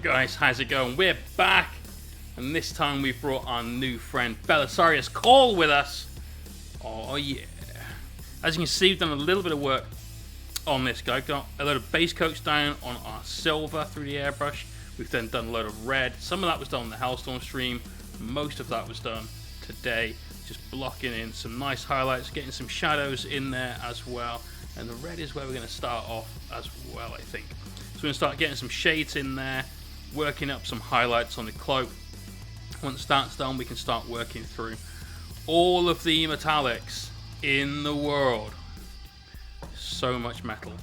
Guys, how's it going? We're back, and this time we've brought our new friend Belisarius Cawl with us. Oh yeah. As you can see, we've done a little bit of work on this guy. Got a load of base coats down on our silver through the airbrush. We've then done a load of red. Some of that was done on the Hellstorm stream. Most of that was done today. Just blocking in some nice highlights, getting some shadows in there as well. And the red is where we're going to start off as well, I think. So we're going to start getting some shades in there, working up some highlights on the cloak. Once that's done, we can start working through all of the metallics in the world. So much metal.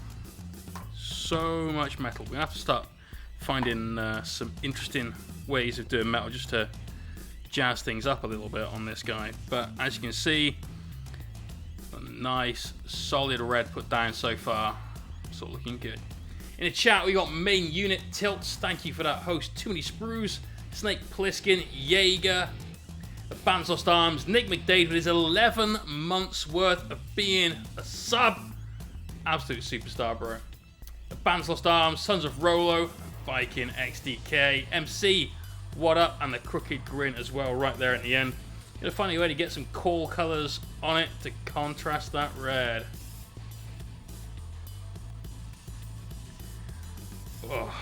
So much metal. We have to start finding some interesting ways of doing metal just to jazz things up a little bit on this guy. But as you can see, a nice solid red put down so far. It's all looking good. In the chat, we got main unit tilts. Thank you for that, host. Too Many Sprues, Snake Plissken, Jaeger, the Band's Lost Arms, Nick McDade with his 11 months worth of being a sub. Absolute superstar, bro. The Band's Lost Arms, Sons of Rolo, Viking XDK, MC, what up, and the Crooked Grin as well, right there at the end. Gonna find a way to get some cool colors on it to contrast that red. Oh.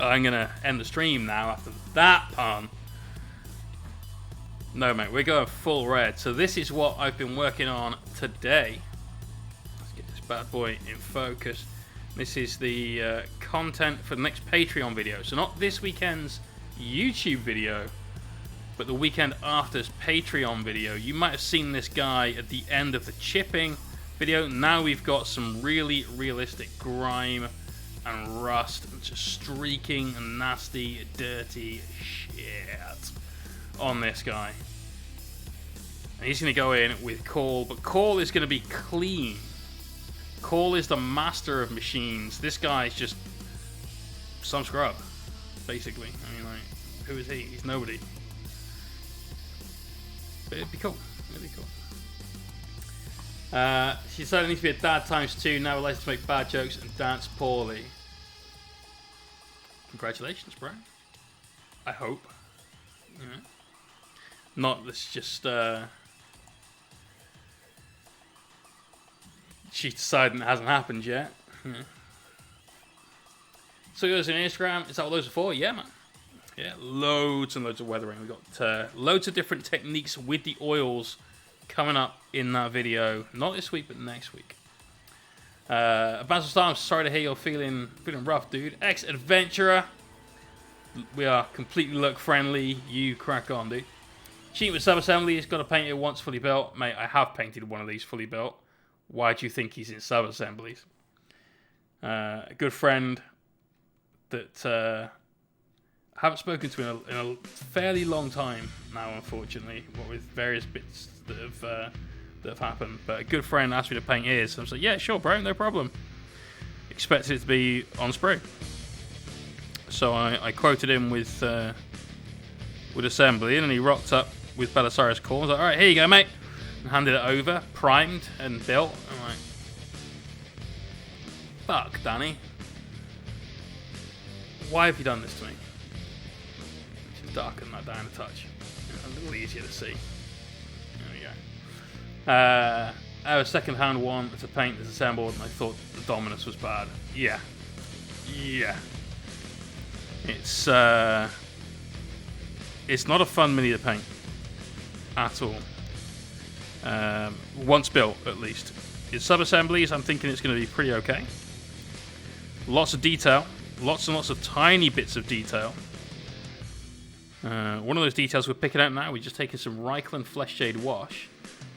I'm gonna end the stream now after that pun. No, mate, we're going full red. So this is what I've been working on today. Let's get this bad boy in focus. This is the content for the next Patreon video. So not this weekend's YouTube video, but the weekend after's Patreon video. You might have seen this guy at the end of the chipping video. Now we've got some really realistic grime and rust and just streaking and nasty, dirty shit on this guy. And he's going to go in with Cawl, but Cawl is going to be clean. Cawl is the master of machines. This guy is just some scrub, basically. I mean, like, who is he? He's nobody. But it'd be cool. It'd be cool. She said it needs to be a dad ×2. Now we're likely to make bad jokes and dance poorly. Congratulations, bro. I hope. Yeah. Not this just she's deciding it hasn't happened yet. Yeah. So goes on Instagram. Is that what those are for? Yeah, man. Yeah, loads and loads of weathering. We've got loads of different techniques with the oils coming up in that video. Not this week, but next week. Advanced Star, I'm sorry to hear you're feeling rough, dude. Ex-adventurer. We are completely look friendly. You crack on, dude. Cheat with sub-assembly. He's got to paint it once fully built. Mate, I have painted one of these fully built. Why do you think he's in sub-assemblies? A good friend that I haven't spoken to in a fairly long time now, unfortunately. What with various bits that have happened. But a good friend asked me to paint his. So I was like, yeah, sure, bro, no problem. Expected it to be on spray. So I quoted him with assembly, and he rocked up with Belisarius Cawl. I was like, all right, here you go, mate. And handed it over, primed and built. I'm like, fuck, Danny. Why have you done this to me? Just darken that down a touch. A little easier to see. There we go. I have a second-hand one to paint that's assembled, and I thought the Dominus was bad. Yeah. Yeah. It's not a fun mini to paint at all. Once built, at least. Its sub-assemblies, I'm thinking it's going to be pretty okay. Lots of detail. Lots and lots of tiny bits of detail. One of those details we're picking out now, we're just taking some Reichland Flesh Shade Wash.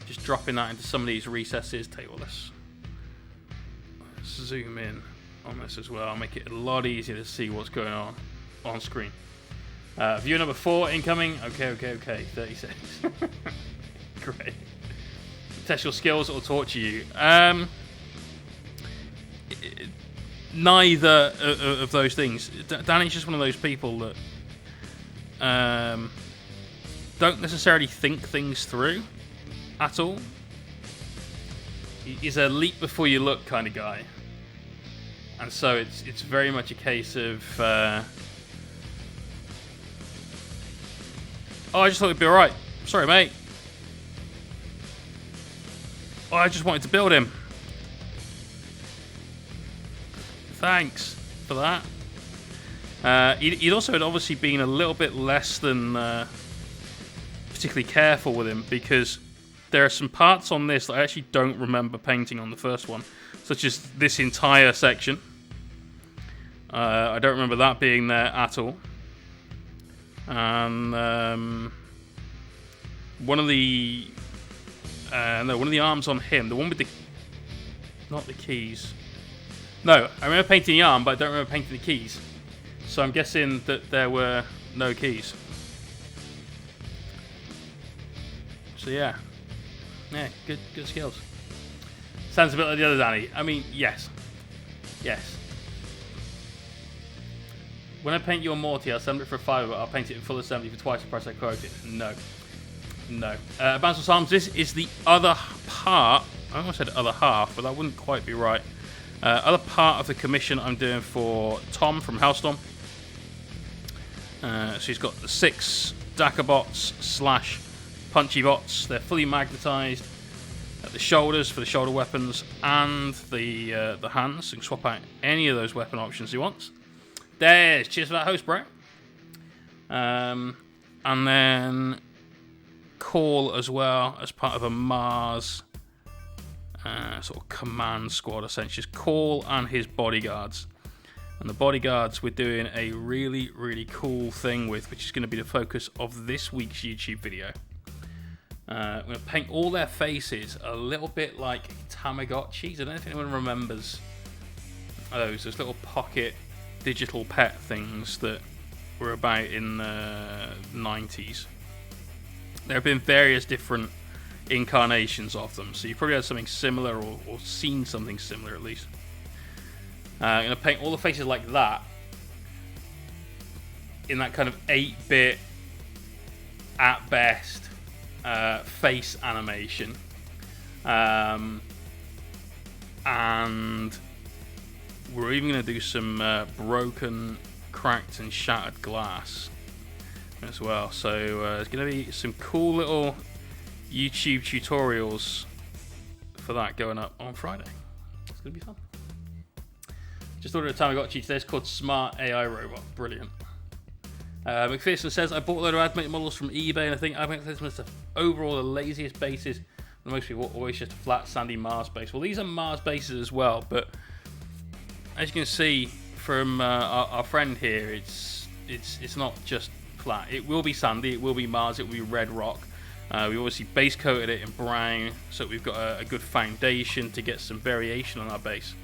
Just dropping that into some of these recesses. Tell you what, let's zoom in on this as well. Make it a lot easier to see what's going on screen. Viewer number 4 incoming. Okay. 36. Great. Test your skills or torture you. Neither of those things. Danny's just one of those people that don't necessarily think things through at all. He's a leap before you look kind of guy. And so it's very much a case of oh, I just thought it'd be alright. Sorry, mate. Oh, I just wanted to build him. Thanks for that. He'd also had obviously been a little bit less than particularly careful with him, because there are some parts on this that I actually don't remember painting on the first one, such as this entire section. I don't remember that being there at all. And one of the arms on him, the one with the, not the keys. No, I remember painting the arm, but I don't remember painting the keys. So I'm guessing that there were no keys. So yeah, good skills. Sounds a bit like the other Danny. I mean, yes. When I paint your Morty, I'll send it for a $5, but I'll paint it in full assembly for twice the price I quoted. No. Bounce Arms, this is the other part. I almost said other half, but that wouldn't quite be right. Other part of the commission I'm doing for Tom from Hellstorm. So he's got the 6 Dakka bots / punchy bots. They're fully magnetized at the shoulders for the shoulder weapons and the hands. So you can swap out any of those weapon options he wants. Cheers for that host, bro. And then Cawl as well, as part of a Mars sort of command squad, essentially. Just Cawl and his bodyguards. And the bodyguards we're doing a really, really cool thing with, which is going to be the focus of this week's YouTube video. I'm going to paint all their faces a little bit like Tamagotchis. I don't know if anyone remembers those little pocket digital pet things that were about in the 90s. There have been various different incarnations of them, so you've probably had something similar or seen something similar at least. I'm going to paint all the faces like that in that kind of 8-bit at best face animation, and we're even going to do some broken, cracked and shattered glass as well. So there's going to be some cool little YouTube tutorials for that going up on Friday. It's going to be fun. Just ordered a Tamagotchi today. It's called Smart AI Robot. Brilliant. McPherson says, I bought a load of animated models from eBay, and I think animated is overall the laziest bases. And most people always just a flat, sandy Mars base. Well, these are Mars bases as well, but as you can see from our friend here, it's not just flat. It will be sandy, it will be Mars, it will be red rock. We obviously base coated it in brown, so we've got a good foundation to get some variation on our base.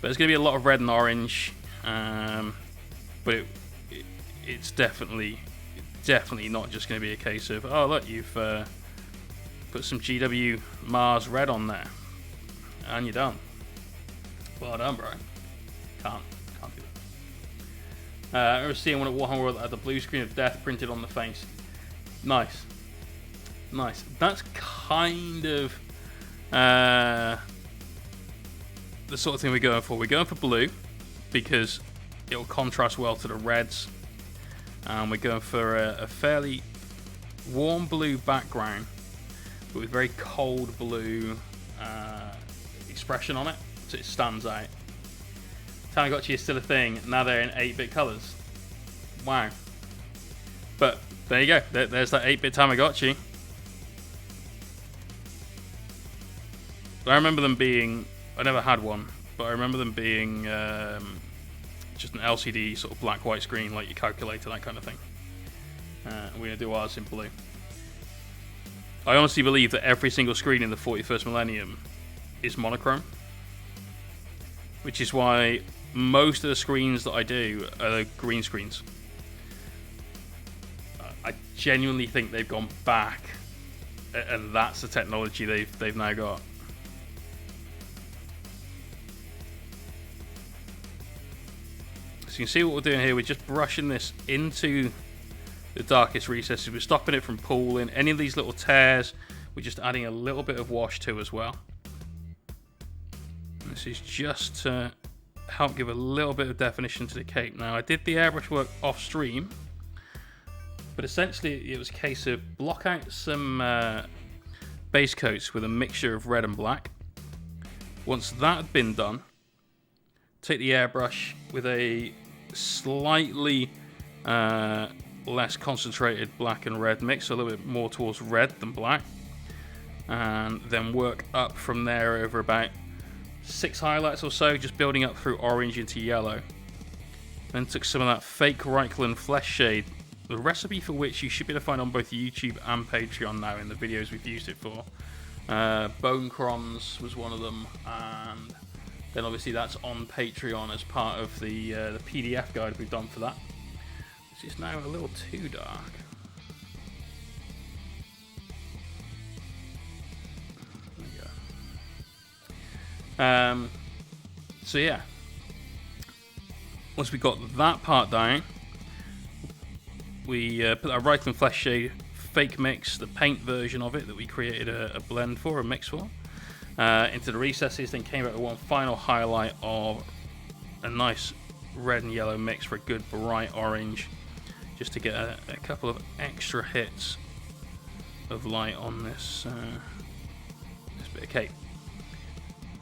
But there's going to be a lot of red and orange, but it's definitely not just going to be a case of, oh look, you've put some GW Mars red on there, and you're done. Well done, bro. Can't do that. I remember seeing one at Warhammer World that had the blue screen of death printed on the face. Nice. That's kind of the sort of thing we're going for. We're going for blue because it'll contrast well to the reds, and we're going for a fairly warm blue background but with very cold blue expression on it, so it stands out. Tamagotchi is still a thing. Now they're in 8-bit colours. Wow. But there you go. There's that 8-bit Tamagotchi. I remember them being... I never had one, but I remember them being just an LCD sort of black-white screen, like your calculator, that kind of thing. We're going to do ours in blue. I honestly believe that every single screen in the 41st millennium is monochrome, which is why most of the screens that I do are green screens. I genuinely think they've gone back, and that's the technology they've now got. So you can see what we're doing here. We're just brushing this into the darkest recesses. We're stopping it from pooling. Any of these little tears, we're just adding a little bit of wash to as well. This is just to help give a little bit of definition to the cape. Now, I did the airbrush work off stream, but essentially it was a case of block out some base coats with a mixture of red and black. Once that had been done, take the airbrush with a slightly less concentrated black and red mix, so a little bit more towards red than black, and then work up from there over about 6 highlights or so, just building up through orange into yellow. Then took some of that fake Reichland flesh shade, the recipe for which you should be able to find on both YouTube and Patreon now in the videos we've used it for. Bone Crons was one of them, and then obviously that's on Patreon as part of the PDF guide we've done for that. This is now a little too dark. There we go. So yeah, once we got that part down, we put our Reichland Flesh Shade fake mix, the paint version of it that we created a blend for, a mix for, into the recesses, then came out with one final highlight of a nice red and yellow mix for a good bright orange, just to get a couple of extra hits of light on this bit of cape.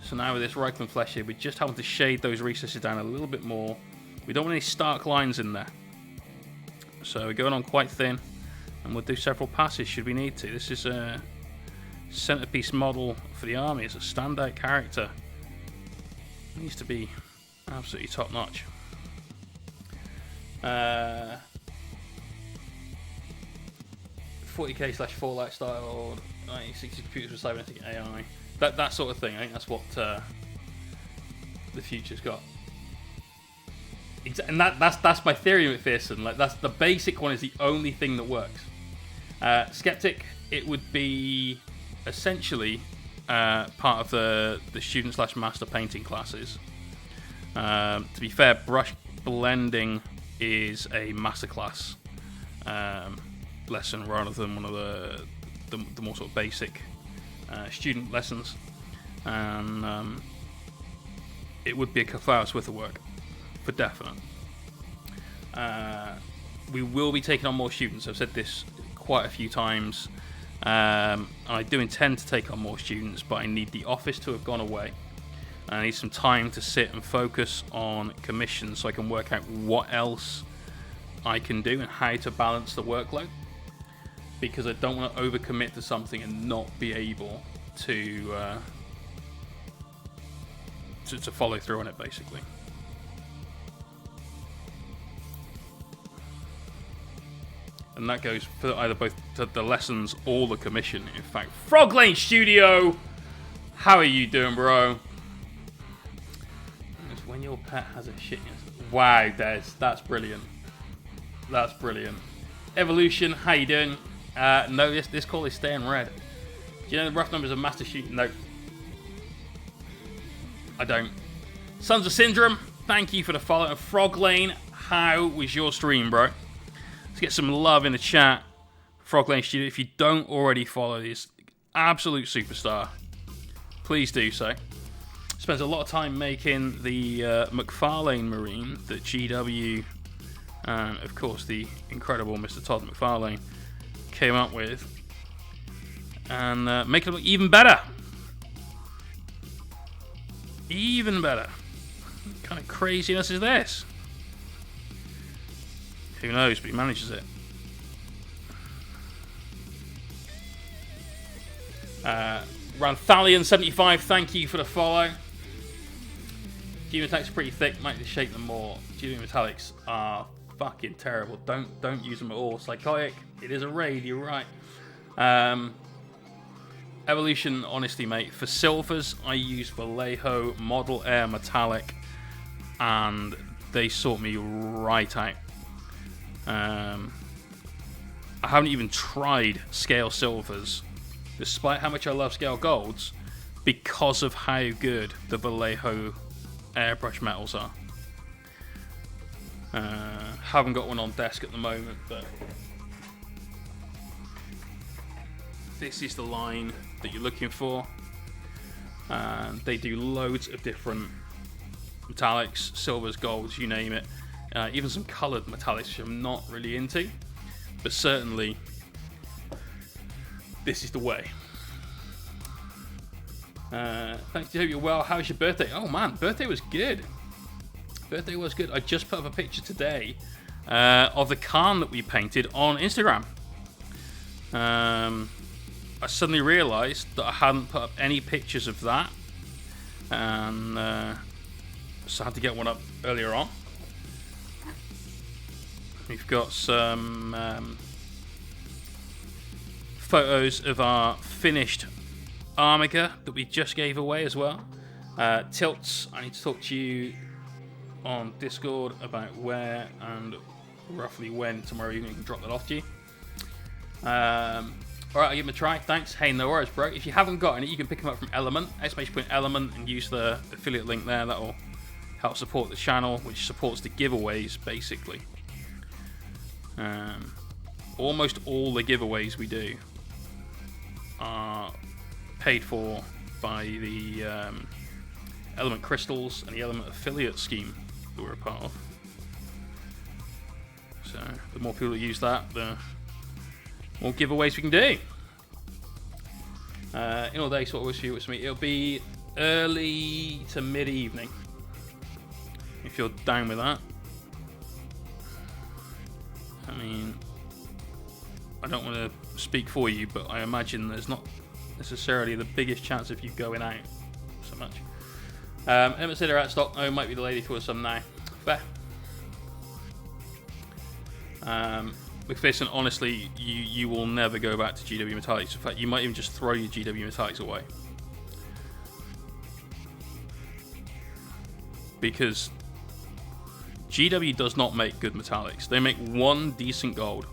So now with this Reichland Flesh Shade, we're just having to shade those recesses down a little bit more. We don't want any stark lines in there. So we're going on quite thin, and we'll do several passes should we need to. This is a centerpiece model for the army. It's a standout character. It needs to be absolutely top notch. 40k/Fallout style, 1960 computers with cybernetic AI. That sort of thing. I think that's what the future's got. And that's my theory with McPherson. Like, that's the basic one, is the only thing that works. Skeptic, it would be essentially part of the student/master painting classes. To be fair, brush blending is a masterclass lesson rather than one of the more sort of basic student lessons, and it would be a couple hours worth of work for definite. We will be taking on more students. I've said this quite a few times. I do intend to take on more students, but I need the office to have gone away. I need some time to sit and focus on commissions so I can work out what else I can do and how to balance the workload, because I don't want to overcommit to something and not be able to follow through on it, basically. And that goes for either both the lessons or the commission. In fact, Frog Lane Studio, how are you doing, bro? It's when your pet has a shit. Wow, Des, that's brilliant. That's brilliant. Evolution, how you doing? No, this call is staying red. Do you know the rough numbers of master shooting? No, I don't. Sons of Syndrome, thank you for the follow. And Frog Lane, how was your stream, bro? Let's get some love in the chat. Frog Lane Studio, if you don't already follow this absolute superstar, please do so. Spends a lot of time making the McFarlane Marine that GW and of course the incredible Mr. Todd McFarlane came up with, and make it look even better. Even better. What kind of craziness is this? Who knows, but he manages it. Ranthalion75, thank you for the follow. GW Metallics are pretty thick, might just shake them more. GW Metallics are fucking terrible. Don't use them at all. Psychotic, it is a raid, you're right. Evolution, honestly, mate, for silvers, I use Vallejo Model Air Metallic, and they sort me right out. I haven't even tried scale silvers, despite how much I love scale golds, because of how good the Vallejo airbrush metals are. Haven't got one on desk at the moment, but this is the line that you're looking for. They do loads of different metallics, silvers, golds, you name it. Even some coloured metallics, which I'm not really into. But certainly, this is the way. Thanks, I hope you're well. How was your birthday? Oh man, birthday was good. Birthday was good. I just put up a picture today of the Khan that we painted on Instagram. I suddenly realised that I hadn't put up any pictures of that, and so I had to get one up earlier on. We've got some photos of our finished Armiga that we just gave away as well. Tilts, I need to talk to you on Discord about where and roughly when tomorrow evening can drop that off to you. Alright, I'll give them a try. Thanks. Hey, no worries, bro. If you haven't got any, you can pick them up from Element, !Element, and use the affiliate link there. That'll help support the channel, which supports the giveaways, basically. Almost all the giveaways we do are paid for by the Element Crystals and the Element affiliate scheme that we're a part of. So the more people that use that, the more giveaways we can do. In all day, so what was for you, what's me? It'll be early to mid-evening, if you're down with that. I mean, I don't want to speak for you, but I imagine there's not necessarily the biggest chance of you going out so much. Emma said they're out of stock. Oh, might be the lady for some now. Fair. McPherson, honestly, you will never go back to GW Metallics. In fact, you might even just throw your GW Metallics away. Because GW does not make good metallics. They make one decent gold.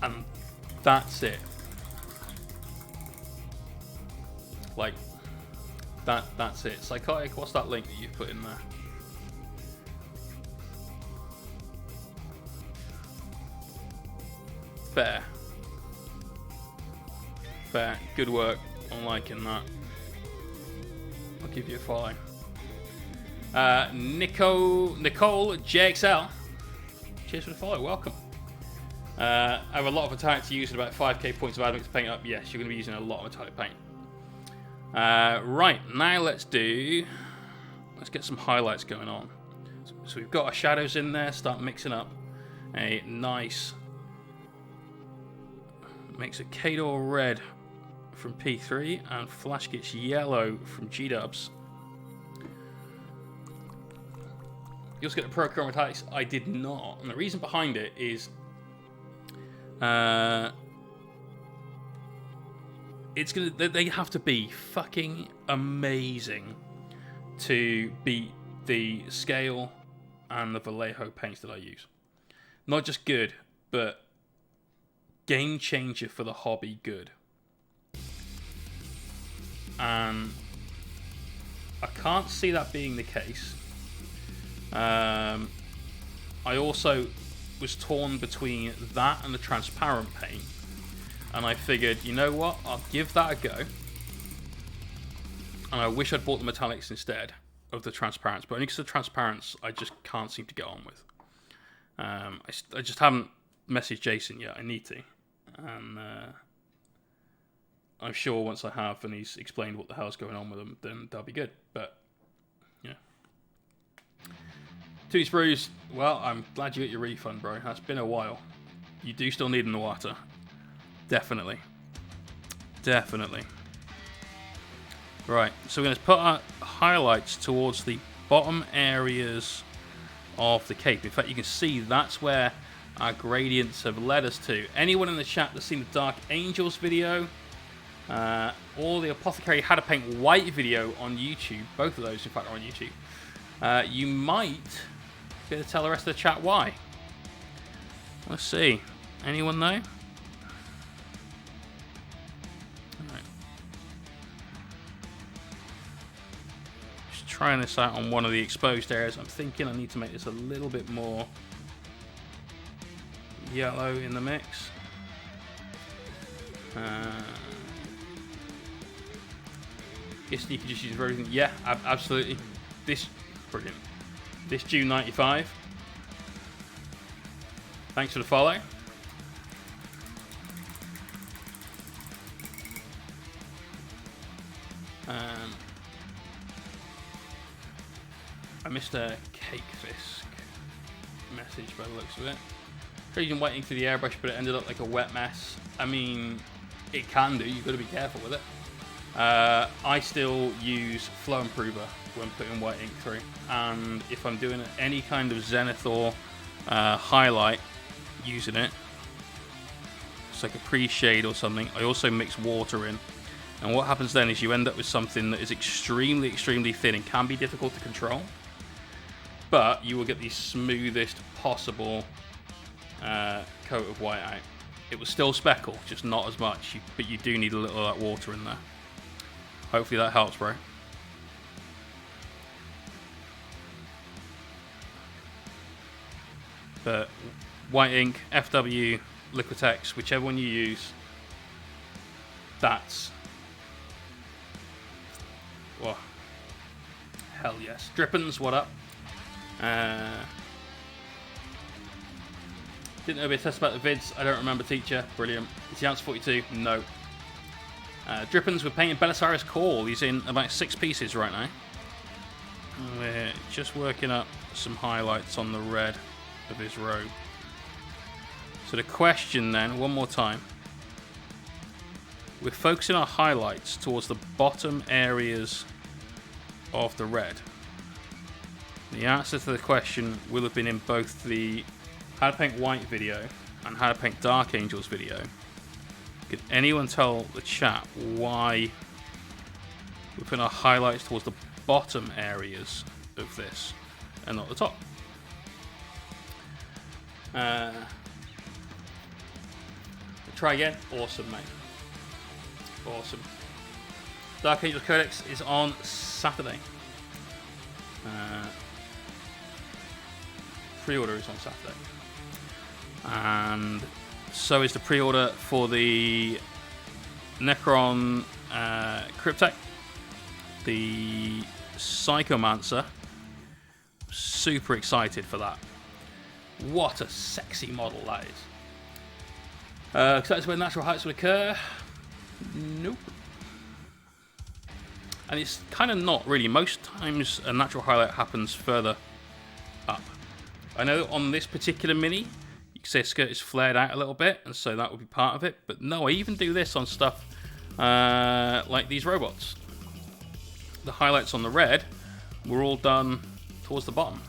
And that's it. Like, that's it. Psychotic, what's that link that you've put in there? Fair. Fair. Good work on liking that. I'll give you a follow. Nicole JXL. Cheers for the follow. Welcome. I have a lot of metallic to use at about 5k points of admix to paint up. Yes, you're going to be using a lot of metallic paint. Right, now let's get some highlights going on. So we've got our shadows in there. Start mixing up a nice mix of Cador red from P3 and Flash Gets yellow from G-Dubs. You also get the Pro Chrome Metallics. I did not, and the reason behind it is they have to be fucking amazing to beat the Scale and the Vallejo paints that I use. Not just good, but game changer for the hobby good. And I can't see that being the case. I also was torn between that and the transparent paint, and I figured, you know what, I'll give that a go. And I wish I'd bought the metallics instead of the transparents, but only because the transparents I just can't seem to get on with. I just haven't messaged Jason yet. I need to, and I'm sure once I have and he's explained what the hell's going on with them, then that'll be good. But yeah. Two Sprues, well, I'm glad you got your refund, bro. That's been a while. You do still need an water. Definitely. Definitely. Right, so we're going to put our highlights towards the bottom areas of the cape. In fact, you can see that's where our gradients have led us to. Anyone in the chat that's seen the Dark Angels video, or the Apothecary How to Paint White video on YouTube, both of those, in fact, are on YouTube, you might be able to tell the rest of the chat why. Let's see. Anyone know? Right. Just trying this out on one of the exposed areas. I'm thinking I need to make this a little bit more yellow in the mix. Guess you can just use for everything. Yeah, absolutely. This, brilliant. This June 95. Thanks for the follow. I missed a Cake Fisk message by the looks of it. Using white ink through the airbrush, but it ended up like a wet mess. I mean, it can do. You've got to be careful with it. I still use Flow Improver when putting white ink through, and if I'm doing any kind of zenith or highlight using it, it's like a pre-shade or something, I also mix water in. And what happens then is you end up with something that is extremely, extremely thin and can be difficult to control. But you will get the smoothest possible coat of white out. It will still speckle, just not as much, but you do need a little of that water in there. Hopefully that helps, bro. But white ink, FW, Liquitex, whichever one you use, that's... Well, hell yes. Drippins, what up? Didn't know we test about the vids. I don't remember, teacher. Brilliant. Is the answer 42? No. Drippins, we're painting Belisarius Cawl. He's in about 6 pieces right now. We're just working up some highlights on the red of his robe. So the question then, one more time. We're focusing our highlights towards the bottom areas of the red. The answer to the question will have been in both the How to Paint White video and How to Paint Dark Angels video. Can anyone tell the chat why we're putting our highlights towards the bottom areas of this and not the top? Try again. Awesome, mate. Awesome. Dark Angels Codex is on Saturday. Pre-order is on Saturday. And so is the pre-order for the Necron Cryptek, the Psychomancer. Super excited for that. What a sexy model that is. Excited where natural heights would occur? Nope. And it's kind of not really. Most times a natural highlight happens further up. I know on this particular mini, you can say skirt is flared out a little bit, and so that would be part of it. But no, I even do this on stuff like these robots. The highlights on the red were all done towards the bottom,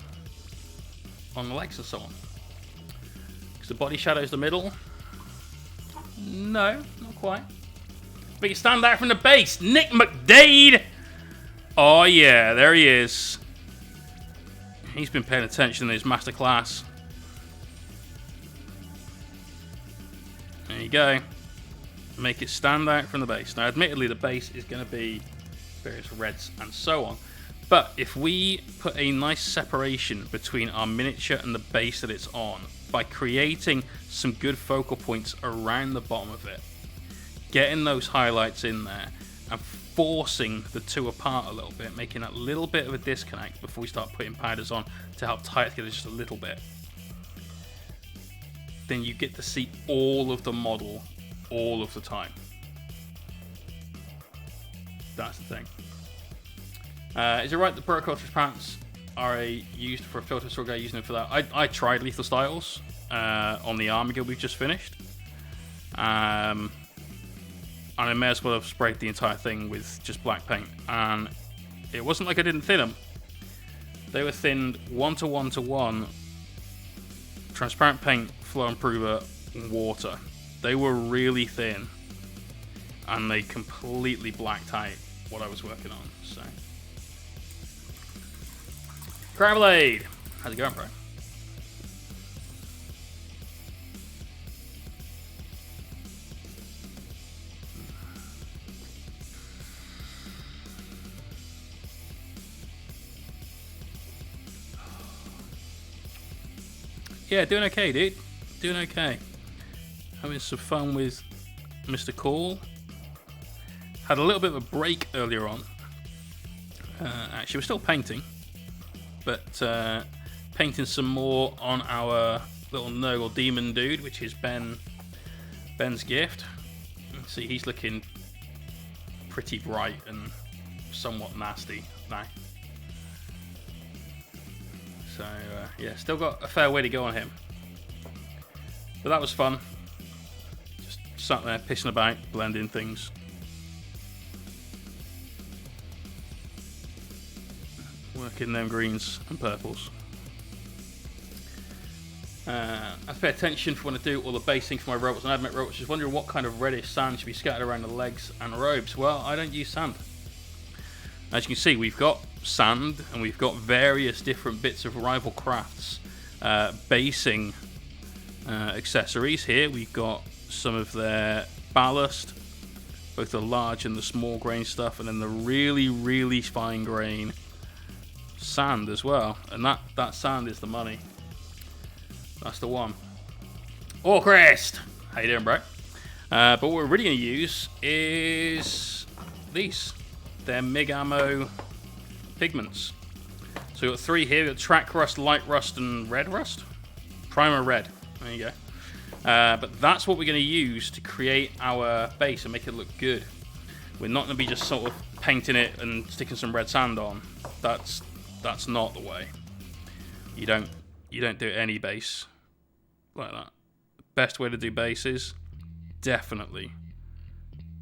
on the legs and so on. Because the body shadow's the middle. No, not quite. But you stand out from the base. Nick McDade! Oh yeah, there he is. He's been paying attention in his masterclass. There you go. Make it stand out from the base. Now, admittedly, the base is going to be various reds and so on. But if we put a nice separation between our miniature and the base that it's on, by creating some good focal points around the bottom of it, getting those highlights in there, and forcing the two apart a little bit, making that little bit of a disconnect before we start putting powders on to help tie it together just a little bit, then you get to see all of the model all of the time. That's the thing. Is it right that protocol transparents are used for a filter store guy using them for that? I tried Lethal Styles on the Army Guild we've just finished. And I may as well have sprayed the entire thing with just black paint. And it wasn't like I didn't thin them. They were thinned 1:1:1, transparent paint, flow improver, water. They were really thin. And they completely blacked out what I was working on. So, Cravelade! How's it going, bro? Yeah, doing okay, dude. Doing okay. Having some fun with Mr. Cawl. Had a little bit of a break earlier on Actually, we're still painting, but painting some more on our little Nurgle demon dude, which is Ben's gift. See, he's looking pretty bright and somewhat nasty now. So yeah, still got a fair way to go on him, but that was fun. Just sat there pissing about, blending things. Working them greens and purples. I pay attention if I want to do all the basing for my robots and admit robots. Just wondering what kind of reddish sand should be scattered around the legs and robes. Well, I don't use sand. As you can see, we've got sand and we've got various different bits of rival crafts basing accessories. Here we've got some of their ballast, both the large and the small grain stuff, and then the really, really fine grain sand as well. And that sand is the money. That's the one. Orcrest! How you doing, bro? But what we're really going to use is these. They're MIG ammo pigments. So we've got 3 here. We've got track rust, light rust, and red rust. Primer red. There you go. But that's what we're going to use to create our base and make it look good. We're not going to be just sort of painting it and sticking some red sand on. That's not the way. You don't do any base like that. The best way to do bases, definitely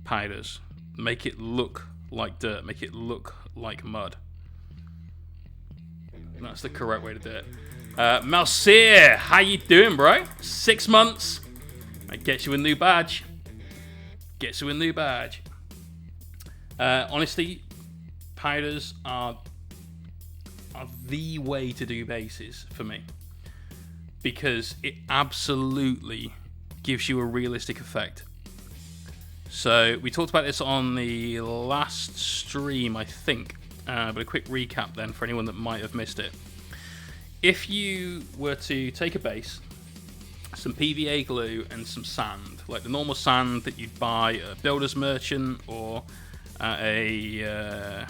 powders. Make it look like dirt. Make it look like mud. That's the correct way to do it. Malseer, how you doing, bro? 6 months. That gets you a new badge. Gets you a new badge. Honestly, powders are the way to do bases for me, because it absolutely gives you a realistic effect. So we talked about this on the last stream, I think, but a quick recap then for anyone that might have missed it. If you were to take a base, some PVA glue and some sand, like the normal sand that you'd buy at a builder's merchant or at a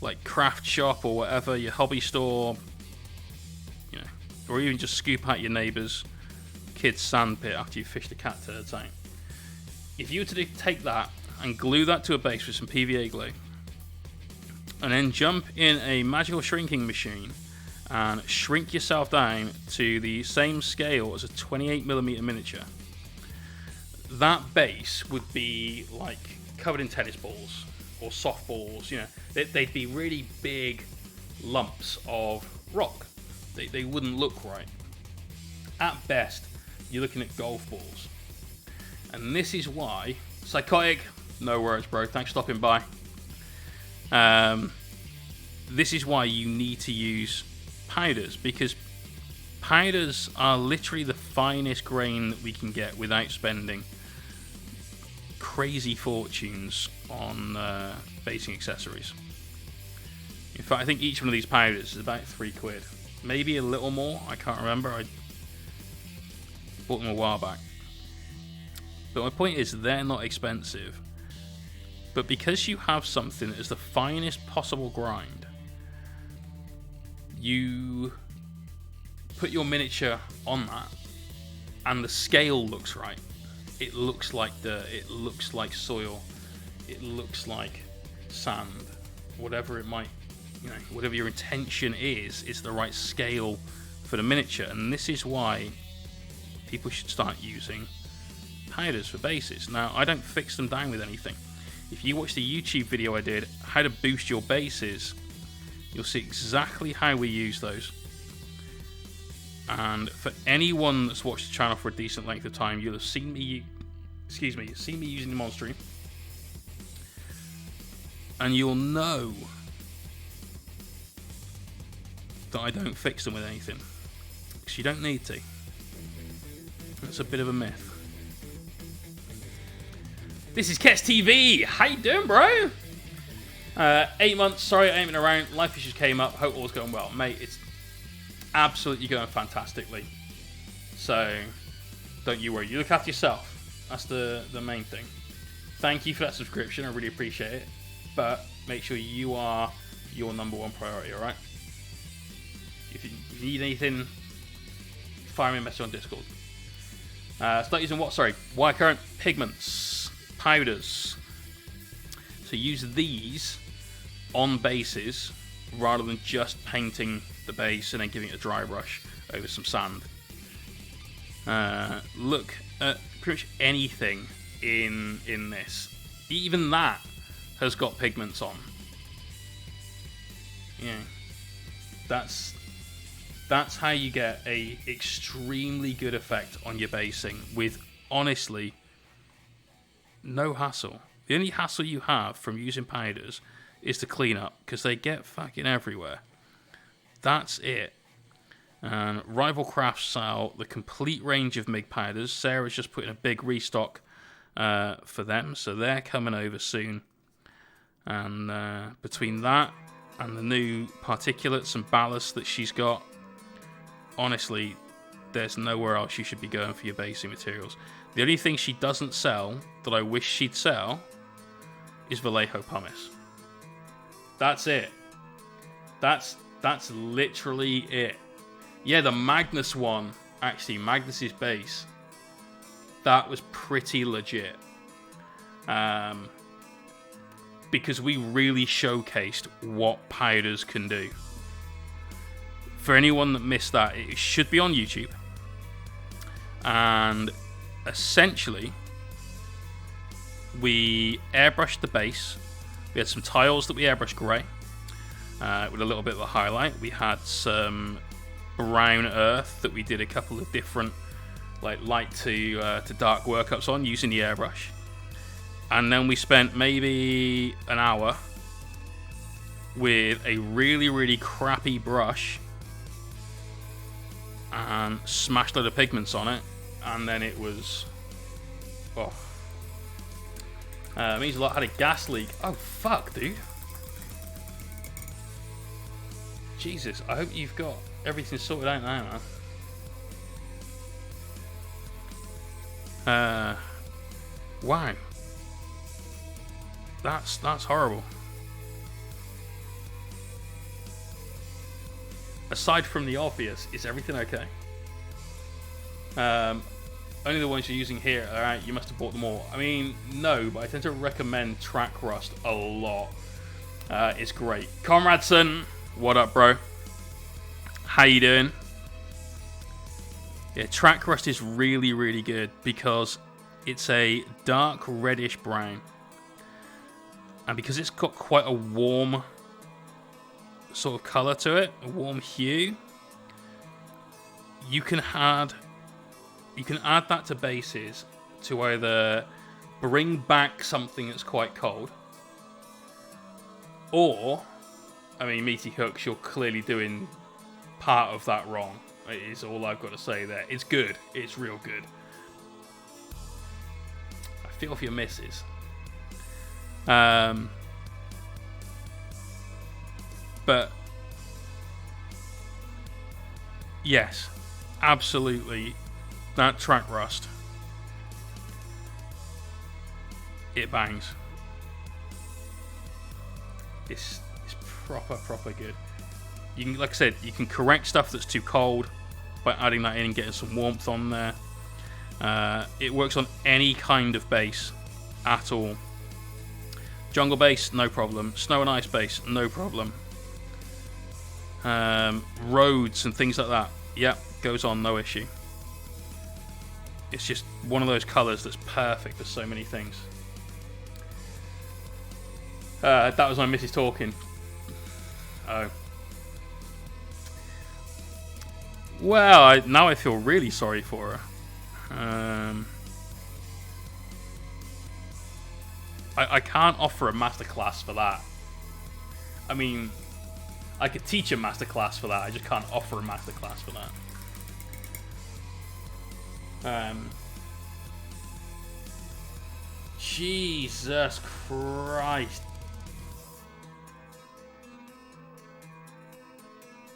like craft shop or whatever, your hobby store, you know, or even just scoop out your neighbour's kid's sand pit after you fished the cat turds out. If you were to take that and glue that to a base with some PVA glue, and then jump in a magical shrinking machine and shrink yourself down to the same scale as a 28mm miniature, that base would be like covered in tennis balls or softballs. You know, they'd be really big lumps of rock. They wouldn't look right. At best, you're looking at golf balls. And this is why Psychotic, no worries, bro. Thanks for stopping by. This is why you need to use powders, because powders are literally the finest grain that we can get without spending crazy fortunes on basing accessories. In fact, I think each one of these powders is about £3, maybe a little more. I can't remember. I bought them a while back. But my point is, they're not expensive. But because you have something that is the finest possible grind, you put your miniature on that, and the scale looks right. It looks like dirt. It looks like soil. It looks like sand. Whatever it might, you know, whatever your intention is the right scale for the miniature. And this is why people should start using powders for bases. Now, I don't fix them down with anything. If you watch the YouTube video I did, how to boost your bases, you'll see exactly how we use those. And for anyone that's watched the channel for a decent length of time, you'll have seen me, seen me using them on stream, and you'll know that I don't fix them with anything, because you don't need to. That's a bit of a myth. This is Kets TV. How you doing, bro? 8 months. Sorry, I ain't been around. Life issues came up. Hope all's going well, mate. It's absolutely going fantastically. So don't you worry. You look after yourself. That's the main thing. Thank you for that subscription. I really appreciate it. But make sure you are your #1 priority, alright? If you need anything, fire me a message on Discord. Start using what? Sorry, wire current pigments, powders. So use these on bases rather than just painting the base and then giving it a dry brush over some sand. Look at pretty much anything in this. Even that has got pigments on. Yeah, that's how you get a extremely good effect on your basing with, honestly, no hassle. The only hassle you have from using powders is to clean up, because they get fucking everywhere. That's it. And Rival Crafts sell the complete range of MIG powders. Sarah's just putting a big restock for them, so they're coming over soon. And between that and the new particulates and ballast that she's got, honestly, there's nowhere else you should be going for your basing materials. The only thing she doesn't sell that I wish she'd sell is Vallejo pumice. That's it. That's literally it. Yeah, the Magnus one, actually, Magnus's base, that was pretty legit. Because we really showcased what powders can do. For anyone that missed that, it should be on YouTube. And essentially, we airbrushed the base. We had some tiles that we airbrushed grey with a little bit of a highlight. We had some brown earth that we did a couple of different light to dark workups on using the airbrush. And then we spent maybe an hour with a really, really crappy brush and smashed a load of pigments on it, and then it was it means a lot. Had a gas leak. Oh fuck, dude. Jesus, I hope you've got everything sorted out now, man. Wow. That's horrible. Aside from the obvious, is everything okay? Only the ones you're using here, alright, you must have bought them all. I mean, no, but I tend to recommend Track Rust a lot. It's great. Comradson, what up, bro? How you doing? Yeah, Track Rust is really, really good because it's a dark reddish brown. And because it's got quite a warm sort of colour to it, a warm hue, you can add that to bases to either bring back something that's quite cold, or, I mean, Meaty Hooks, you're clearly doing part of that wrong. It is all I've got to say there. It's good. It's real good. I feel for your misses. But yes, absolutely, that Track Rust, it bangs. It's proper good. You can, like I said, you can correct stuff that's too cold by adding that in and getting some warmth on there. It works on any kind of base at all. Jungle base, no problem. Snow and ice base, no problem. Roads and things like that, yep, goes on, no issue. It's just one of those colours that's perfect for so many things. That was my missus talking. Oh. Well, now I feel really sorry for her. I can't offer a masterclass for that. I mean, I could teach a masterclass for that. I just can't offer a masterclass for that. Jesus Christ.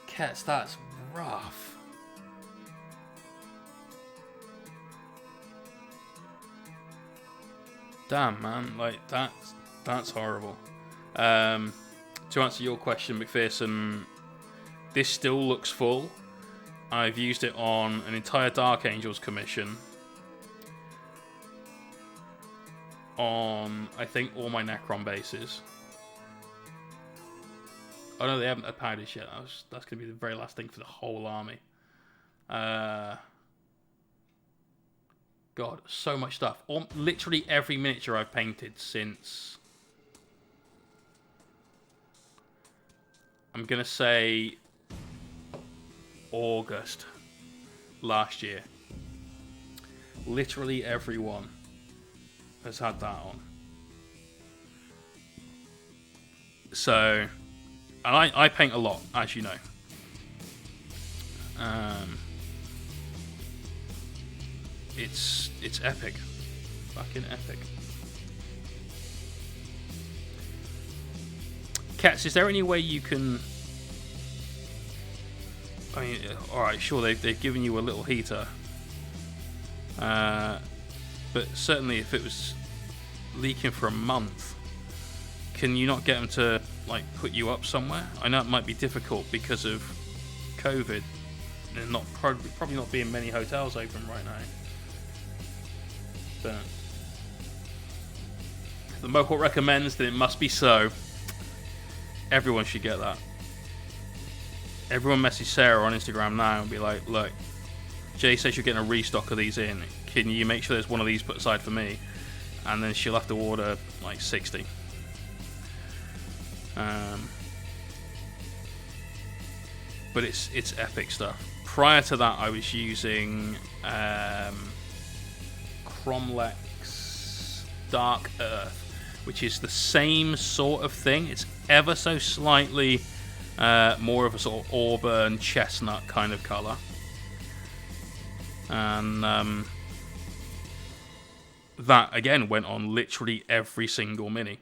Kets, that's rough. Damn, man, like that's horrible. To answer your question, McPherson, this still looks full. I've used it on an entire Dark Angels commission. On, I think, all my Necron bases. Oh no, they haven't applied it yet. That's going to be the very last thing for the whole army. God, so much stuff. Literally every miniature I've painted since... I'm going to say... August last year. Literally everyone has had that on. So... And I paint a lot, as you know. It's epic. Fucking epic. Cats, is there any way you can... I mean, alright, sure, they've given you a little heater. But certainly if it was leaking for a month, can you not get them to, like, put you up somewhere? I know it might be difficult because of COVID. And probably not being many hotels open right now. But the Mohawk recommends that it must be so. Everyone should get that. Everyone message Sarah on Instagram now and be like, look, Jay says you're getting a restock of these in. Can you make sure there's one of these put aside for me? And then she'll have to order like 60. But it's epic stuff. Prior to that, I was using Cromlech's Dark Earth, which is the same sort of thing. It's ever so slightly more of a sort of auburn chestnut kind of colour. And that, again, went on literally every single mini.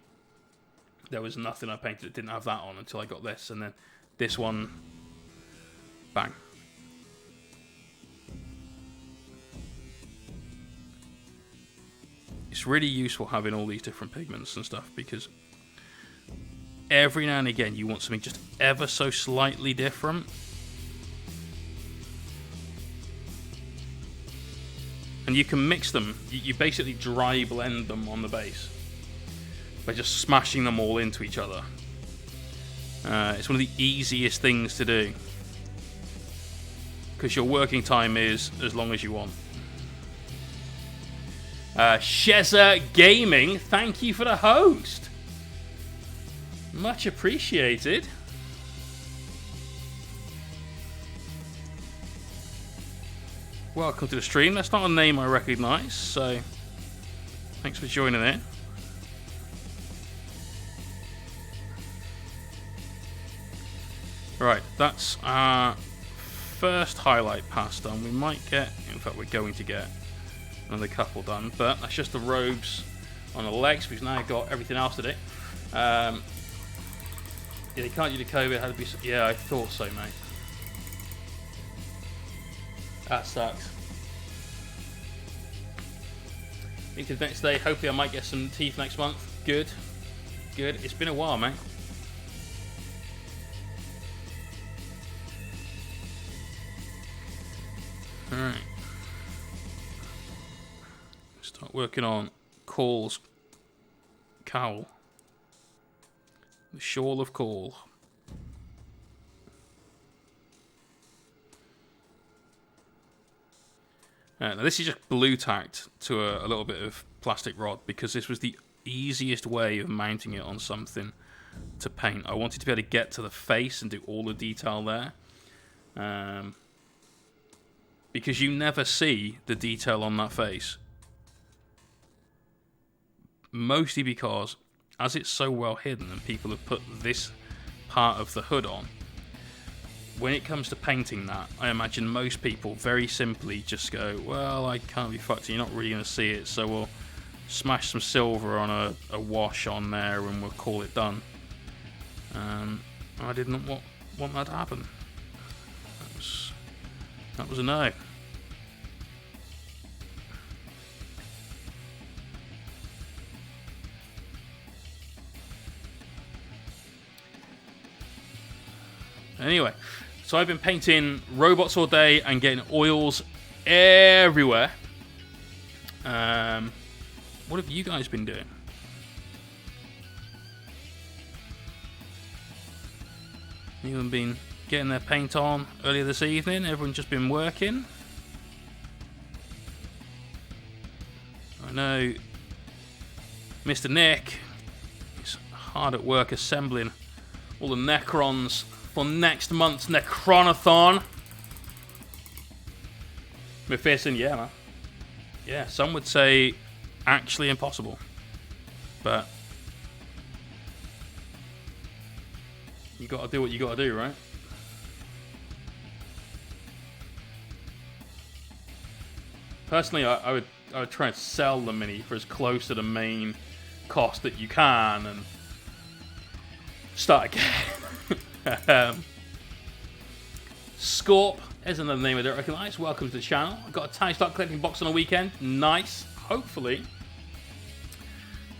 There was nothing I painted that didn't have that on until I got this. And then this one, bang. It's really useful having all these different pigments and stuff, because every now and again you want something just ever so slightly different. And you can mix them. You basically dry blend them on the base by just smashing them all into each other. It's one of the easiest things to do, because your working time is as long as you want. Sheza Gaming, thank you for the host. Much appreciated. Welcome to the stream. That's not a name I recognise, so thanks for joining in. Right, that's our first highlight pass done. We might get, in fact we're going to get another couple done, but that's just the robes on the legs. We've now got everything else to do. Yeah, they can't do the COVID. Had to be. Yeah, I thought so, mate. That sucks. Into the next day. Hopefully, I might get some teeth next month. Good, good. It's been a while, mate. All right. Start working on Cawl's cowl. The Shawl of Cawl. Now this is just blue tacked to a little bit of plastic rod, because this was the easiest way of mounting it on something to paint. I wanted to be able to get to the face and do all the detail there. Because you never see the detail on that face. Mostly because, as it's so well hidden and people have put this part of the hood on, when it comes to painting that, I imagine most people very simply just go, well, I can't be fucked, you're not really going to see it, so we'll smash some silver on a wash on there and we'll call it done. I did not want that to happen. That was a no. Anyway, so I've been painting robots all day and getting oils everywhere. What have you guys been doing? Anyone been getting their paint on earlier this evening? Everyone just been working? I know Mr. Nick is hard at work assembling all the Necrons for next month's Necronathon. McPherson, yeah, man. Yeah, some would say actually impossible. But you gotta do what you gotta do, right? Personally, I would try and sell the Mini for as close to the main cost that you can and start again. Scorp is another name I don't recognise. Welcome to the channel. I've got a tiny start collecting box on the weekend. Nice. Hopefully,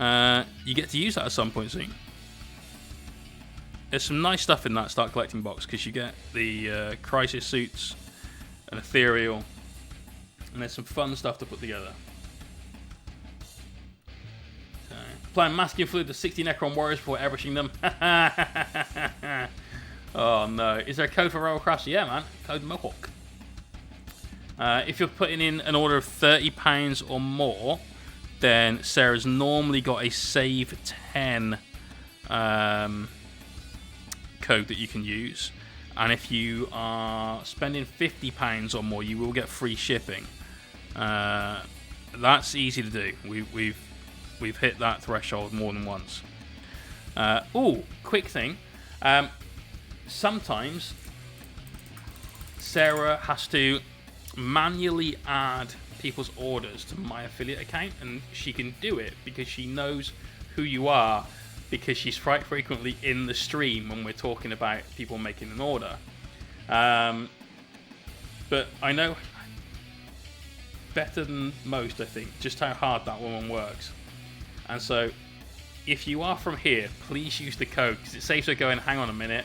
you get to use that at some point soon. There's some nice stuff in that start collecting box because you get the crisis suits and ethereal, and there's some fun stuff to put together. Applying masculine fluid to 60 Necron warriors before airbrushing them. Oh no. Is there a code for Royalcraft? Yeah, man. Code Mohawk. If you're putting in an order of £30 or more, then Sarah's normally got a save 10 code that you can use. And if you are spending £50 or more, you will get free shipping. That's easy to do. We've hit that threshold more than once. Quick thing. Sometimes Sarah has to manually add people's orders to my affiliate account, and she can do it because she knows who you are, because she's quite frequently in the stream when we're talking about people making an order. But I know better than most, I think, just how hard that woman works. And so if you are from here, please use the code, because it saves her going, hang on a minute,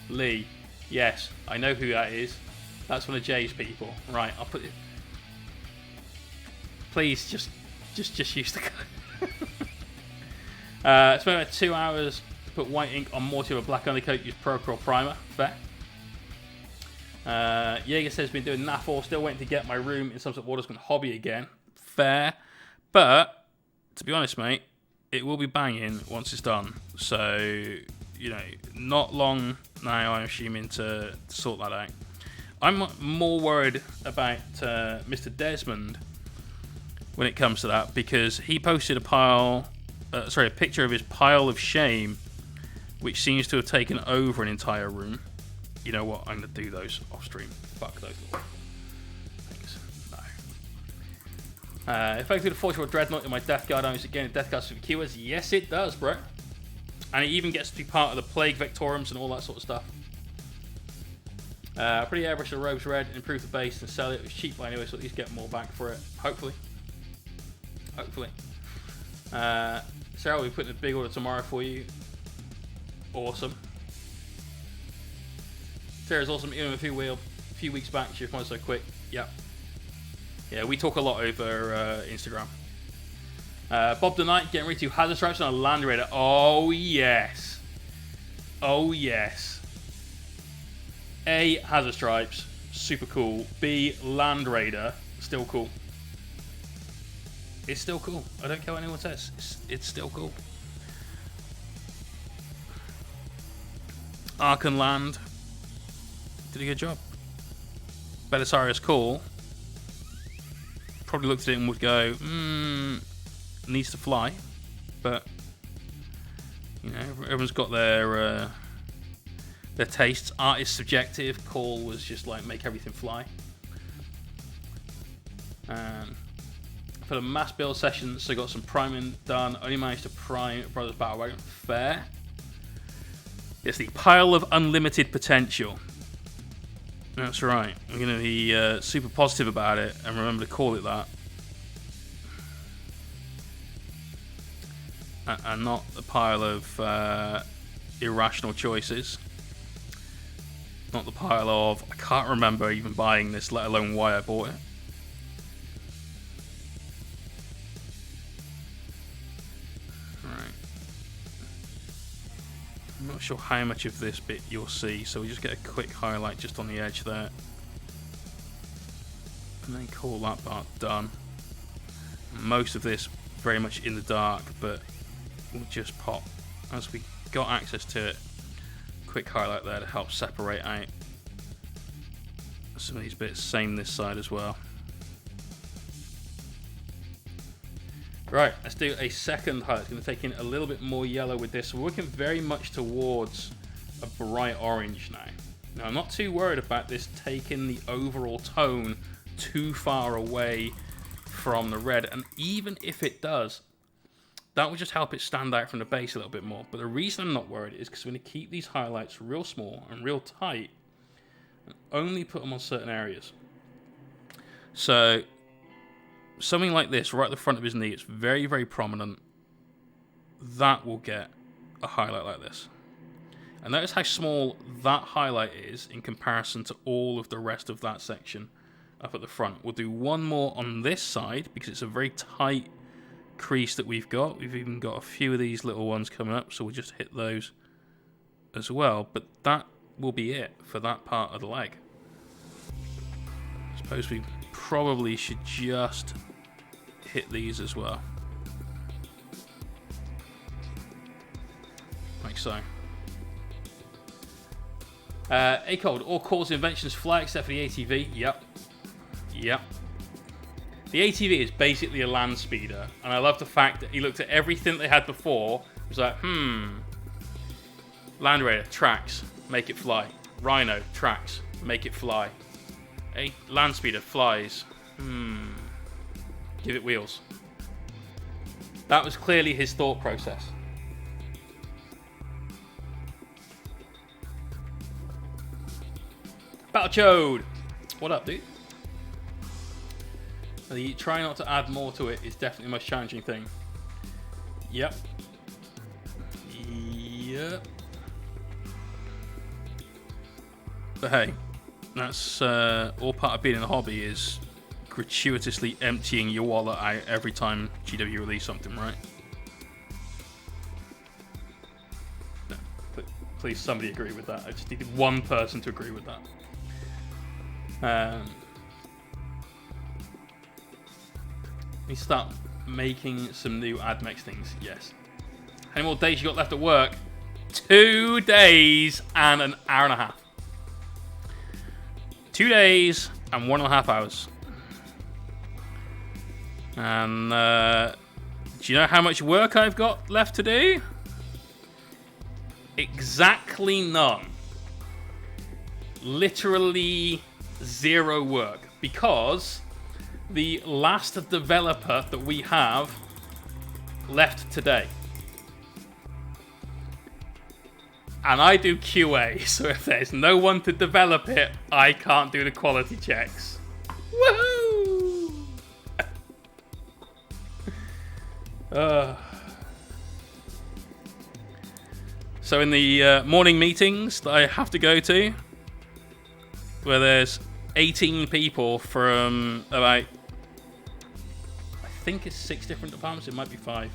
Lee, yes, I know who that is. That's one of Jay's people. Right, I'll put it. Please just use the code. Spent about 2 hours to put white ink on more to a black undercoat. Use Procol primer. Fair. Jaeger says been doing NAF4, still waiting to get my room in some sort of Watersman hobby again. Fair. But to be honest, mate, it will be banging once it's done. So, you know, not long now, I'm assuming, to sort that out. I'm more worried about Mr. Desmond when it comes to that, because he posted a picture of his pile of shame, which seems to have taken over an entire room. You know what? I'm going to do those off stream. Fuck those little things. No. If I include a 40-year-old Dreadnought in my Death Guard, I'm getting Death Guard Super Keywords. Yes, it does, bro. And it even gets to be part of the Plague Vectorums and all that sort of stuff. Pretty airbrush the robes red, improve the base and sell it. It was cheap anyway, so at least get more back for it. Hopefully. Sarah will be putting a big order tomorrow for you. Awesome. Sarah's awesome. Even a few weeks back, she responded so quick. Yep. Yeah, we talk a lot over Instagram. Bob the Knight getting ready to Hazard Stripes on a Land Raider. Oh yes. Oh yes. A, Hazard Stripes, super cool. B, Land Raider, still cool. It's still cool. I don't care what anyone says. It's still cool. Arkan Land did a good job. Belisarius Cawl probably looked at it and would go, needs to fly. But, you know, everyone's got their tastes. Art is subjective. Cawl was just like make everything fly. For the mass build sessions, so got some priming done. Only managed to prime Brothers Battle Wagon. Fair. It's the pile of unlimited potential. That's right. I'm going to be super positive about it and remember to call it that. And not a pile of irrational choices. not the pile of, I can't remember even buying this, let alone why I bought it. Right. I'm not sure how much of this bit you'll see, so we just get a quick highlight just on the edge there. And then call that part done. Most of this very much in the dark, but we'll just pop as we got access to it. Quick highlight there to help separate out some of these bits. Same this side as well. Right, let's do a second highlight. It's going to take in a little bit more yellow with this. We're working very much towards a bright orange now. Now, I'm not too worried about this taking the overall tone too far away from the red, and even if it does, that will just help it stand out from the base a little bit more. But the reason I'm not worried is because we're going to keep these highlights real small and real tight and only put them on certain areas. So something like this right at the front of his knee, it's very, very prominent. That will get a highlight like this. And notice how small that highlight is in comparison to all of the rest of that section up at the front. We'll do one more on this side because it's a very tight crease that we've got. We've even got a few of these little ones coming up, so we'll just hit those as well. But that will be it for that part of the leg. I suppose we probably should just hit these as well. Like so. A-Code, all calls and inventions fly except for the ATV. Yep. Yep. The ATV is basically a land speeder, and I love the fact that he looked at everything they had before. He was like, Land Raider, tracks, make it fly. Rhino, tracks, make it fly. A land speeder, flies. Give it wheels. That was clearly his thought process. Battlechode! What up, dude? The try not to add more to it is definitely the most challenging thing. Yep. Yep. But hey, that's all part of being in a hobby, is gratuitously emptying your wallet out every time GW release something, right? No, please somebody agree with that. I just needed one person to agree with that. We start making some new AdMex things. Yes. How many more days you got left at work? 2 days and an hour and a half. 2 days and 1.5 hours. And do you know how much work I've got left to do? Exactly none. Literally 0 work, because the last developer that we have left today. And I do QA, so if there's no one to develop it, I can't do the quality checks. Woohoo! So in the morning meetings that I have to go to, where there's 18 people from about, I think it's 6 different departments, it might be 5.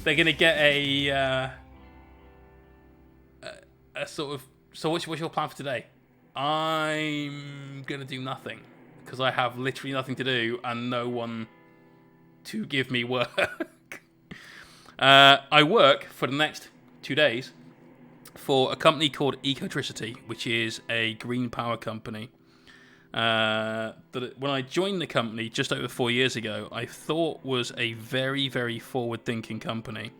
They're gonna get a sort of, so what's your plan for today? I'm gonna do nothing, because I have literally nothing to do and no one to give me work. I work for the next 2 days for a company called Ecotricity, which is a green power company. That when I joined the company just over 4 years ago, I thought was a very, very forward-thinking company.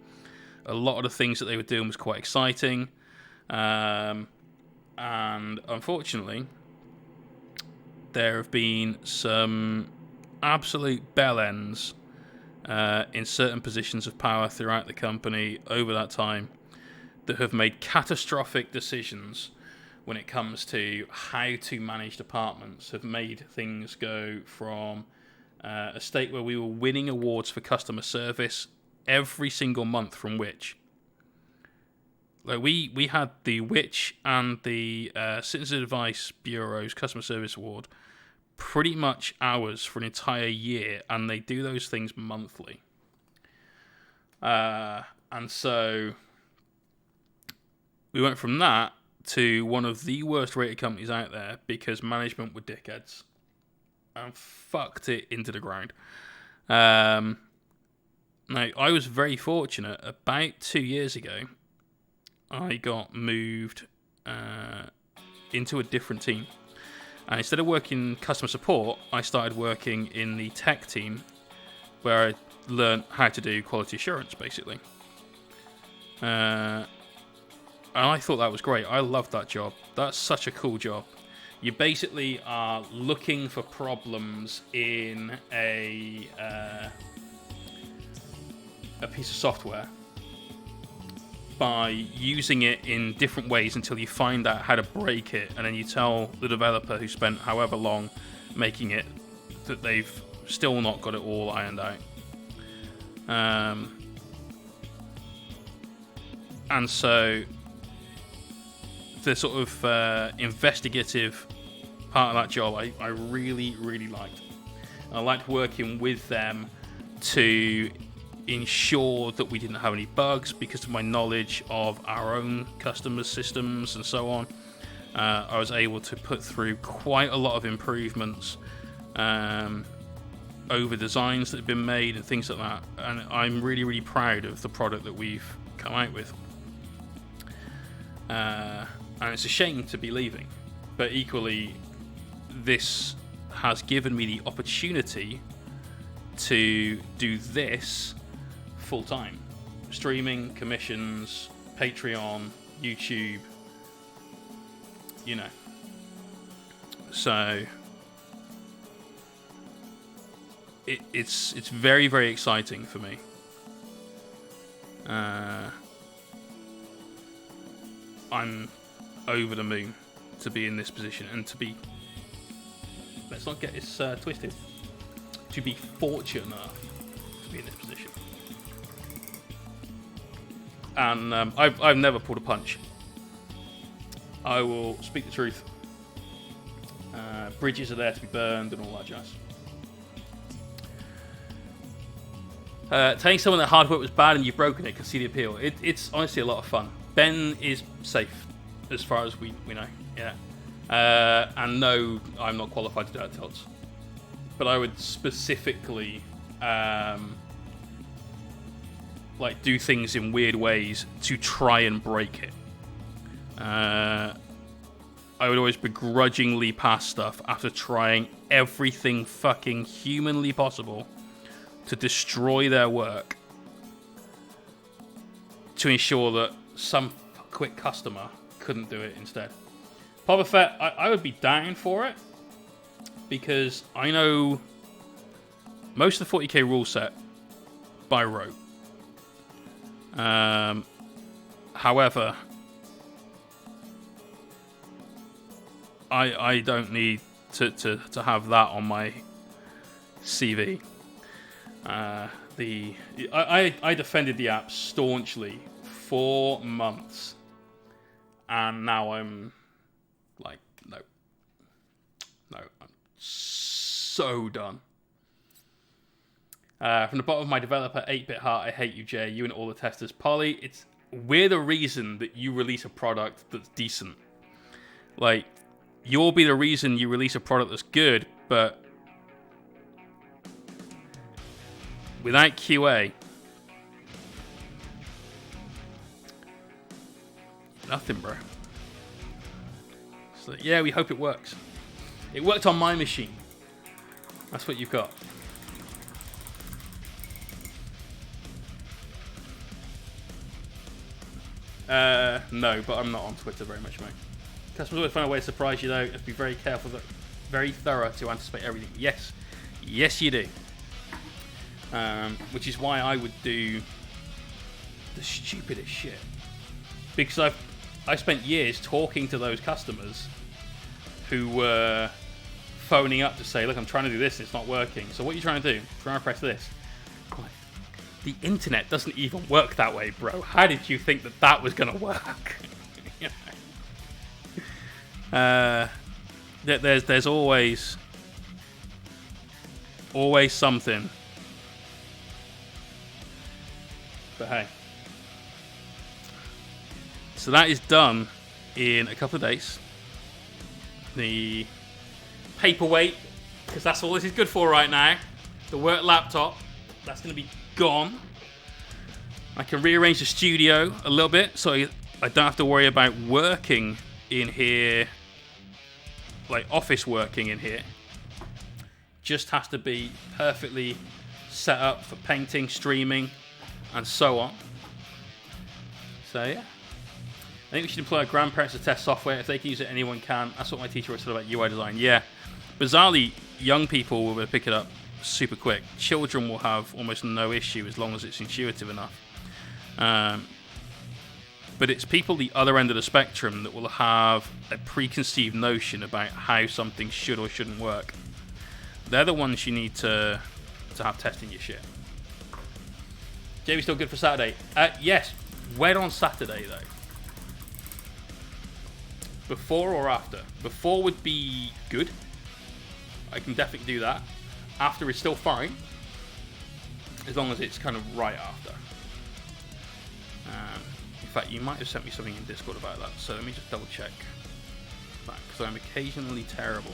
A lot of the things that they were doing was quite exciting. And unfortunately, there have been some absolute bell ends in certain positions of power throughout the company over that time that have made catastrophic decisions when it comes to how to manage departments, have made things go from a state where we were winning awards for customer service every single month, from which Like we had the Witch and the Citizen Advice Bureau's Customer Service Award pretty much ours for an entire year, and they do those things monthly. And so we went from that to one of the worst rated companies out there because management were dickheads and fucked it into the ground. Now, I was very fortunate. About 2 years ago, I got moved into a different team. And instead of working customer support, I started working in the tech team where I learned how to do quality assurance, basically. And I thought that was great. I loved that job. That's such a cool job. You basically are looking for problems in a piece of software by using it in different ways until you find out how to break it, and then you tell the developer who spent however long making it that they've still not got it all ironed out. And so the sort of investigative part of that job I really, really liked. And I liked working with them to ensure that we didn't have any bugs because of my knowledge of our own customers' systems and so on. I was able to put through quite a lot of improvements over designs that have been made and things like that. And I'm really, really proud of the product that we've come out with. And it's a shame to be leaving. But equally, this has given me the opportunity to do this full time. Streaming, commissions, Patreon, YouTube, you know. So it's very, very exciting for me. I'm over the moon to be in this position and to be, let's not get this twisted, to be fortunate enough to be in this position. And I've never pulled a punch. I will speak the truth. Bridges are there to be burned and all that jazz. Telling someone that hard work was bad and you've broken it can see the appeal. It's honestly a lot of fun. Ben is safe as far as we know. Yeah. And no, I'm not qualified to do that, Tots. But I would specifically like do things in weird ways to try and break it. I would always begrudgingly pass stuff after trying everything fucking humanly possible to destroy their work to ensure that some quick customer couldn't do it instead. Boba Fett, I would be down for it because I know most of the 40k rule set by rote. However, I don't need to have that on my CV. I defended the app staunchly for months, and now I'm like, no, I'm so done. From the bottom of my developer 8-bit heart, I hate you, Jay. You and all the testers. Polly, we're the reason that you release a product that's decent. Like, you'll be the reason you release a product that's good, but without QA, nothing, bro. So, yeah, we hope it works. It worked on my machine. That's what you've got. No, but I'm not on Twitter very much, mate. Customers always find a way to surprise you, though. You have to be very careful, very thorough to anticipate everything. Yes, you do. Which is why I would do the stupidest shit. Because I spent years talking to those customers who were phoning up to say, look, I'm trying to do this and it's not working. So what are you trying to do? I'm trying to press this. I'm like, The internet doesn't even work that way, bro. How did you think that that was gonna work? There's always something. But hey, so that is done in a couple of days. The paperweight, because that's all this is good for right now. The work laptop, that's going to be gone. I can rearrange the studio a little bit so I don't have to worry about working in here, like office working in here. Just has to be perfectly set up for painting, streaming, and so on. So yeah, I think we should employ our grandparents to test software. If they can use it, anyone can. That's what my teacher always said about UI design. Yeah, bizarrely, young people will pick it up super quick. Children will have almost no issue as long as it's intuitive enough. But it's people the other end of the spectrum that will have a preconceived notion about how something should or shouldn't work. They're the ones you need to have testing your shit. Jamie still good for Saturday? Yes. When on Saturday though? Before or after? Before would be good. I can definitely do that. After is still fine, as long as it's kind of right after. In fact, you might have sent me something in Discord about that, so let me just double check. Because I'm occasionally terrible.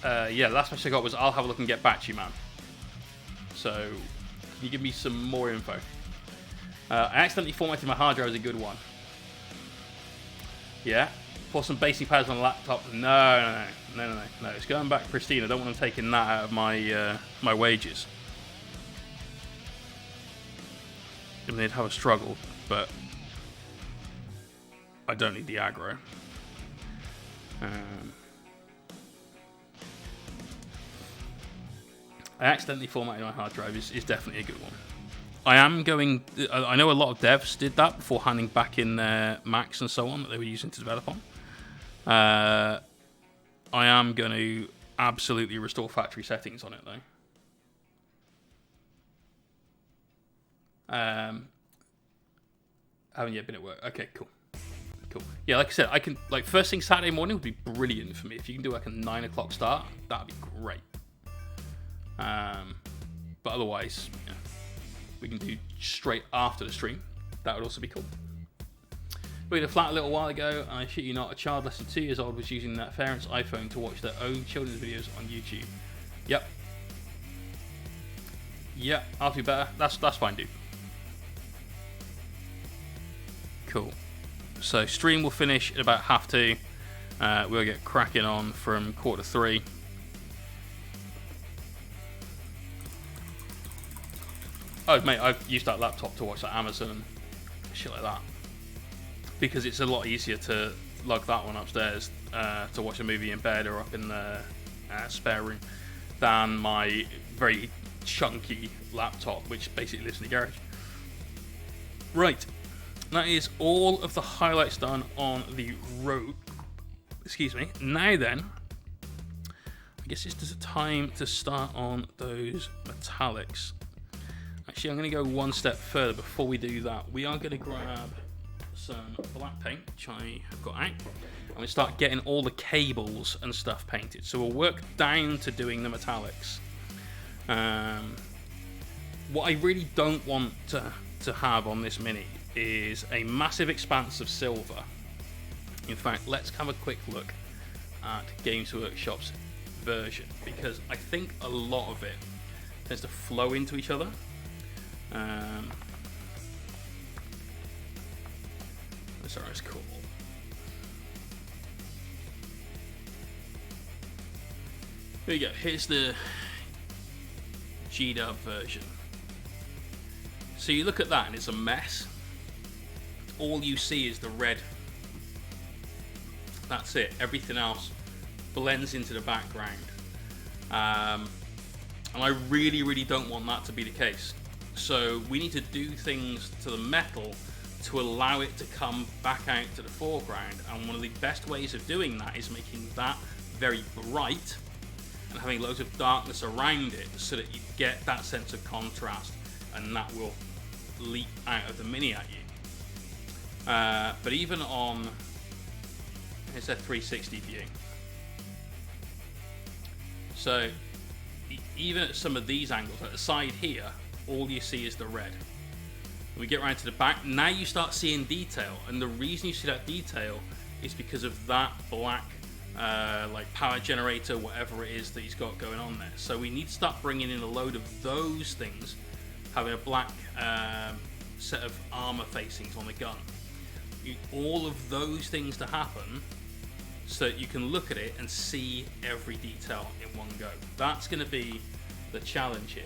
Yeah, last message I got was, I'll have a look and get back to you, man. So, can you give me some more info? I accidentally formatted my hard drive as a good one. Yeah? Pour some basing powders on the laptop. No. It's going back pristine. I don't want them taking that out of my my wages. I mean, they'd have a struggle, but I don't need the aggro. I accidentally formatted my hard drive is definitely a good one. I know a lot of devs did that before handing back in their Macs and so on that they were using to develop on. I am going to absolutely restore factory settings on it though. Haven't yet been at work. Okay, cool. Yeah, like I said, I can, like, first thing Saturday morning would be brilliant for me. If you can do like a 9 o'clock start, that'd be great. But otherwise, yeah, we can do straight after the stream. That would also be cool. We had a flat a little while ago, and I shit you not, a child less than 2 years old was using that parent's iPhone to watch their own children's videos on YouTube. Yep. I'll do better. That's fine, dude. Cool. So stream will finish at about 2:30. We'll get cracking on from 2:45. Oh, mate, I've used that laptop to watch like Amazon and shit like that. Because it's a lot easier to lug that one upstairs to watch a movie in bed or up in the spare room than my very chunky laptop, which basically lives in the garage. Right, that is all of the highlights done on the road. Excuse me. Now then, I guess it's just time to start on those metallics. Actually, I'm going to go one step further before we do that. We are going to grab some black paint, which I have got out. I'm going to start getting all the cables and stuff painted. So we'll work down to doing the metallics. What I really don't want to have on this Mini is a massive expanse of silver. In fact, let's have a quick look at Games Workshop's version, because I think a lot of it tends to flow into each other. Sorry, it's cool. There you go. Here's the G-Dub version. So you look at that and it's a mess. All you see is the red. That's it. Everything else blends into the background. And I really, really don't want that to be the case. So we need to do things to the metal to allow it to come back out to the foreground. And one of the best ways of doing that is making that very bright and having loads of darkness around it so that you get that sense of contrast, and that will leap out of the mini at you. But even on, here's a 360 view. So even at some of these angles, at the side here, all you see is the red. When we get around to the back, now you start seeing detail, and the reason you see that detail is because of that black like power generator, whatever it is that he's got going on there. So we need to start bringing in a load of those things, having a black set of armor facings on the gun. You need all of those things to happen so that you can look at it and see every detail in one go. That's going to be the challenge here.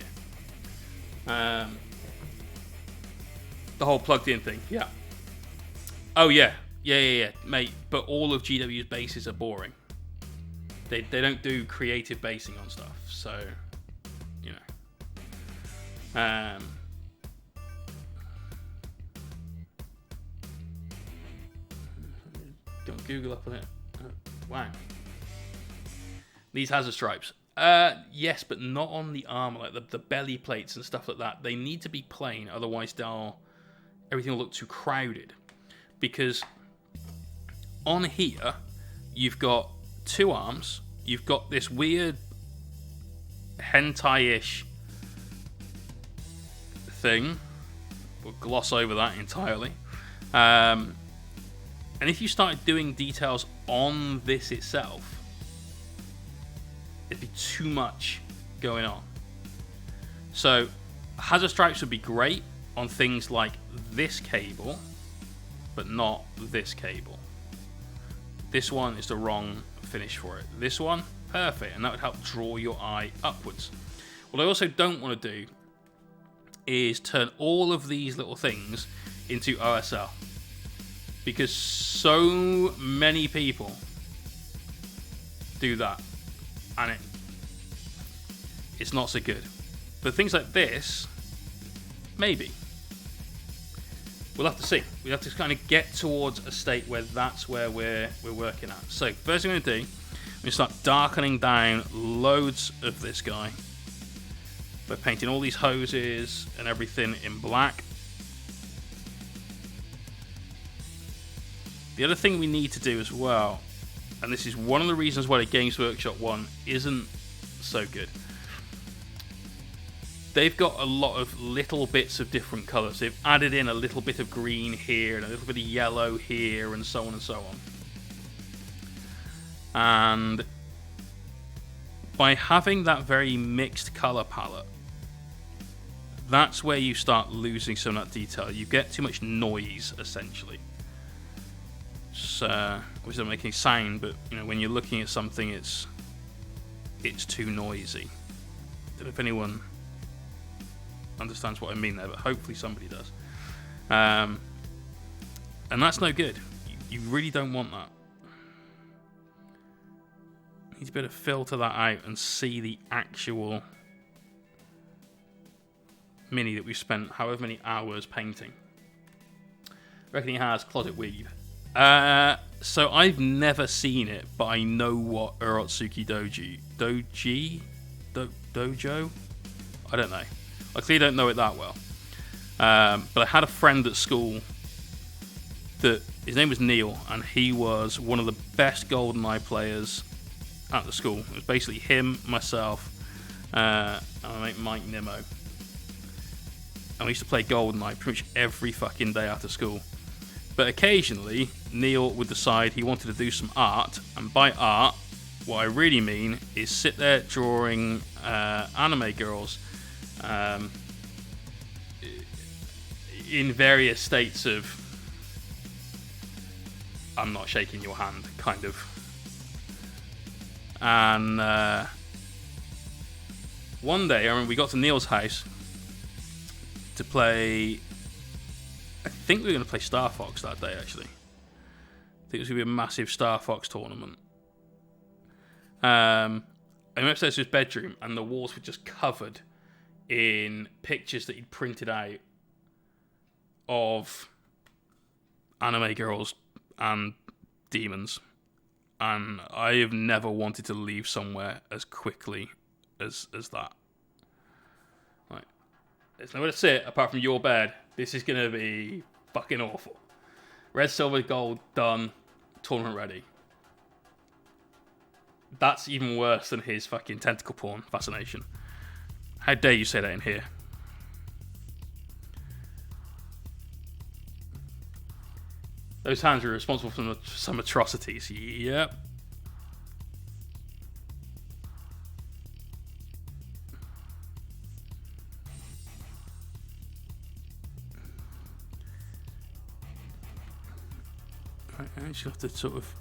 The whole plugged in thing, yeah. Oh yeah, mate. But all of GW's bases are boring. They don't do creative basing on stuff, so you know. Don't Google up on it. Wow. These hazard stripes. Yes, but not on the armor, like the belly plates and stuff like that. They need to be plain, otherwise everything will look too crowded. Because on here, you've got two arms. You've got this weird hentai-ish thing. We'll gloss over that entirely. And if you started doing details on this itself, it'd be too much going on. So hazard stripes would be great on things like this cable, but not this cable. This one is the wrong finish for it. This one, perfect, and that would help draw your eye upwards. What I also don't want to do is turn all of these little things into OSL, because so many people do that, and it's not so good. But things like this, maybe. We'll have to see. We have to kind of get towards a state where that's where we're working at. So first thing I'm going to do, I'm going to start darkening down loads of this guy by painting all these hoses and everything in black. The other thing we need to do as well, and this is one of the reasons why the Games Workshop one isn't so good, they've got a lot of little bits of different colours. They've added in a little bit of green here and a little bit of yellow here and so on and so on. And by having that very mixed colour palette, that's where you start losing some of that detail. You get too much noise, essentially. So, which doesn't make any sound, but you know, when you're looking at something, it's too noisy. I don't know if anyone understands what I mean there, but hopefully somebody does. And that's no good. You really don't want that. You need to be able to filter that out and see the actual mini that we've spent however many hours painting. I reckon he has closet weave. So I've never seen it, but I know what Urotsuki Dojo? I don't know. I clearly don't know it that well. But I had a friend at school that his name was Neil, and he was one of the best GoldenEye players at the school. It was basically him, myself, and my mate Mike Nimmo. And we used to play GoldenEye pretty much every fucking day after school. But occasionally, Neil would decide he wanted to do some art, and by art, what I really mean is sit there drawing anime girls in various states of I'm not shaking your hand, kind of. And one day, I remember we got to Neil's house to play. I think we were going to play Star Fox that day, actually. I think it was going to be a massive Star Fox tournament. I went upstairs to his bedroom, and the walls were just covered in pictures that he'd printed out of anime girls and demons. and I have never wanted to leave somewhere as quickly as that. Like, there's nowhere to sit apart from your bed. This is gonna be fucking awful. Red, silver, gold, done. Tournament ready. That's even worse than his fucking tentacle porn fascination. How dare you say that in here? Those hands are responsible for some atrocities. Yep. I just have to sort of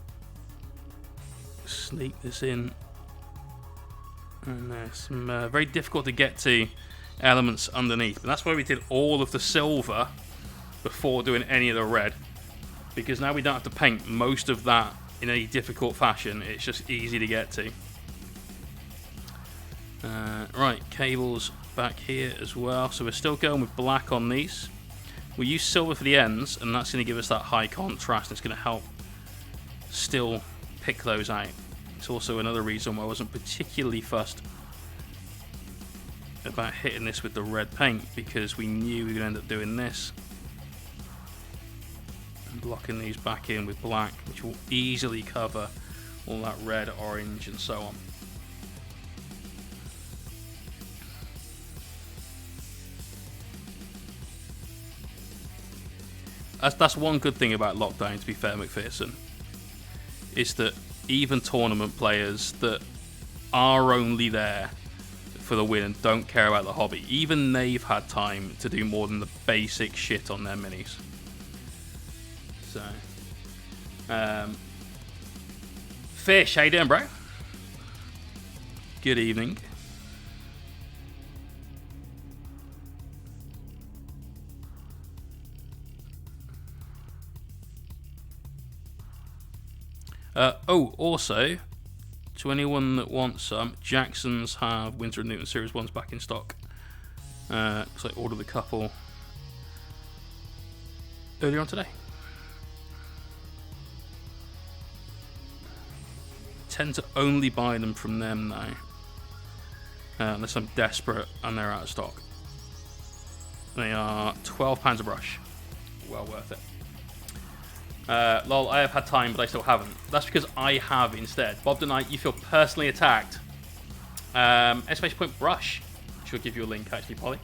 sneak this in. And there's some very difficult to get to elements underneath. But that's why we did all of the silver before doing any of the red. Because now we don't have to paint most of that in any difficult fashion. It's just easy to get to. Right, cables back here as well. So we're still going with black on these. We use silver for the ends, and that's going to give us that high contrast. It's going to help still pick those out. It's also another reason why I wasn't particularly fussed about hitting this with the red paint, because we knew we were going to end up doing this. And blocking these back in with black, which will easily cover all that red, orange, and so on. That's one good thing about Lockdown, to be fair, McPherson, is that even tournament players that are only there for the win and don't care about the hobby, even they've had time to do more than the basic shit on their minis. So, Fish, how you doing, bro? Good evening. Also, to anyone that wants some, Jacksons have Windsor & Newton Series 1s back in stock. So I ordered a couple earlier on today. Tend to only buy them from them now, unless I'm desperate and they're out of stock. They are £12 a brush. Well worth it. Lol, I have had time, but I still haven't. That's because I have instead. Bob Knight, you feel personally attacked. Exclamation point brush. She'll give you a link, actually, Polly.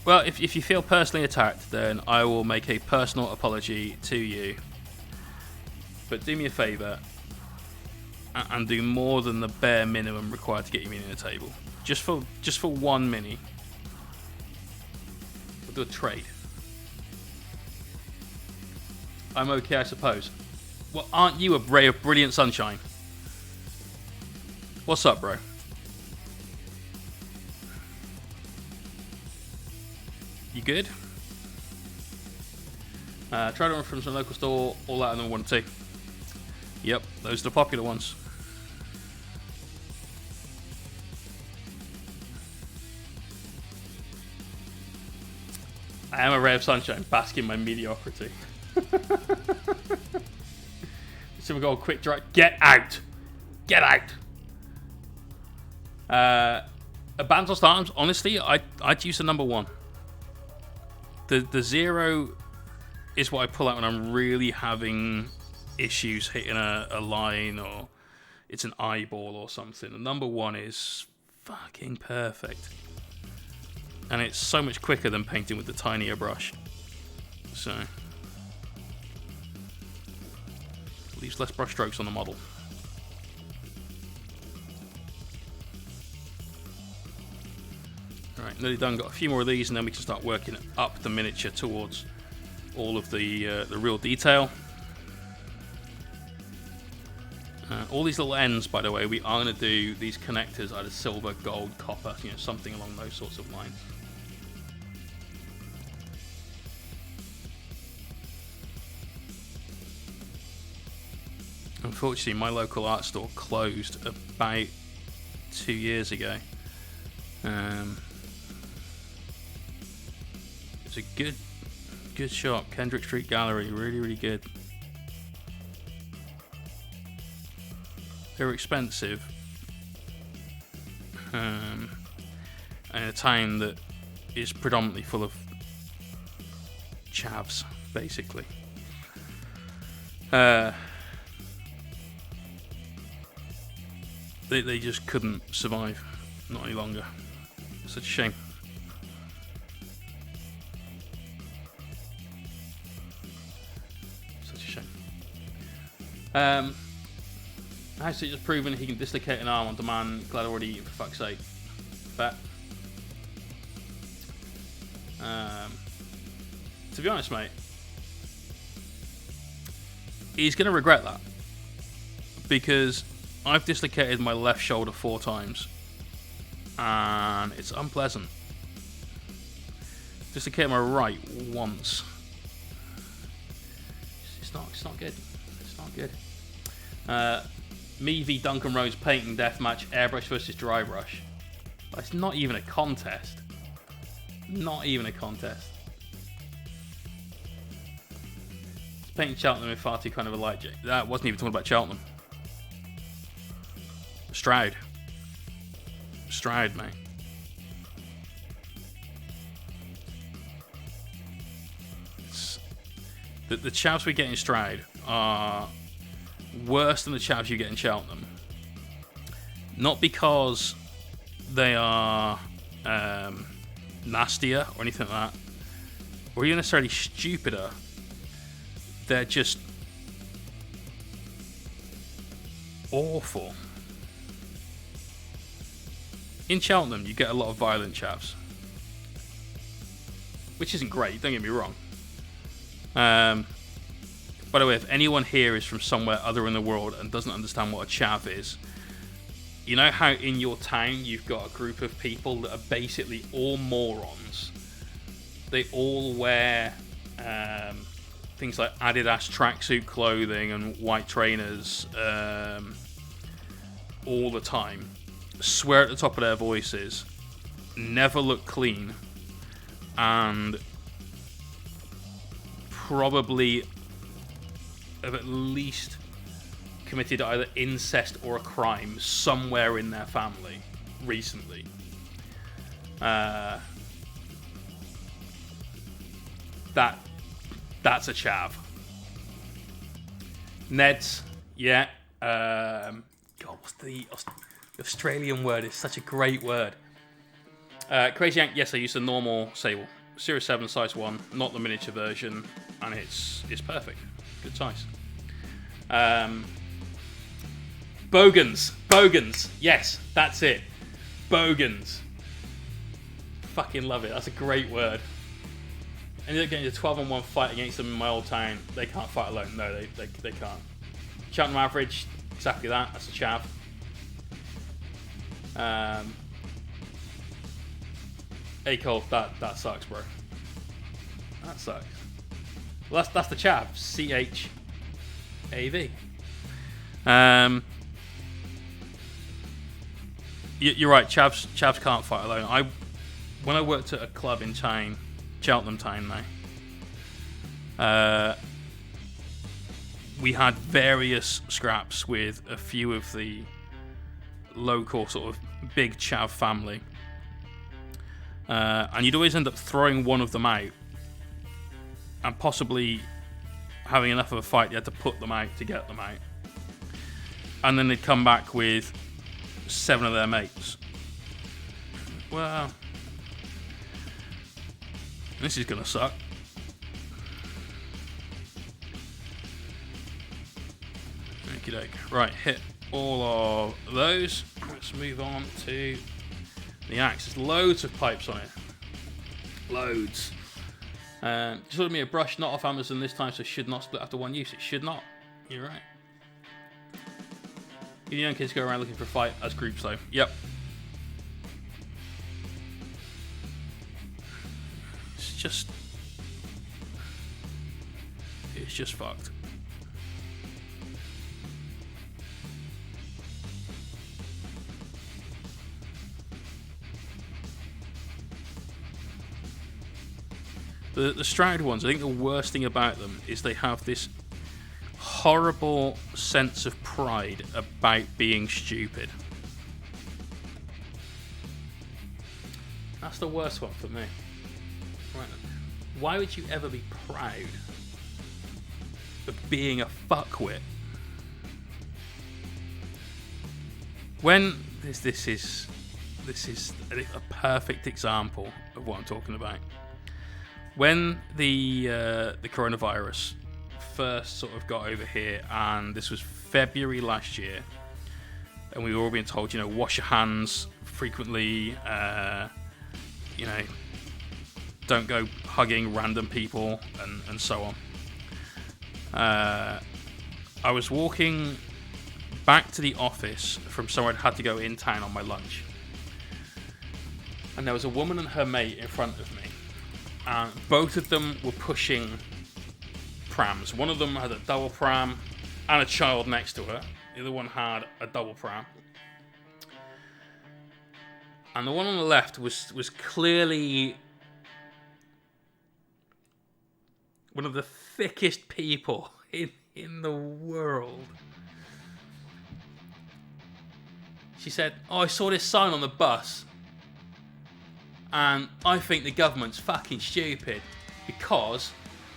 Well, if you feel personally attacked, then I will make a personal apology to you. But do me a favour and do more than the bare minimum required to get your mini in a table. Just for one mini. We'll do a trade. I'm okay, I suppose. Well, aren't you a ray of brilliant sunshine? What's up, bro? You good? Tried one from some local store, all out of them 1 2. Yep, those are the popular ones. I am a ray of sunshine, basking in my mediocrity. So we go quick dry. Get out! Get out! Bantos Arms, honestly, I'd use the number 1. The 0 is what I pull out when I'm really having issues hitting a line, or it's an eyeball or something. The number 1 is fucking perfect. And it's so much quicker than painting with the tinier brush. So, leaves less brush strokes on the model. Alright, nearly done. Got a few more of these, and then we can start working up the miniature towards all of the real detail. All these little ends, by the way, we are going to do these connectors either silver, gold, copper, something along those sorts of lines. Unfortunately, my local art store closed about 2 years ago. It's a good Good shop. Kendrick Street Gallery. Really, really good. They're expensive. In a town that is predominantly full of chavs, basically. They just couldn't survive. Not any longer. Such a shame. Has it just proven he can dislocate an arm on demand? Glad I already eaten, for fuck's sake. But to be honest, mate, he's going to regret that, because I've dislocated my left shoulder 4 times and it's unpleasant. Dislocated my right once. It's not good. It's not good. Me v Duncan Rose painting deathmatch, airbrush versus dry brush. It's not even a contest. Not even a contest. Painting Cheltenham in far too kind of a light. That wasn't even talking about Cheltenham. Stroud, mate. The chavs we get in Stroud are worse than the chavs you get in Cheltenham. Not because they are nastier or anything like that, or even necessarily stupider. They're just awful. In Cheltenham, you get a lot of violent chavs, which isn't great, don't get me wrong. By the way, if anyone here is from somewhere other in the world and doesn't understand what a chav is, you know how in your town you've got a group of people that are basically all morons? They all wear things like Adidas tracksuit clothing and white trainers all the time. Swear at the top of their voices, never look clean, and probably have at least committed either incest or a crime somewhere in their family recently. That's a chav. Neds, yeah. God, what's the Australian word? It's such a great word. Crazy Yank, yes, I used the normal Sable. Series 7, size 1, not the miniature version, and it's perfect. Good size. Bogans. Yes, that's it. Bogans. Fucking love it. That's a great word. Ended up getting a 12-on-1 fight against them in my old town. They can't fight alone. No, they can't. Cheltenham average, exactly that. That's a chav. Hey Cole, that sucks, bro. That sucks. Well, that's the chav. CHAV. You're right. Chavs can't fight alone. When I worked at a club in town, Cheltenham town now, we had various scraps with a few of the local sort of big chav family, and you'd always end up throwing one of them out, and possibly having enough of a fight you had to put them out to get them out, and then they'd come back with 7 of their mates. Well, this is gonna suck. Okie doke. Right, hit all of those. Let's move on to the axe. There's loads of pipes on it. Loads. Just ordered me a brush, not off Amazon this time, so should not split after one use. It should not. You're right. You young kids go around looking for a fight as groups, though. Yep. It's just fucked. The Stroud ones, I think the worst thing about them is they have this horrible sense of pride about being stupid. That's the worst one for me. Right. Why would you ever be proud of being a fuckwit? When this is a perfect example of what I'm talking about. When the coronavirus first sort of got over here, and this was February last year, and we were all being told, wash your hands frequently, don't go hugging random people, and so on. I was walking back to the office from somewhere I'd had to go in town on my lunch, and there was a woman and her mate in front of me, and both of them were pushing prams. One of them had a double pram and a child next to her. The other one had a double pram, and the one on the left was clearly one of the thickest people in the world. She said, "Oh, I saw this sign on the bus, and I think the government's fucking stupid because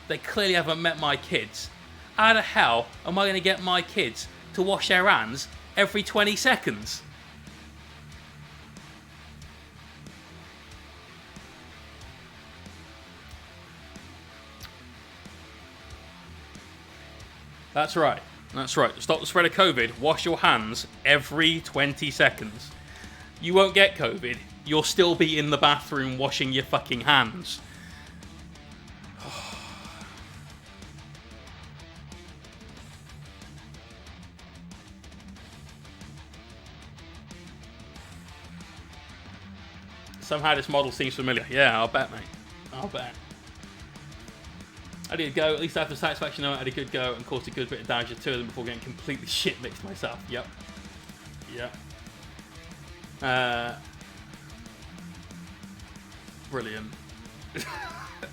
they clearly haven't met my kids. How the hell am I going to get my kids to wash their hands every 20 seconds?" That's right. That's right. To stop the spread of COVID, wash your hands every 20 seconds. You won't get COVID. You'll still be in the bathroom washing your fucking hands. Somehow this model seems familiar. Yeah, I'll bet, mate. I'll bet. I did a go, at least after satisfaction, I had a good go and caused a good bit of damage to two of them before getting completely shit mixed myself. Yep. Brilliant.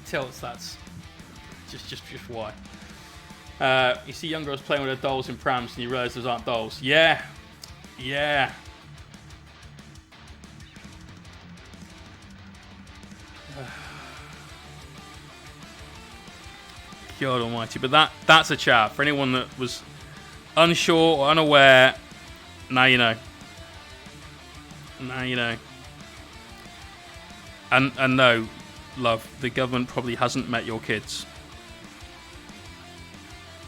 Tell us that's just why. You see young girls playing with their dolls in prams and you realise those aren't dolls. Yeah. God almighty. But that's a chat. For anyone that was unsure or unaware, now you know. Now you know. And no, love, the government probably hasn't met your kids.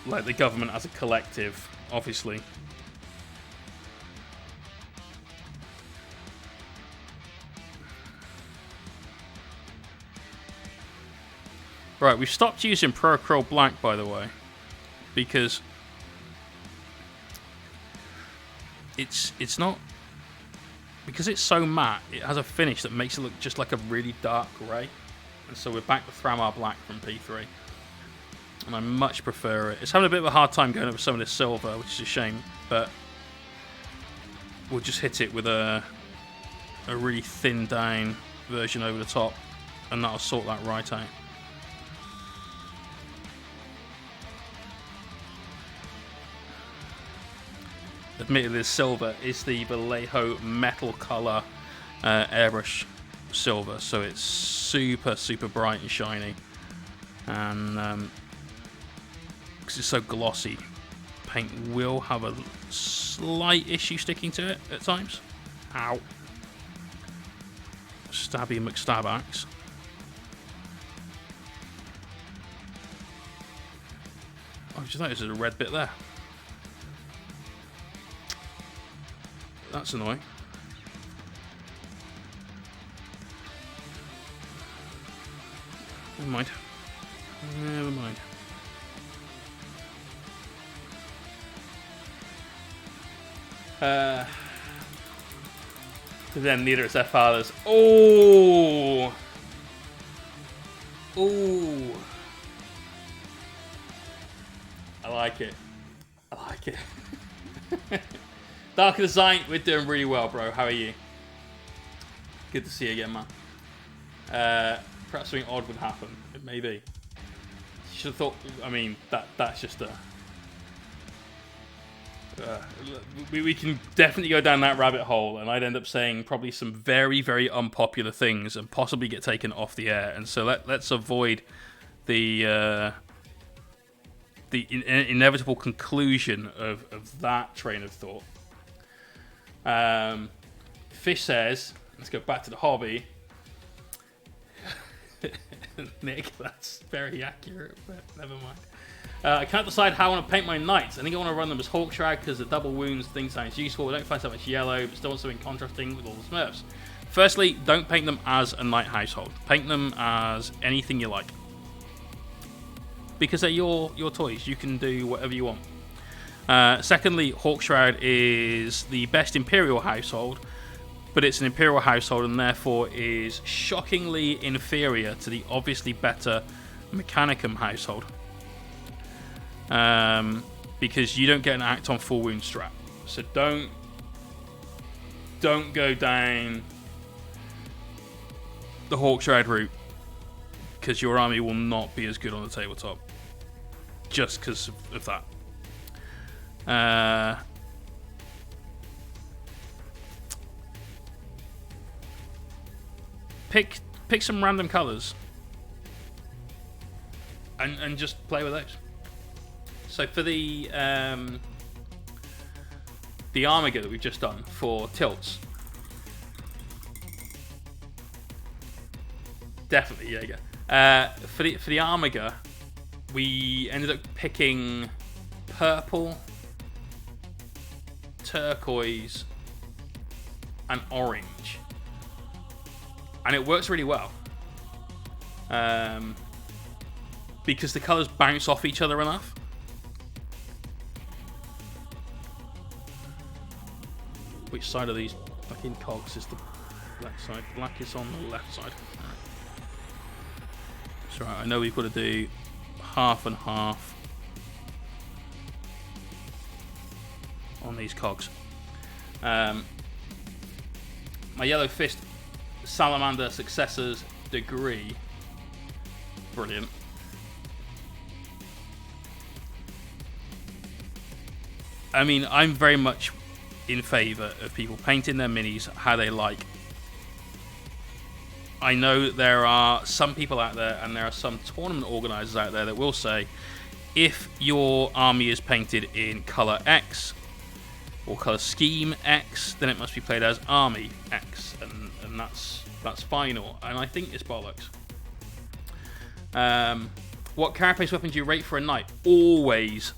Like the government as a collective, obviously. Right, we've stopped using Pro-Acryl Black, by the way, because it's not, because it's so matte, it has a finish that makes it look just like a really dark grey. And so we're back to Thramar Black from P3. And I much prefer it. It's having a bit of a hard time going over some of this silver, which is a shame, but we'll just hit it with a really thinned down version over the top, and that'll sort that right out. Admittedly, the silver is the Vallejo metal color airbrush silver, so it's super bright and shiny, and because it's so glossy, paint will have a slight issue sticking to it at times. Ow. Stabby McStabax. I just noticed there's a red bit there. That's annoying. Never mind. Never mind. But then neither is their fathers. Oh! Ooh! I like it. I like it. Darker Design, we're doing really well, bro. How are you? Good to see you again, man. perhaps something odd would happen. It may be. You should have thought. I mean, that's just a. We can definitely go down that rabbit hole, and I'd end up saying probably some very, very unpopular things and possibly get taken off the air. And so let's avoid the inevitable conclusion of that train of thought. Fish says, let's go back to the hobby. Nick, that's very accurate, but never mind. I can't decide how I want to paint my knights. I think I want to run them as Hawkshroud because the double wounds thing sounds useful. I don't find so much yellow, but still want something contrasting with all the Smurfs. Firstly, don't paint them as a knight household. Paint them as anything you like. Because they're your toys. You can do whatever you want. Secondly, Hawkshroud is the best Imperial household, but it's an Imperial household and therefore is shockingly inferior to the obviously better Mechanicum household. Because you don't get an act on full wound strat. So don't go down the Hawkshroud route, because your army will not be as good on the tabletop just because of that. Pick some random colors and just play with those. So for the Armiger that we've just done for tilts, definitely, yeah, you go. For the Armiger, we ended up picking purple, turquoise, and orange, and it works really well because the colours bounce off each other enough. Which side of these fucking cogs is the left side? Black is on the left side. Right. So I know we've got to do half and half on these cogs. My Yellow Fist Salamander Successor's Degree. Brilliant. I mean, I'm very much in favour of people painting their minis how they like. I know that there are some people out there, and there are some tournament organisers out there that will say, if your army is painted in colour X or colour scheme X, then it must be played as Army X, and that's final. And I think it's bollocks. What carapace weapon do you rate for a knight? Always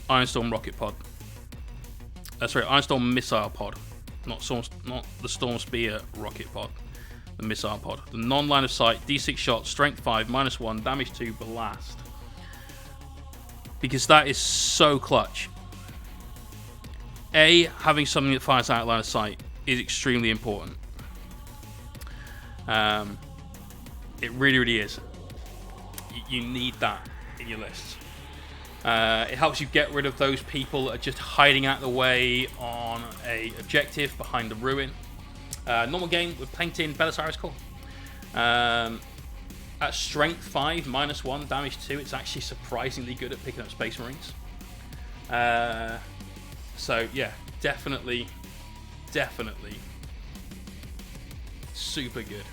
Ironstorm Rocket Pod. Sorry, Ironstorm Missile Pod, not the Storm Spear Rocket Pod, the Missile Pod. The non-line of sight, D6 shot, Strength 5, -1, Damage 2, Blast. Because that is so clutch. Having something that fires out line of sight is extremely important. It really, really is. You need that in your lists. It helps you get rid of those people that are just hiding out the way on a objective behind the ruin. Normal game with painting Belisarius Cawl. At Strength 5, -1, Damage 2, it's actually surprisingly good at picking up Space Marines. So yeah, definitely super good.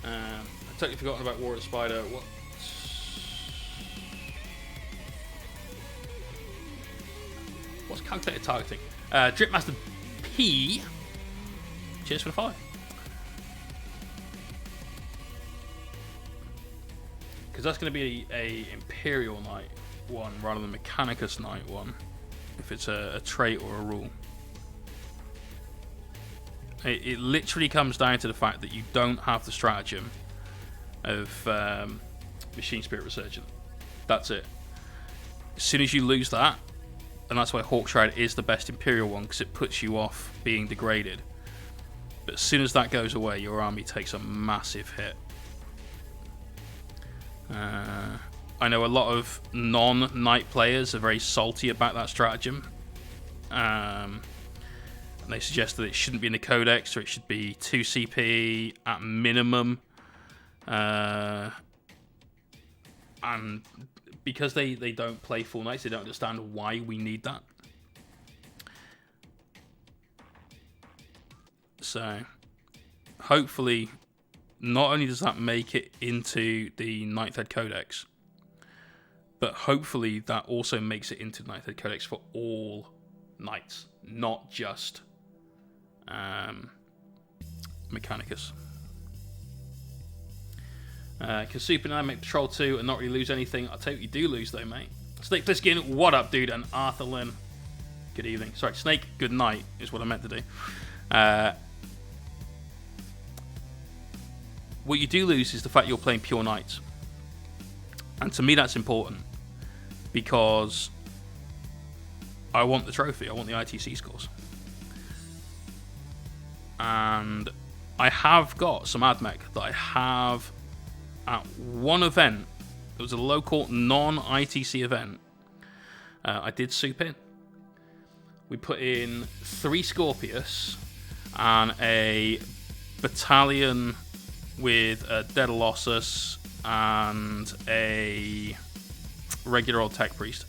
I've totally forgotten about War of the Spider. What's calculated targeting? Dripmaster P. Cheers for the follow. Because that's going to be a Imperial Knight one rather than Mechanicus Knight one, if it's a trait or a rule. It literally comes down to the fact that you don't have the stratagem of Machine Spirit Resurgent. That's it. As soon as you lose that, and that's why Hawkshroud is the best Imperial one, because it puts you off being degraded. But as soon as that goes away, your army takes a massive hit. I know a lot of non-Knight players are very salty about that stratagem. They suggest that it shouldn't be in the codex, or it should be 2 CP at minimum. And because they don't play full Knights, they don't understand why we need that. So, hopefully, not only does that make it into the Ninth Ed Codex, but hopefully that also makes it into the Ninth Ed Codex for all Knights, not just Mechanicus. Can Super and I make Patrol 2 and not really lose anything? I'll tell you what you do lose though, mate. Snake Plissken, what up, dude? And Arthur Lynn, good evening. Sorry, Snake, good night is what I meant to do. What you do lose is the fact you're playing pure Knights. And to me that's important, because I want the trophy, I want the ITC scores. And I have got some AdMech that I have at one event. It was a local non-ITC event. I did soup in. We put in 3 Scorpius and a battalion with a Daedalossus and a regular old Tech Priest.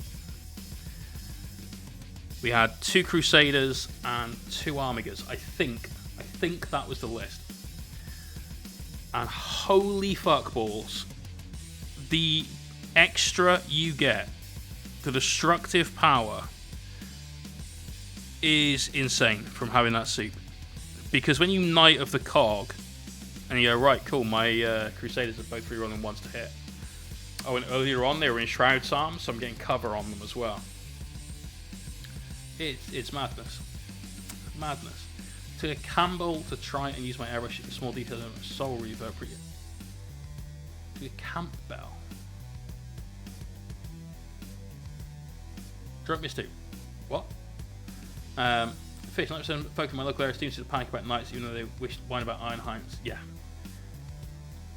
We had 2 Crusaders and 2 Armigers. I think that was the list. And holy fuck balls, the extra you get, the destructive power, is insane from having that soup. Because when you Knight of the Cog, and you go, right, cool, my Crusaders are both rerolling once to hit. Oh, and earlier on they were in Shroud's Arms, so I'm getting cover on them as well. It's madness. Madness. To Campbell to try and use my airbrush for small details and soul reverb. To Campbell. Drunk Miss 2. What? Fish, 90% folk in my local area seems to panic about Knights, even though they whine about Ironheims. Yeah.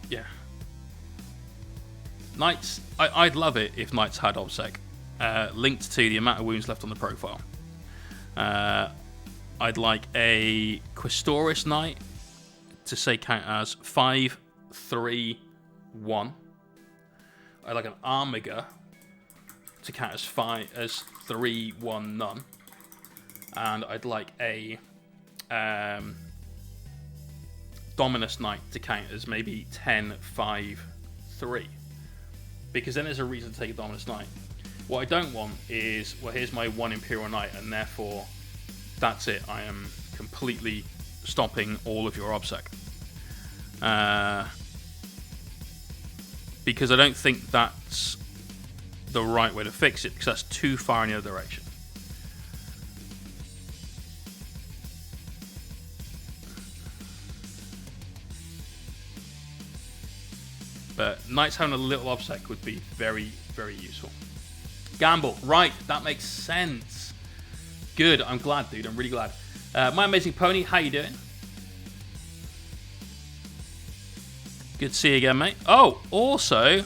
Yeah. Knights, I'd love it if Knights had OBSEC linked to the amount of wounds left on the profile. I'd like a Questoris Knight to say count as 5, 3, 1. I'd like an Armiger to count as 3, 1, none. And I'd like a Dominus Knight to count as maybe 10, 5, 3. Because then there's a reason to take a Dominus Knight. What I don't want is, well, here's my 1 Imperial Knight, and therefore that's it. I am completely stopping all of your OBSEC. Because I don't think that's the right way to fix it, because that's too far in the other direction. But Knights having a little OBSEC would be very, very useful. Gamble, right, that makes sense. Good, I'm glad, dude, I'm really glad. My Amazing Pony, how you doing? Good to see you again, mate. Oh, also,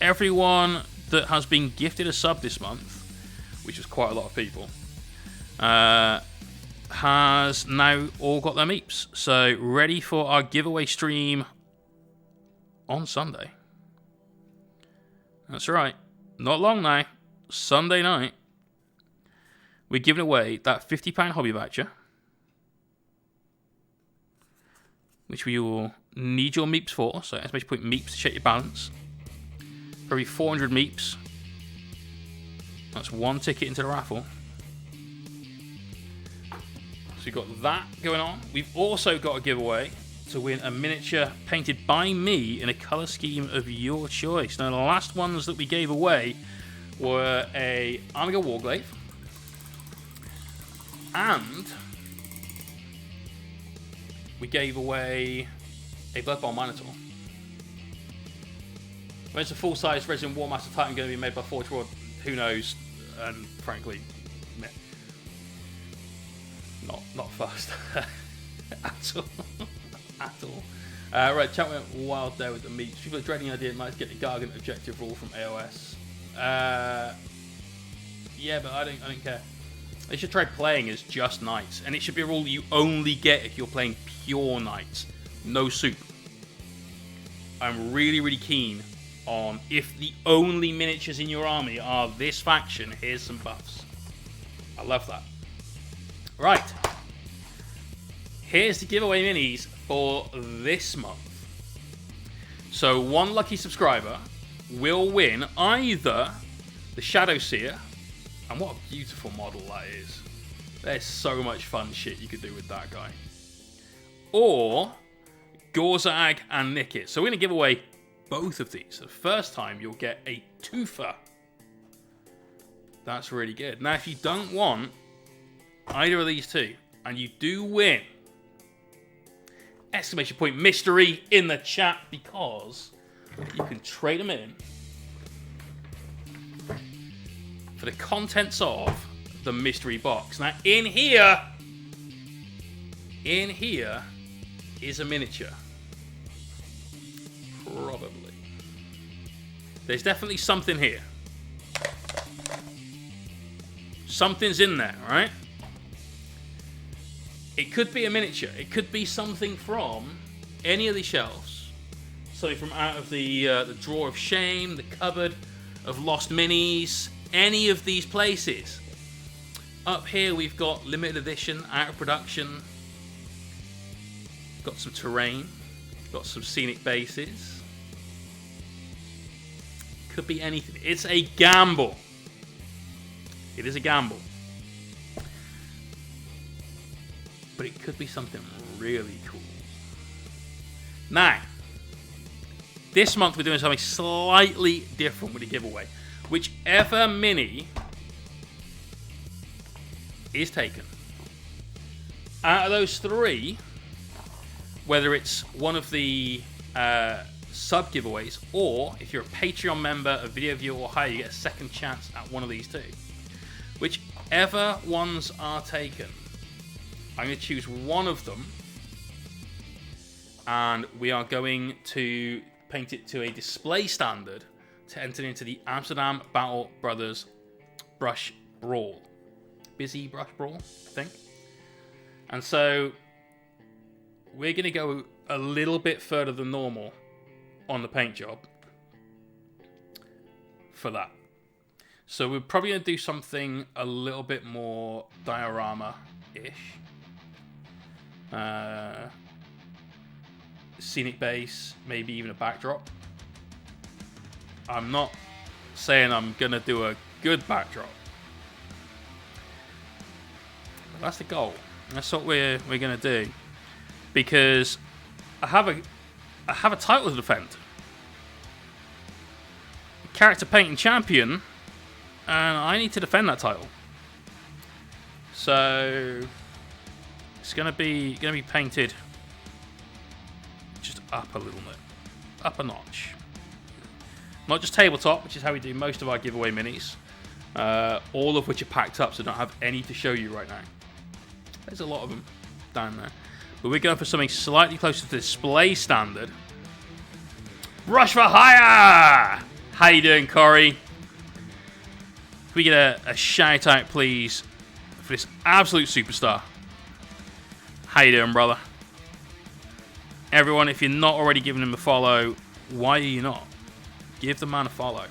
everyone that has been gifted a sub this month, which is quite a lot of people, has now all got their meeps. So, ready for our giveaway stream on Sunday. That's right. Not long now. Sunday night. We're giving away that £50 hobby voucher, which we will need your meeps for. So exclamation point meeps to check your balance. Probably 400 meeps. That's 1 ticket into the raffle. So we've got that going on. We've also got a giveaway to win a miniature painted by me in a colour scheme of your choice. Now, the last ones that we gave away were a Amiga Warglaive and we gave away a Blood Bowl Minotaur. When it's a full-size Resident War Master Titan going to be made by Forge World, who knows? And frankly, meh. Not fast at all. At all. Right, chat went wild there with the meats. People are dreading the idea it might get the Gargant objective rule from AOS. Yeah, but I don't care. They should try playing as just knights, and it should be a rule you only get if you're playing pure knights, no soup. I'm really, really keen on, if the only miniatures in your army are this faction, here's some buffs. I love that. Right. Here's the giveaway minis for this month. So one lucky subscriber will win either the Shadow Seer, and what a beautiful model that is. There's so much fun shit you could do with that guy. Or Gorzag and Nickit. So we're going to give away both of these. The first time you'll get a twofer. That's really good. Now if you don't want either of these two, and you do win, exclamation point mystery in the chat, because you can trade them in for the contents of the mystery box. Now in here is a miniature. Probably. There's definitely something here. Something's in there, right? It could be a miniature. It could be something from any of these shelves. Something from out of the drawer of shame, the cupboard of lost minis, any of these places. Up here we've got limited edition, out of production. Got some terrain. Got some scenic bases. Could be anything. It's a gamble. It is a gamble. But it could be something really cool. Now, this month we're doing something slightly different with the giveaway. Whichever mini is taken out of those three, whether it's one of the sub giveaways, or if you're a Patreon member, a video viewer or higher, you get a second chance at one of these two. Whichever ones are taken, I'm going to choose one of them, and we are going to paint it to a display standard to enter into the Amsterdam Battle Brothers Brush Brawl. Busy Brush Brawl, I think. And so we're going to go a little bit further than normal on the paint job for that. So we're probably going to do something a little bit more diorama-ish. Scenic base, maybe even a backdrop. I'm not saying I'm going to do a good backdrop. But that's the goal. That's what we're going to do. Because I have a title to defend. Character painting champion, and I need to defend that title. So it's gonna be painted just up a little bit, up a notch. Not just tabletop, which is how we do most of our giveaway minis. All of which are packed up, so I don't have any to show you right now. There's a lot of them down there. But we're going for something slightly closer to display standard. Brush for hire! How you doing, Corey? Can we get a shout out, please, for this absolute superstar? How you doing, brother? Everyone, if you're not already giving him a follow, why are you not? Give the man a follow.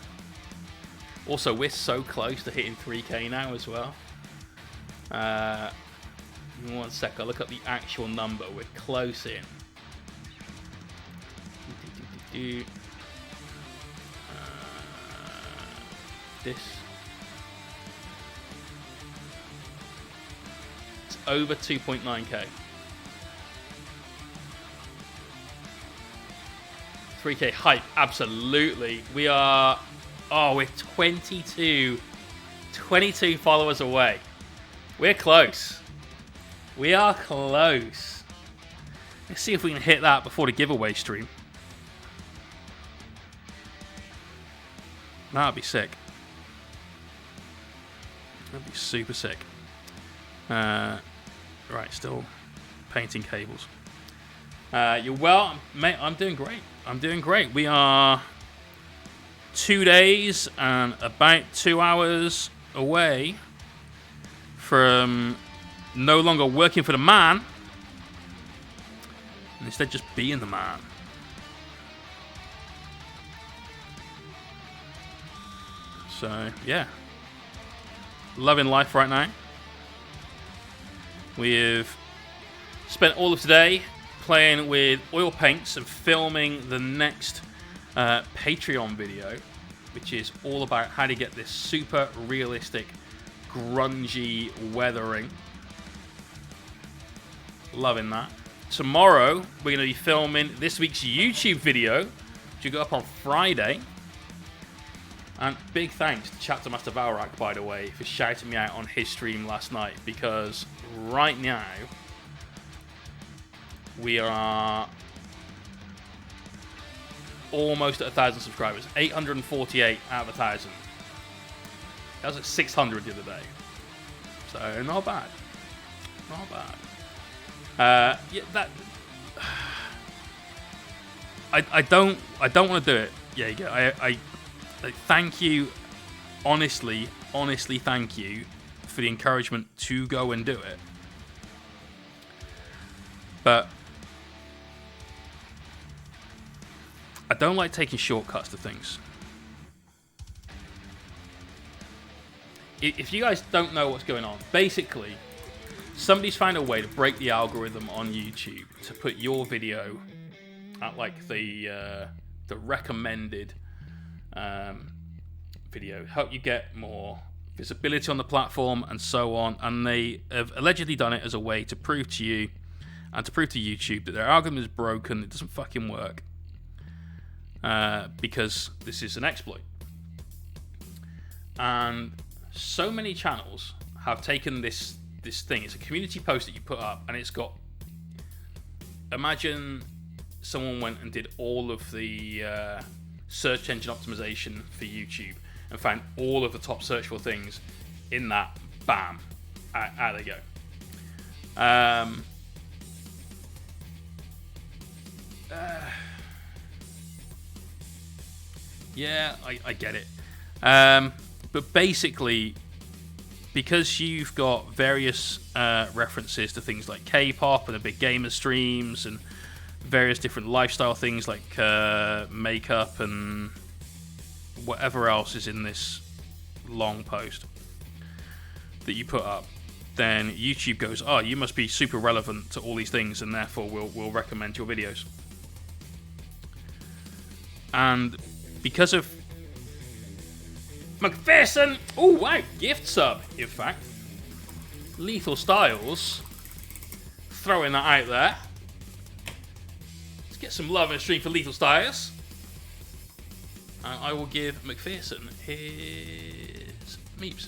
Also, we're so close to hitting 3K now as well. Give me one sec, I'll look up the actual number. We're close in. This. It's over 2.9k. 3k hype, absolutely. We are, we're 22 followers away. We're close. We are close. Let's see if we can hit that before the giveaway stream. That'd be sick. That'd be super sick. Right, still painting cables. You're well, mate. I'm doing great. I'm doing great. We are 2 days and about 2 hours away from no longer working for the man and instead just being the man. So, yeah. Loving life right now. We've spent all of today playing with oil paints and filming the next Patreon video, which is all about how to get this super realistic, grungy weathering. Loving that. Tomorrow, we're going to be filming this week's YouTube video, which will go up on Friday. And big thanks to Chapter Master Valrak, by the way, for shouting me out on his stream last night, because right now we are almost at 1,000 subscribers. 848 out of 1,000. That was like 600 the other day. So not bad. Not bad. Yeah, that. I don't want to do it. Yeah, you go. I thank you, honestly, thank you for the encouragement to go and do it. But I don't like taking shortcuts to things. If you guys don't know what's going on, basically, somebody's found a way to break the algorithm on YouTube to put your video at like the recommended video, help you get more visibility on the platform and so on. And they have allegedly done it as a way to prove to you and to prove to YouTube that their algorithm is broken, it doesn't fucking work, because this is an exploit. And so many channels have taken this thing. It's a community post that you put up, and it's got, imagine someone went and did all of the search engine optimization for YouTube and found all of the top searchable things in that. Bam, out they go. Yeah, I get it. But basically, because you've got various references to things like K-pop and the big gamer streams and various different lifestyle things like makeup and whatever else is in this long post that you put up, then YouTube goes, oh, you must be super relevant to all these things, and therefore we'll recommend your videos. And because of McPherson, oh wow, gift sub, in fact, Lethal Styles, throwing that out there. Let's get some love in the stream for Lethal Styles. And I will give McPherson his meeps.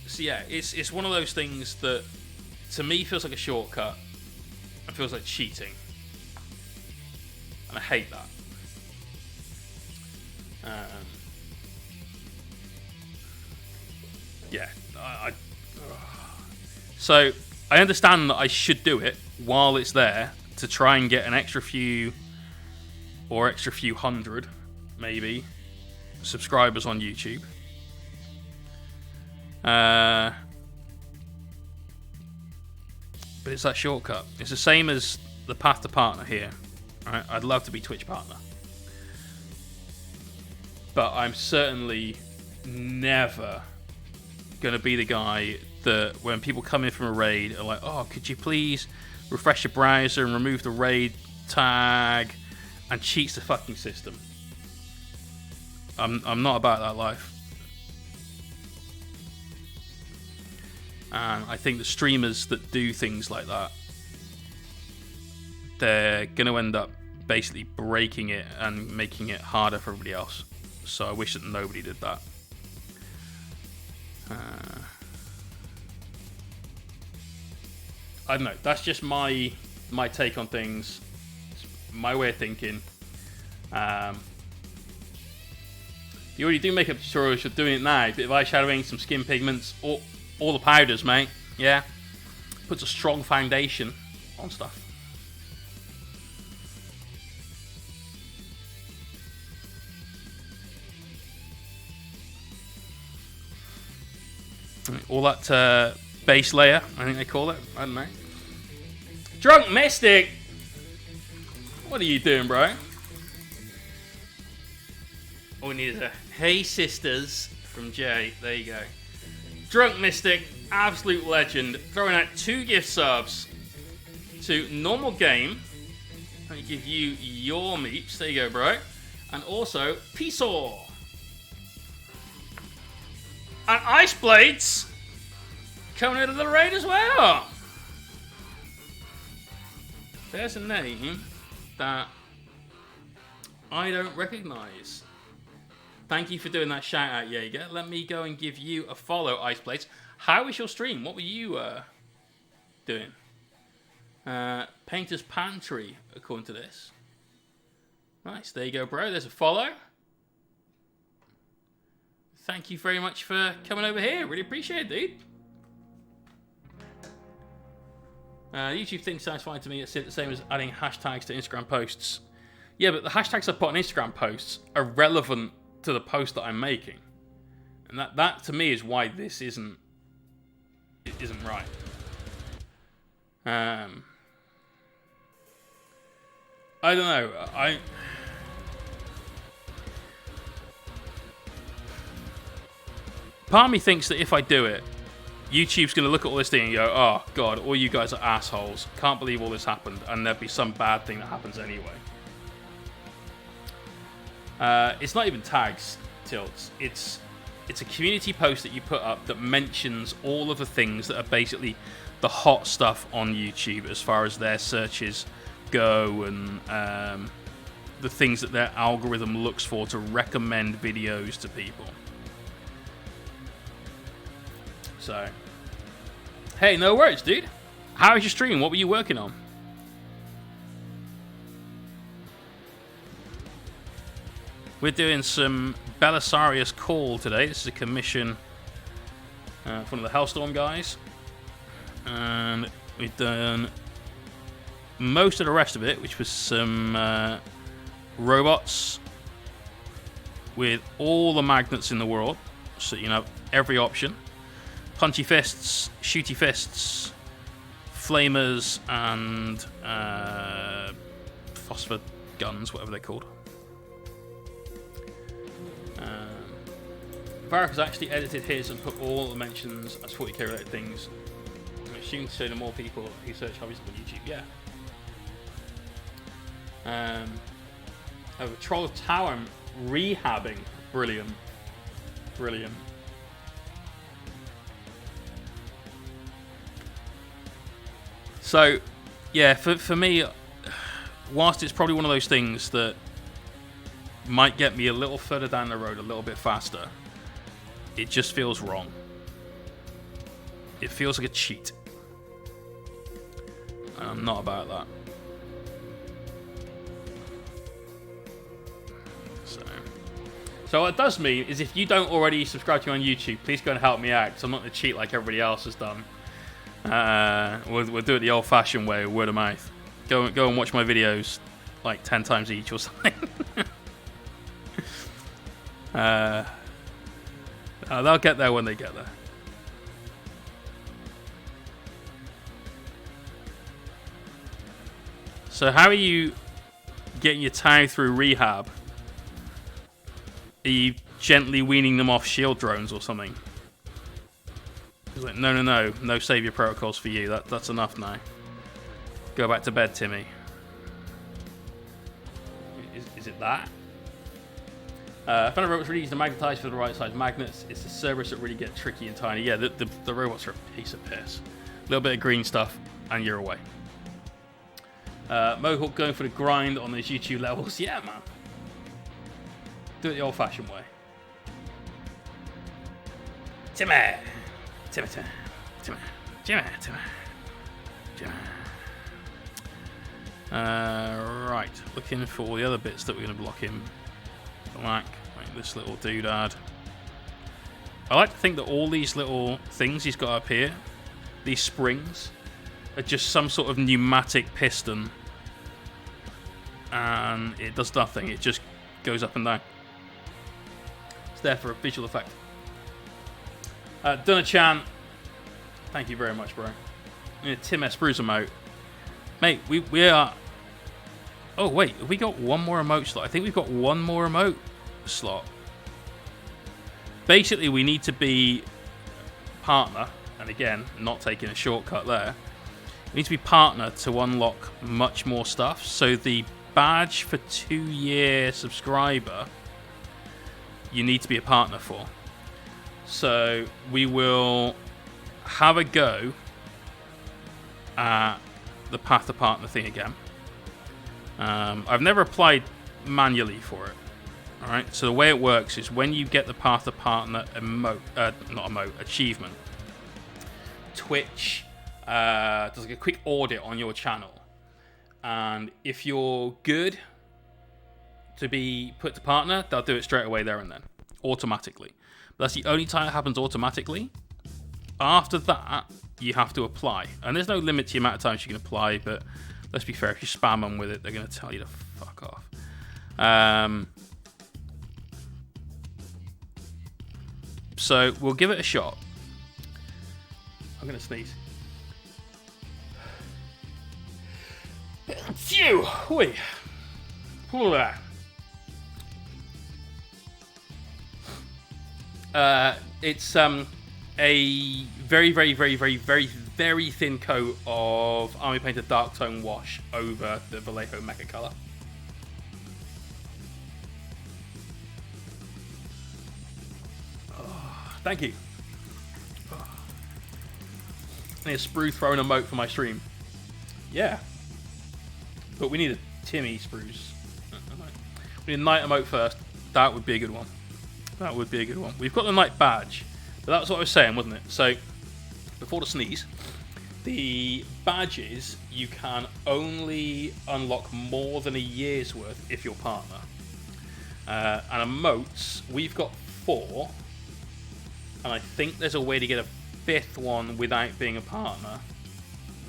So yeah, it's one of those things that to me feels like a shortcut and feels like cheating. And I hate that. Yeah, so I understand that I should do it while it's there to try and get an extra few or extra few hundred, maybe, subscribers on YouTube. But it's that shortcut. It's the same as the path to partner here. Right? I'd love to be Twitch partner, but I'm certainly never going to be the guy that when people come in from a raid are like, oh, could you please refresh your browser and remove the raid tag, and cheats the fucking system. I'm not about that life. And I think the streamers that do things like that, they're going to end up basically breaking it and making it harder for everybody else. So I wish that nobody did that. I don't know. That's just my take on things. It's my way of thinking. You already do makeup tutorials. You're doing it now. Bit of eyeshadowing, some skin pigments, all the powders, mate. Yeah, puts a strong foundation on stuff. All that base layer, I think they call it. I don't know. Drunk Mystic! What are you doing, bro? All we need is a Hey Sisters from Jay. There you go. Drunk Mystic, absolute legend. Throwing out 2 gift subs to Normal Game. Let me give you your meeps. There you go, bro. And also, Peaceor. And Ice Blades coming out of the raid as well. There's a name that I don't recognize. Thank you for doing that shout out, Jaeger. Let me go and give you a follow, Ice Blades. How was your stream? What were you doing? Painter's Pantry, according to this. Nice, there you go, bro. There's a follow. Thank you very much for coming over here. Really appreciate it, dude. YouTube thing sounds fine to me. It's the same as adding hashtags to Instagram posts. Yeah, but the hashtags I put on Instagram posts are relevant to the post that I'm making. And that to me is why this isn't right. I don't know. Part of me thinks that if I do it, YouTube's going to look at all this thing and go, oh, God, all you guys are assholes. Can't believe all this happened. And there'll be some bad thing that happens anyway. It's not even tags, Tilts. It's a community post that you put up that mentions all of the things that are basically the hot stuff on YouTube as far as their searches go and the things that their algorithm looks for to recommend videos to people. So, hey, no worries, dude. How was your stream? What were you working on? We're doing some Belisarius Cawl today. This is a commission from one of the Hellstorm guys. And we've done most of the rest of it, which was some robots with all the magnets in the world. So you know, every option. Punchy fists, shooty fists, flamers, and phosphor guns, whatever they're called. Varric has actually edited his and put all the mentions as 40k related things. I'm assuming to show to more people who search hobbies on YouTube. Yeah. Troll of Tower rehabbing. Brilliant. Brilliant. So, yeah, for me, whilst it's probably one of those things that might get me a little further down the road a little bit faster, it just feels wrong. It feels like a cheat. And I'm not about that. So what it does mean is if you don't already subscribe to me on YouTube, please go and help me out, because I'm not going to cheat like everybody else has done. We'll do it the old-fashioned way, word of mouth. Go and watch my videos like 10 times each or something. They'll get there when they get there. So how are you getting your time through rehab? Are you gently weaning them off shield drones or something? He's like, no savior protocols for you. That's enough now. Go back to bed, Timmy. Is it that? I found a robot's really easy to magnetize for the right size magnets. It's the Cerberus that really get tricky and tiny. Yeah, the robots are a piece of piss. A little bit of green stuff, and you're away. Mohawk going for the grind on those YouTube levels. Yeah, man. Do it the old-fashioned way. Timmy. Right, looking for all the other bits that we're going to block him. Like this little doodad. I like to think that all these little things he's got up here, these springs, are just some sort of pneumatic piston. And it does nothing, it just goes up and down. It's there for a visual effect. Dunachan, thank you very much, bro. Yeah, Tim S. Bruce emote. Mate, we are... Oh, wait, have we got one more emote slot? I think we've got one more emote slot. Basically, we need to be partner, and again, not taking a shortcut there. We need to be partner to unlock much more stuff. So the badge for 2-year subscriber, you need to be a partner for. So we will have a go at the Path to Partner thing again. I've never applied manually for it. Alright, so the way it works is when you get the Path to Partner achievement, Twitch does like a quick audit on your channel. And if you're good to be put to partner, they'll do it straight away there and then, automatically. But that's the only time it happens automatically. After that, you have to apply. And there's no limit to the amount of times you can apply, but let's be fair, if you spam them with it, they're going to tell you to fuck off. So we'll give it a shot. I'm going to sneeze. Phew! Oi! Pull that. It's a very, very, very, very, very, very thin coat of Army Painter Dark Tone wash over the Vallejo Mecha Color. Oh, thank you. Oh. I need a sprue throwing a moat for my stream. Yeah. But we need a Timmy spruce. We need a Knight emote first. That would be a good one. That would be a good one. We've got the Knight badge. But that's what I was saying, wasn't it? So, before the sneeze, the badges, you can only unlock more than a year's worth if you're partner. And emotes, we've got 4. And I think there's a way to get a 5th one without being a partner.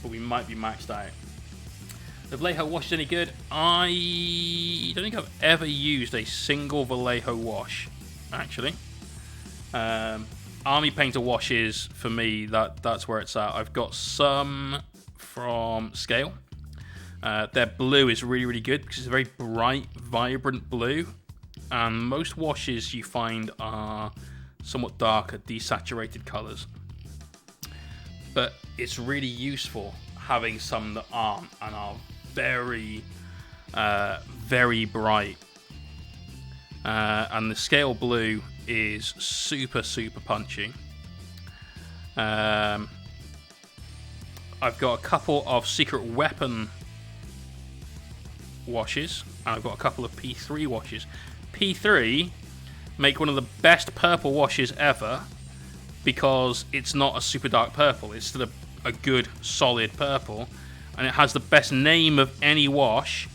But we might be maxed out. The Vallejo wash is any good? I don't think I've ever used a single Vallejo wash, actually. Army Painter washes, for me, that's where it's at. I've got some from Scale. Their blue is really, really good because it's a very bright, vibrant blue. And most washes you find are somewhat darker, desaturated colours. But it's really useful having some that aren't and are very, very bright. And the Scale blue is super, super punchy. I've got a couple of Secret Weapon washes, and I've got a couple of P3 washes. P3 make one of the best purple washes ever because it's not a super dark purple. It's still a good, solid purple, and it has the best name of any wash.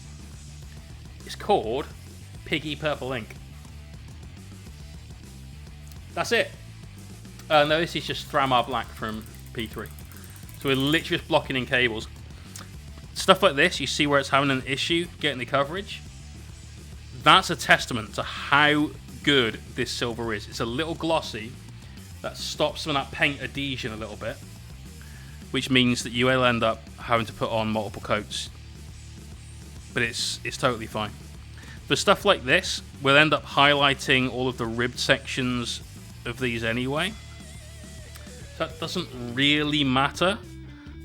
It's called Piggy Purple Ink. That's it. No, this is just Thramar Black from P3. So we're literally just blocking in cables. Stuff like this, you see where it's having an issue getting the coverage. That's a testament to how good this silver is. It's a little glossy. That stops some of that paint adhesion a little bit, which means that you will end up having to put on multiple coats. But it's totally fine. For stuff like this, we'll end up highlighting all of the ribbed sections of these anyway. So that doesn't really matter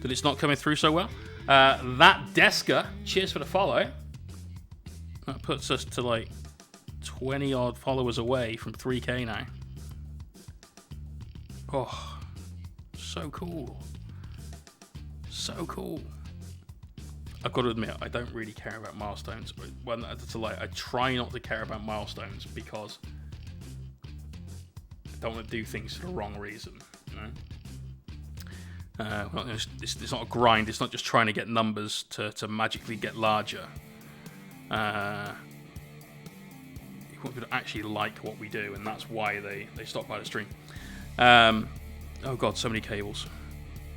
that it's not coming through so well. That Deska, cheers for the follow. That puts us to like 20 odd followers away from 3k now. Oh, so cool. So cool. I've got to admit, I don't really care about milestones. Well, that's a lie. I try not to care about milestones because I don't want to do things for the wrong reason. You know? It's not a grind. It's not just trying to get numbers to magically get larger. You want people to actually like what we do, and that's why they stop by the stream. Oh god, so many cables.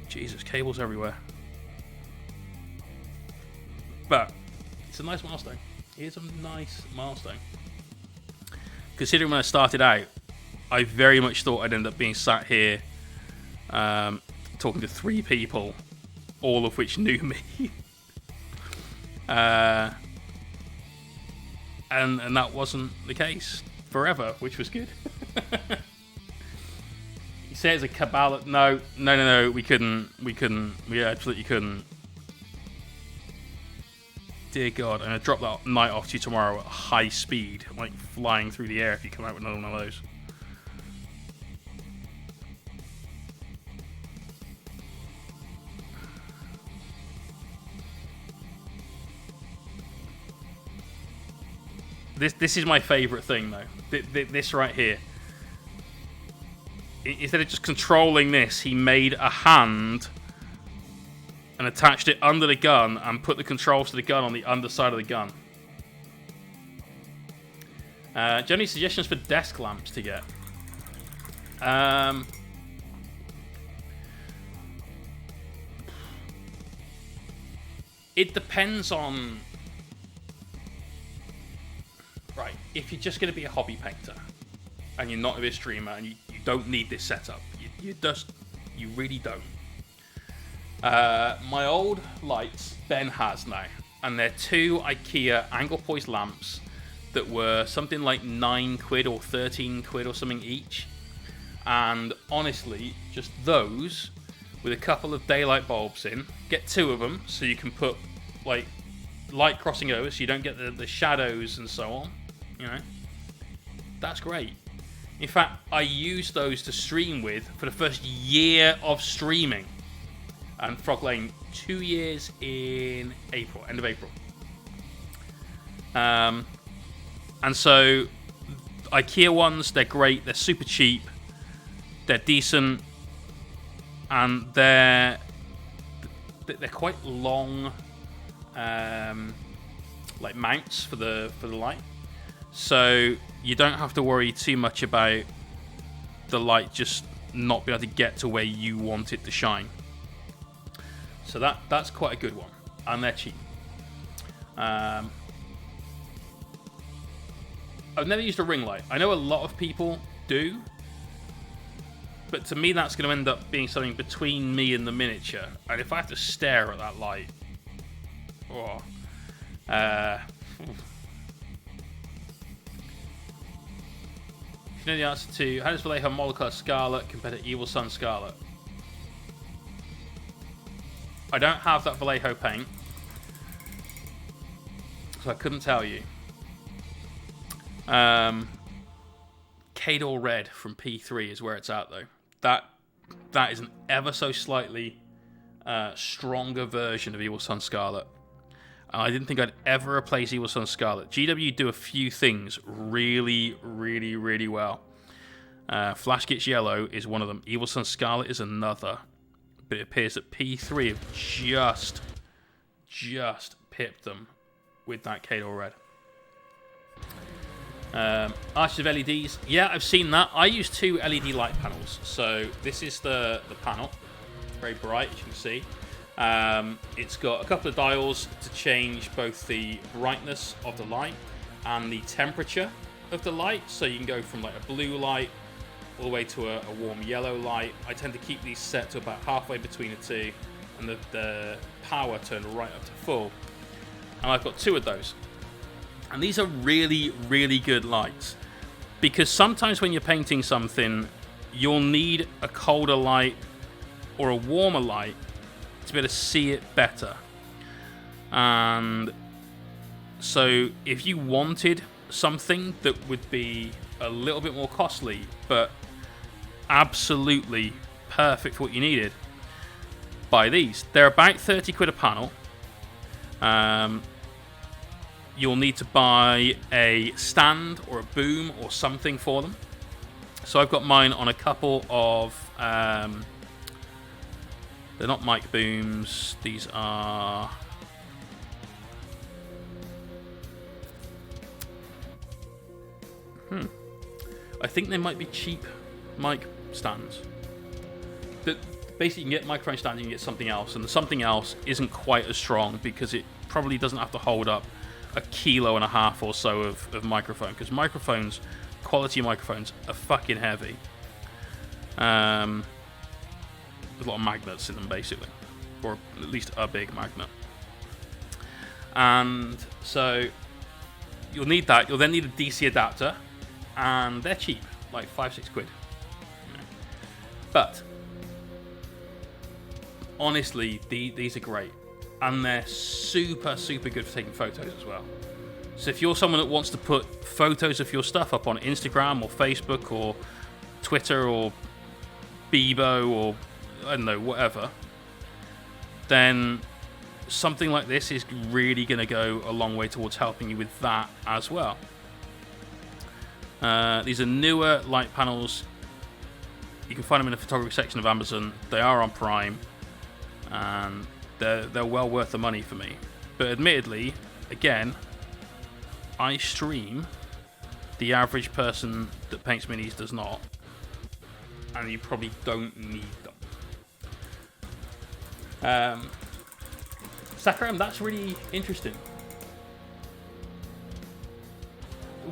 Jesus, cables everywhere. But it's a nice milestone. It is a nice milestone. Considering when I started out, I very much thought I'd end up being sat here talking to 3 people, all of which knew me. And that wasn't the case forever, which was good. You say it's a cabal. No, we couldn't. We absolutely couldn't. Dear God, I'm going to drop that knight off to you tomorrow at high speed, like flying through the air if you come out with another one of those. This is my favourite thing, though. This right here. Instead of just controlling this, he made a hand and attached it under the gun and put the controls to the gun on the underside of the gun. Do you have any suggestions for desk lamps to get? It depends on... Right, if you're just going to be a hobby painter and you're not a streamer and you don't need this setup, you really don't. My old lights Ben has now, and they're 2 IKEA angle poised lamps that were something like £9 or 13 quid or something each. And honestly, just those with a couple of daylight bulbs in, get 2 of them so you can put like light crossing over so you don't get the shadows and so on, you know. That's great. In fact, I used those to stream with for the first year of streaming. And Frog Lane, 2 years in April, end of April. And so, IKEA ones, they're great, they're super cheap, they're decent, and they're quite long, like mounts for the light. So you don't have to worry too much about the light just not being able to get to where you want it to shine. So that's quite a good one, and they're cheap. I've never used a ring light. I know a lot of people do, but to me that's going to end up being something between me and the miniature. And if I have to stare at that light, if you know the answer to how does Vallejo Monocolor Scarlet compare to Evil Sun Scarlet? I don't have that Vallejo paint, so I couldn't tell you. Cador Red from P3 is where it's at, though. That is an ever so slightly stronger version of Evil Sun Scarlet. I didn't think I'd ever replace Evil Sun Scarlet. GW do a few things really, really, really well. Flash Gits Yellow is one of them. Evil Sun Scarlet is another. But it appears that P3 have just pipped them with that Cador Red. Arches of LEDs. Yeah, I've seen that. I use 2 LED light panels. So this is the panel. Very bright, as you can see. It's got a couple of dials to change both the brightness of the light and the temperature of the light. So you can go from like a blue light all the way to a warm yellow light. I tend to keep these set to about halfway between the 2, and the power turned right up to full. And I've got 2 of those. And these are really, really good lights, because sometimes when you're painting something, you'll need a colder light or a warmer light to be able to see it better. And so if you wanted something that would be a little bit more costly, but absolutely perfect for what you needed, buy these. They're about 30 quid a panel. You'll need to buy a stand or a boom or something for them. So I've got mine on a couple of they're not mic booms, these are I think they might be cheap mic stands. That basically you can get microphone stands, you can get something else, and the something else isn't quite as strong because it probably doesn't have to hold up 1.5 kilos or so of microphone, because microphones quality microphones are fucking heavy. There's a lot of magnets in them, basically, or at least a big magnet. And so you'll need that. You'll then need a DC adapter, and they're cheap, like 5-6 quid. But honestly, these are great, and they're super good for taking photos as well. So if you're someone that wants to put photos of your stuff up on Instagram or Facebook or Twitter or Bebo or I don't know, whatever, then something like this is really going to go a long way towards helping you with that as well. These are newer light panels. You can find them in the photography section of Amazon. They are on Prime, and they're well worth the money for me. But admittedly, again, I stream. The average person that paints minis does not, and you probably don't need them. Sakharam, that's really interesting.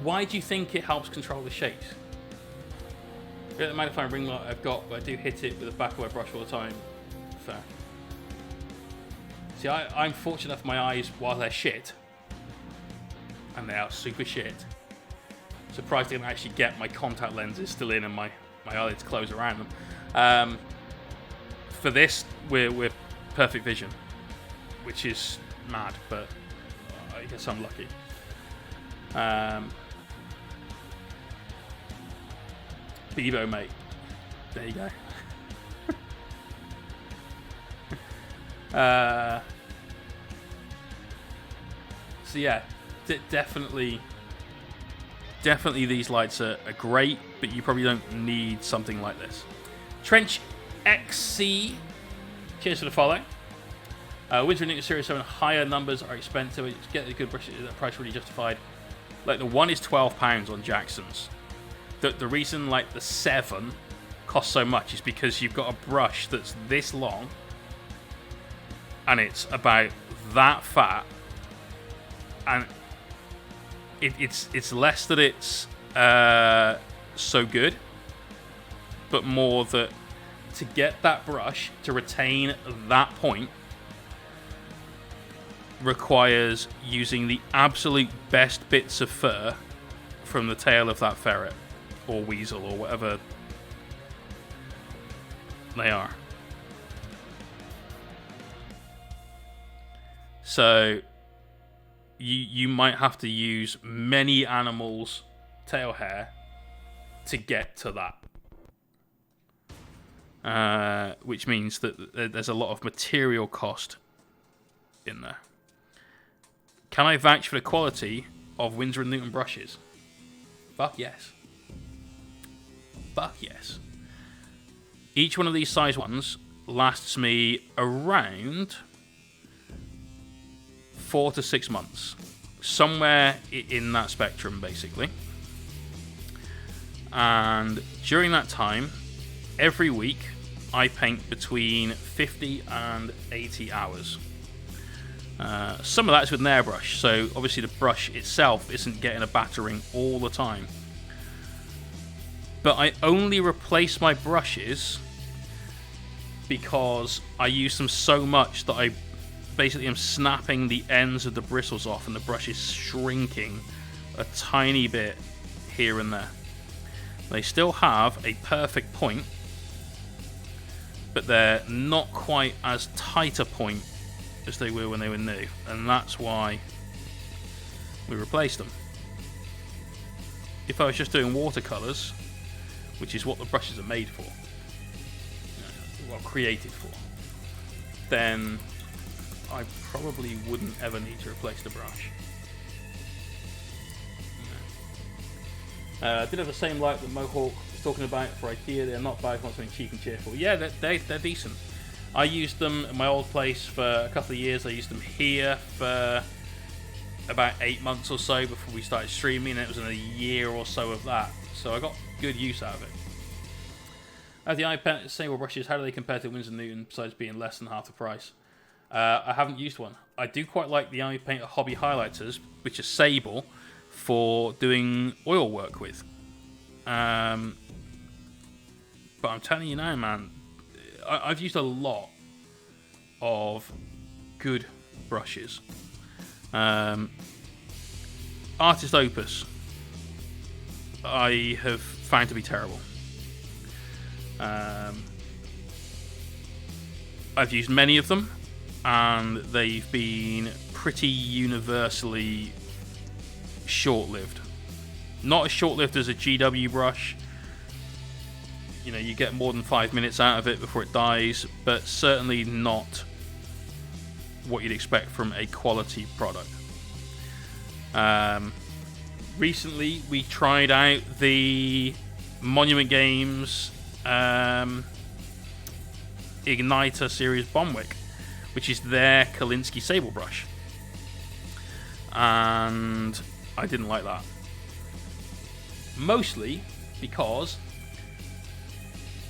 Why do you think it helps control the shakes? The magnifying ring light I've got, but I do hit it with the back of my brush all the time. Fair. See, I'm fortunate enough my eyes, while they're shit, and they are super shit, surprised I can actually get my contact lenses still in and my eyelids closed around them. For this, we're perfect vision, which is mad, but I guess I'm lucky. Bebo, mate. There you go. So yeah, definitely these lights are great, but you probably don't need something like this. Trench XC, cheers for the follow. Winter Newton Series 7 higher numbers are expensive. To get a good brush, that price really justified. Like the one is £12 on Jackson's. The reason like the 7 costs so much is because you've got a brush that's this long, and it's about that fat, and it's less that it's so good, but more that to get that brush to retain that point requires using the absolute best bits of fur from the tail of that ferret or weasel or whatever they are. So you might have to use many animals' tail hair to get to that, which means that there's a lot of material cost in there. Can I vouch for the quality of Winsor & Newton brushes? Fuck yes. Fuck yes. Each one of these size ones lasts me around 4 to 6 months. Somewhere in that spectrum, basically. And during that time, every week, I paint between 50 and 80 hours. Some of that is with an airbrush, so obviously the brush itself isn't getting a battering all the time. But I only replace my brushes because I use them so much that I basically am snapping the ends of the bristles off and the brush is shrinking a tiny bit here and there. They still have a perfect point, but they're not quite as tight a point as they were when they were new, and that's why we replaced them. If I was just doing watercolours, which is what the brushes are made for, well, created for, then I probably wouldn't ever need to replace the brush. I did have the same light that Mohawk was talking about for IKEA. They're not bad, not something cheap and cheerful. Yeah, they're decent. I used them at my old place for a couple of years. I used them here for about 8 months or so before we started streaming, and it was in a year or so of that. So I got good use out of it. As the iPad Sable brushes, how do they compare to Winsor & Newton besides being less than half the price? I haven't used one. I do quite like the iPaint Hobby Highlighters, which are Sable, for doing oil work with. But I'm telling you now, man, I've used a lot of good brushes. Artist Opus, I have found to be terrible. I've used many of them, and they've been pretty universally short-lived. Not as short-lived as a GW brush. You know, you get more than 5 minutes out of it before it dies, but certainly not what you'd expect from a quality product. Recently, we tried out the Monument Games Igniter Series Bombwick, which is their Kolinsky Sable brush. And I didn't like that. Mostly because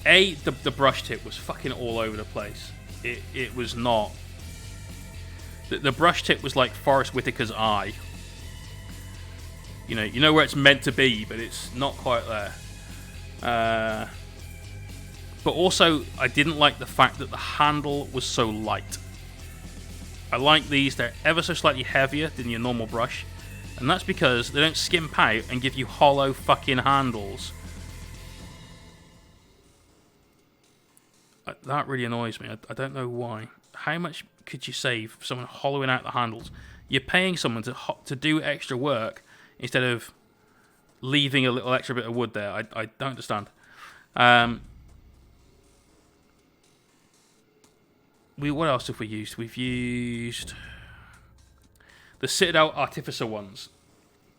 the brush tip was fucking all over the place. It was not. The brush tip was like Forrest Whitaker's eye. You know where it's meant to be, but it's not quite there. But also, I didn't like the fact that the handle was so light. I like these; they're ever so slightly heavier than your normal brush, and that's because they don't skimp out and give you hollow fucking handles. That really annoys me. I don't know why. How much could you save for someone hollowing out the handles? You're paying someone to do extra work instead of leaving a little extra bit of wood there. I don't understand. What else have we used? We've used the Citadel Artificer ones.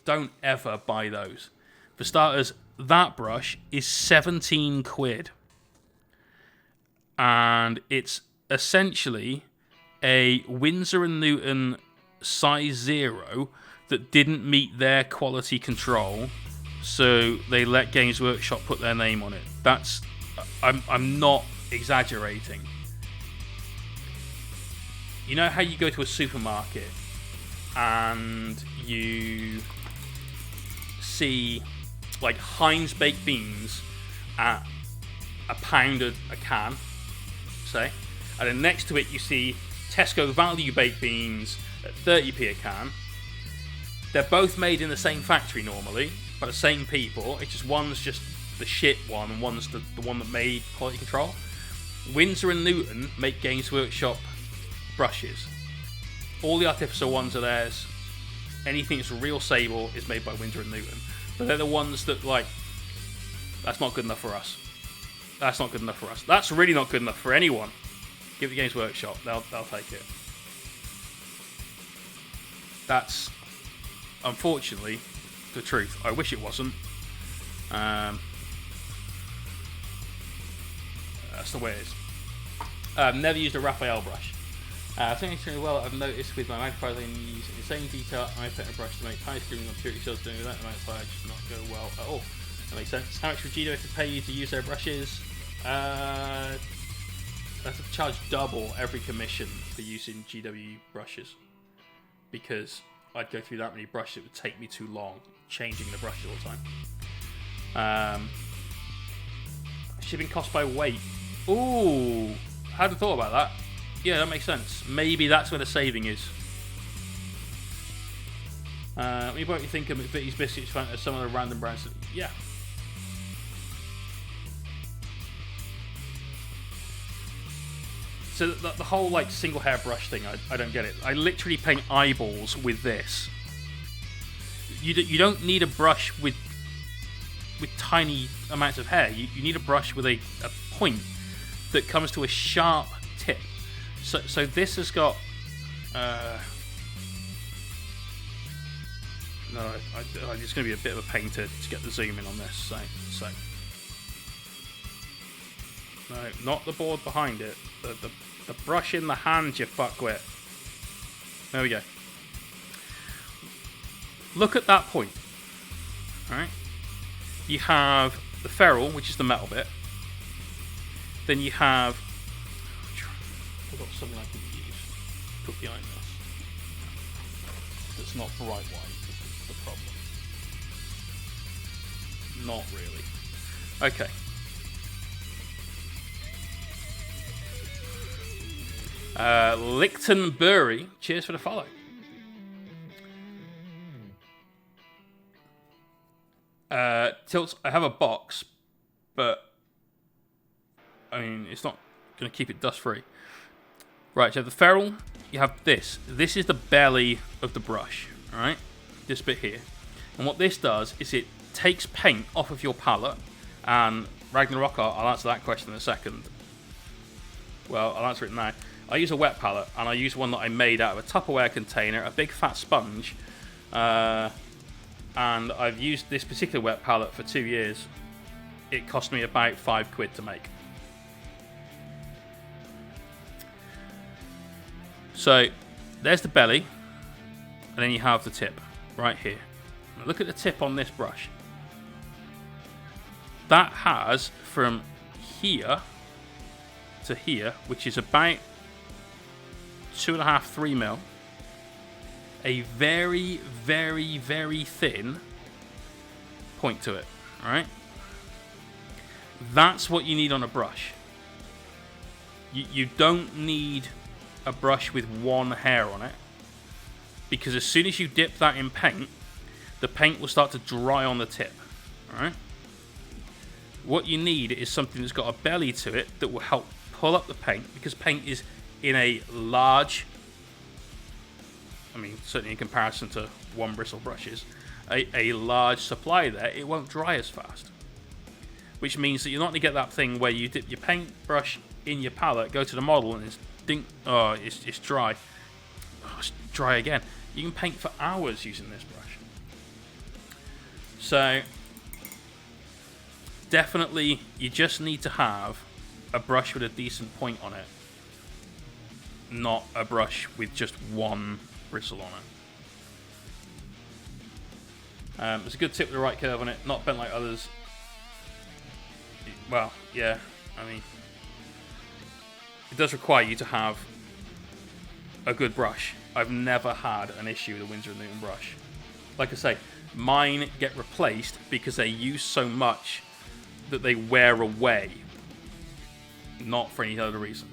Don't ever buy those. For starters, that brush is 17 quid. And it's essentially a Winsor & Newton size 0 that didn't meet their quality control, so they let Games Workshop put their name on it. I'm not exaggerating. You know how you go to a supermarket and you see like Heinz baked beans at £1 a can, say, and then next to it you see Tesco value baked beans at 30p a can. They're both made in the same factory normally, by the same people. It's just one's just the shit one and one's the one that made quality control. Winsor & Newton make Games Workshop brushes. All the Artificer ones are theirs. Anything that's real Sable is made by Winsor & Newton. But they're the ones that, like, that's not good enough for us. That's not good enough for us. That's really not good enough for anyone. Give it Games Workshop. They'll take it. That's, unfortunately, the truth. I wish it wasn't. That's the way it is. I've never used a Raphael brush. I think it's really well. I've noticed with my magnifier they use the same detail I put a brush to make high screen on purity shells doing that magnifier just not go well at all. That makes sense. How much would GW have to pay you to use their brushes? I have to charge double every commission for using GW brushes, because I'd go through that many brushes. It would take me too long changing the brushes all the time. Shipping cost by weight. Ooh, hadn't thought about that. Yeah, that makes sense. Maybe that's where the saving is. You probably think of McVitie's biscuits as some of the random brands. Yeah. So the whole like single hair brush thing, I don't get it. I literally paint eyeballs with this. You don't need a brush with tiny amounts of hair. You need a brush with a point that comes to a sharp tip. So this has got. No, it's going to be a bit of a pain to get the zoom in on this. So no, not the board behind it. The brush in the hand, you fuckwit. There we go. Look at that point. Alright. You have the ferrule, which is the metal bit. Then you have... I've got something I can use. Put behind this. That's not bright white. That's the problem. not really. Okay. Lichtenbury, cheers for the follow. Tilts, I have a box, but I mean, it's not going to keep it dust free. Right, so you have the ferrule, you have this. This is the belly of the brush, alright? This bit here. And what this does is it takes paint off of your palette, and Ragnarok, I'll answer that question in a second. Well, I'll answer it now. I use a wet palette, and I use one that I made out of a Tupperware container, a big fat sponge, and I've used this particular wet palette for 2 years. It cost me about £5 to make. So, there's the belly, and then you have the tip, right here. Now look at the tip on this brush. That has, from here to here, which is about 2.5, 3 mil, a very, very, very thin point to it, alright? That's what you need on a brush. You don't need a brush with one hair on it, because as soon as you dip that in paint, the paint will start to dry on the tip, alright? What you need is something that's got a belly to it that will help pull up the paint, because paint is in a large, I mean, certainly in comparison to one bristle brushes, a large supply there. It won't dry as fast, which means that you're not going to get that thing where you dip your paintbrush in your palette, go to the model, and it's dry. Oh, it's dry again. You can paint for hours using this brush. So definitely, you just need to have a brush with a decent point on it, not a brush with just one bristle on it. There's a good tip with the right curve on it, not bent like others. Well, yeah, I mean, it does require you to have a good brush. I've never had an issue with a Winsor & Newton brush. Like I say, mine get replaced because they use so much that they wear away, not for any other reason.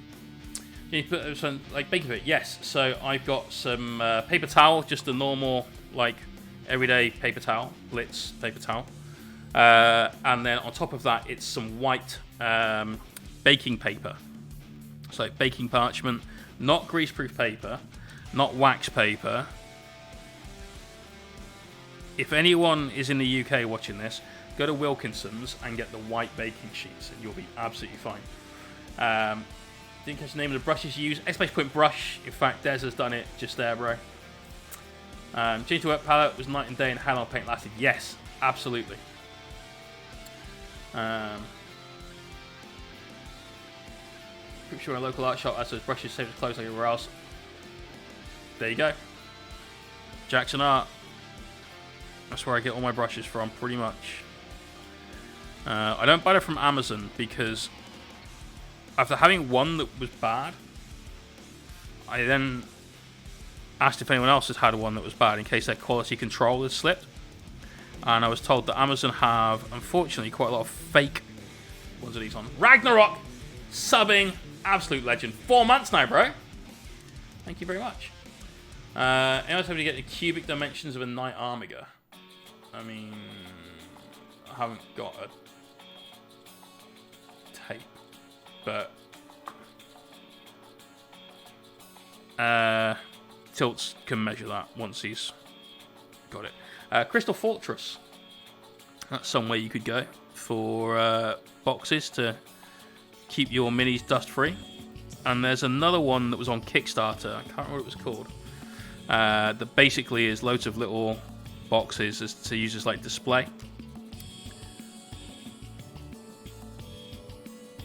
You put some, like, baking paper, yes. So I've got some paper towel, just a normal, like, everyday paper towel, Blitz paper towel. And then on top of that, it's some white baking paper. So baking parchment, not greaseproof paper, not wax paper. If anyone is in the UK watching this, go to Wilkinson's and get the white baking sheets, and you'll be absolutely fine. Didn't catch the name of the brushes you use. Exclamation point brush. In fact, Des has done it just there, bro. Change to wet palette was night and day, and how long paint lasted. Yes, absolutely. Pretty sure a local art shop has those brushes saved as close like everywhere else. There you go. Jackson Art. That's where I get all my brushes from, pretty much. I don't buy it from Amazon because after having one that was bad, I then asked if anyone else has had one that was bad in case their quality control has slipped. And I was told that Amazon have, unfortunately, quite a lot of fake ones of these on. Ragnarok, subbing, absolute legend. 4 months now, bro. Thank you very much. Anyone else able to get the cubic dimensions of a Knight Armiger? I mean, I haven't got a tape, but Tilts can measure that once he's got it. Crystal Fortress. That's somewhere you could go for boxes to keep your minis dust free. And there's another one that was on Kickstarter. I can't remember what it was called. That basically is loads of little boxes as to use as like display.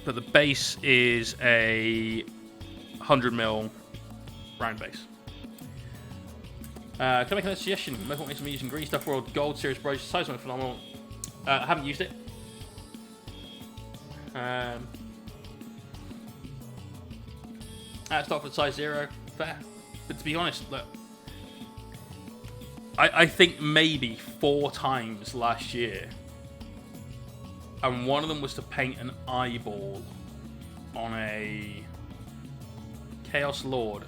But the base is a 100mm round base. Can I make a suggestion? Most want me using Green Stuff World Gold Series brush. Size one phenomenal. I haven't used it. Stock for size 0. Fair. But to be honest, look, I think maybe 4 times last year and one of them was to paint an eyeball on a Chaos Lord,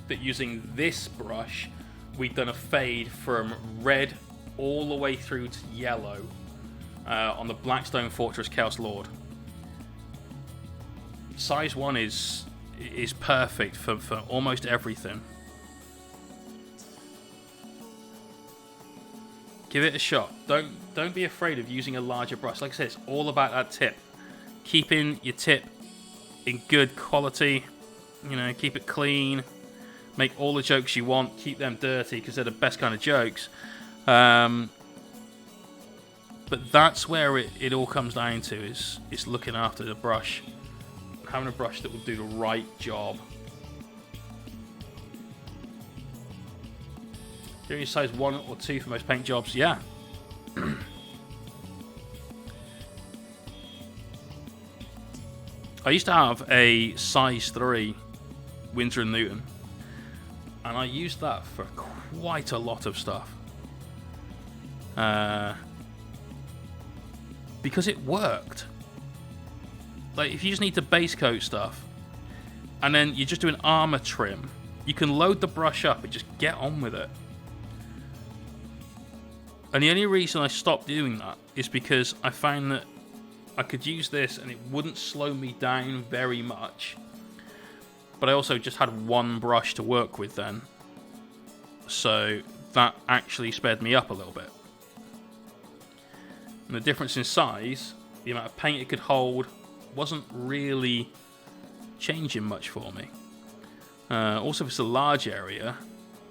that using this brush we'd done a fade from red all the way through to yellow on the Blackstone Fortress Chaos Lord. Size 1 is perfect for almost everything. Give it a shot. Don't be afraid of using a larger brush. Like I said, it's all about that tip. Keeping your tip in good quality. You know, keep it clean. Make all the jokes you want. Keep them dirty because they're the best kind of jokes. But that's where it all comes down to, is looking after the brush. Having a brush that will do the right job. Doing size 1 or 2 for most paint jobs, yeah. I used to have a size 3 Winsor & Newton, and I used that for quite a lot of stuff. Because it worked. Like, if you just need to base coat stuff, and then you just do an armor trim, you can load the brush up and just get on with it. And the only reason I stopped doing that is because I found that I could use this and it wouldn't slow me down very much. But I also just had one brush to work with then. So that actually sped me up a little bit. And the difference in size, the amount of paint it could hold, wasn't really changing much for me. Also, if it's a large area,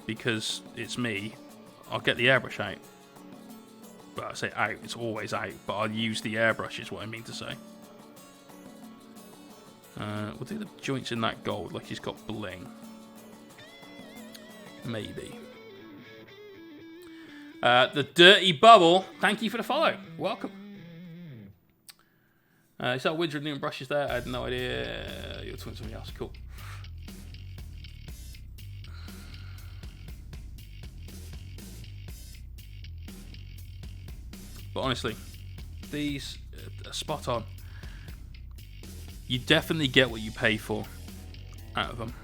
because it's me, I'll get the airbrush out. Well, I say out, it's always out, but I'll use the airbrush is what I mean to say. We'll do the joints in that gold like he's got bling. Maybe. The Dirty Bubble, thank you for the follow. Welcome. Is that Winsor & Newton brushes there? I had no idea. You're talking to somebody else. Cool. But honestly, these are spot on. You definitely get what you pay for out of them.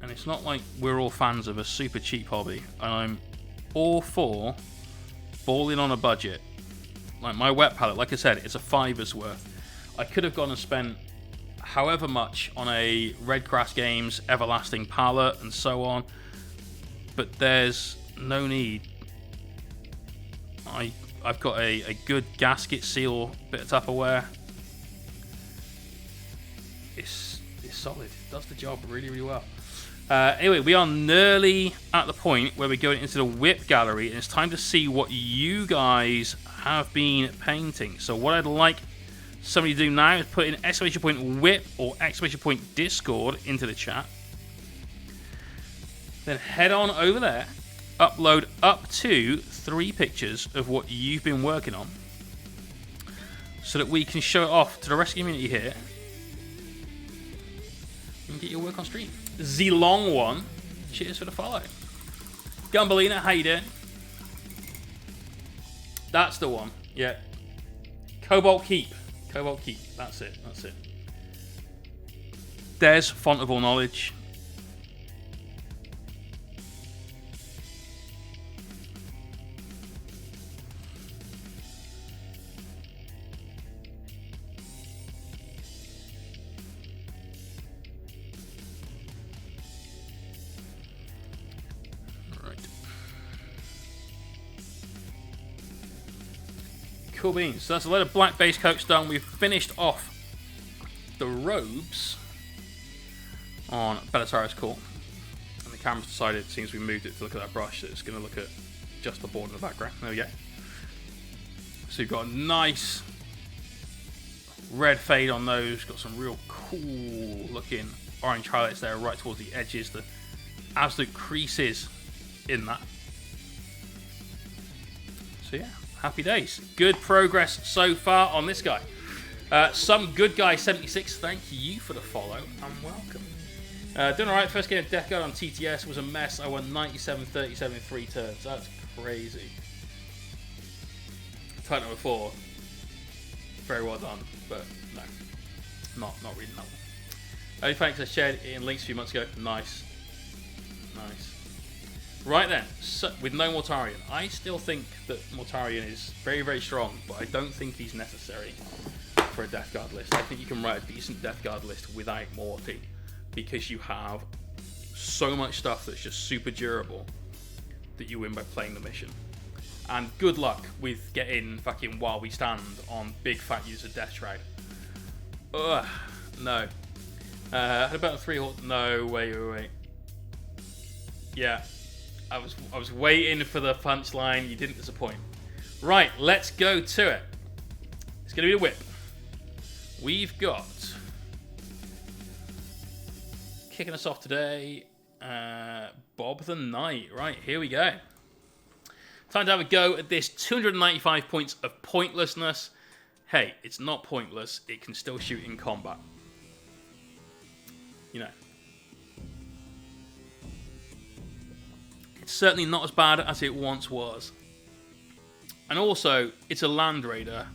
And it's not like we're all fans of a super cheap hobby. And I'm all for balling on a budget. Like my wet palette, like I said, it's a $5's worth. I could have gone and spent however much on a Red Grass Games Everlasting palette and so on. But there's no need. I've got a good gasket seal bit of Tupperware. It's solid. It does the job really, really well. Anyway, we are nearly at the point where we're going into the whip gallery, and it's time to see what you guys have been painting. So what I'd like somebody to do now is put in !whip or !discord into the chat. Then head on over there, upload up to 3 pictures of what you've been working on, so that we can show it off to the rest of the community here and get your work on stream. The long one, cheers for the follow. Gumbelina, how you doing? That's the one, yeah. Cobalt Keep, that's it. There's Font of All Knowledge. Cool beans. So that's a load of black base coats done. We've finished off the robes on Belisarius Cawl. And the camera's decided, it seems we moved it to look at that brush, that it's going to look at just the board in the background. There we go. So you've got a nice red fade on those. Got some real cool looking orange highlights there right towards the edges. The absolute creases in that. So yeah. Happy days. Good progress so far on this guy. Some Good Guy 76, thank you for the follow and welcome. Doing alright, first game of Death Guard on TTS was a mess. I won 97-37 in 3 turns. That's crazy. Titan number 4. Very well done, but no, not reading that one. Only thanks I shared it in links a few months ago. Nice. Right then, so, with no Mortarion, I still think that Mortarion is very, very strong, but I don't think he's necessary for a Death Guard list. I think you can write a decent Death Guard list without Morty, because you have so much stuff that's just super durable that you win by playing the mission. And good luck with getting fucking While We Stand on big fat user Death Shroud. Ugh, no. Had about 3 horse. No, wait. Yeah, I was waiting for the punchline. You didn't disappoint. Right, let's go to it. It's gonna be the whip. We've got kicking us off today, Bob the Knight. Right, here we go. Time to have a go at this 295 points of pointlessness. Hey, it's not pointless. It can still shoot in combat. You know. It's certainly not as bad as it once was. And also, it's a Land Raider.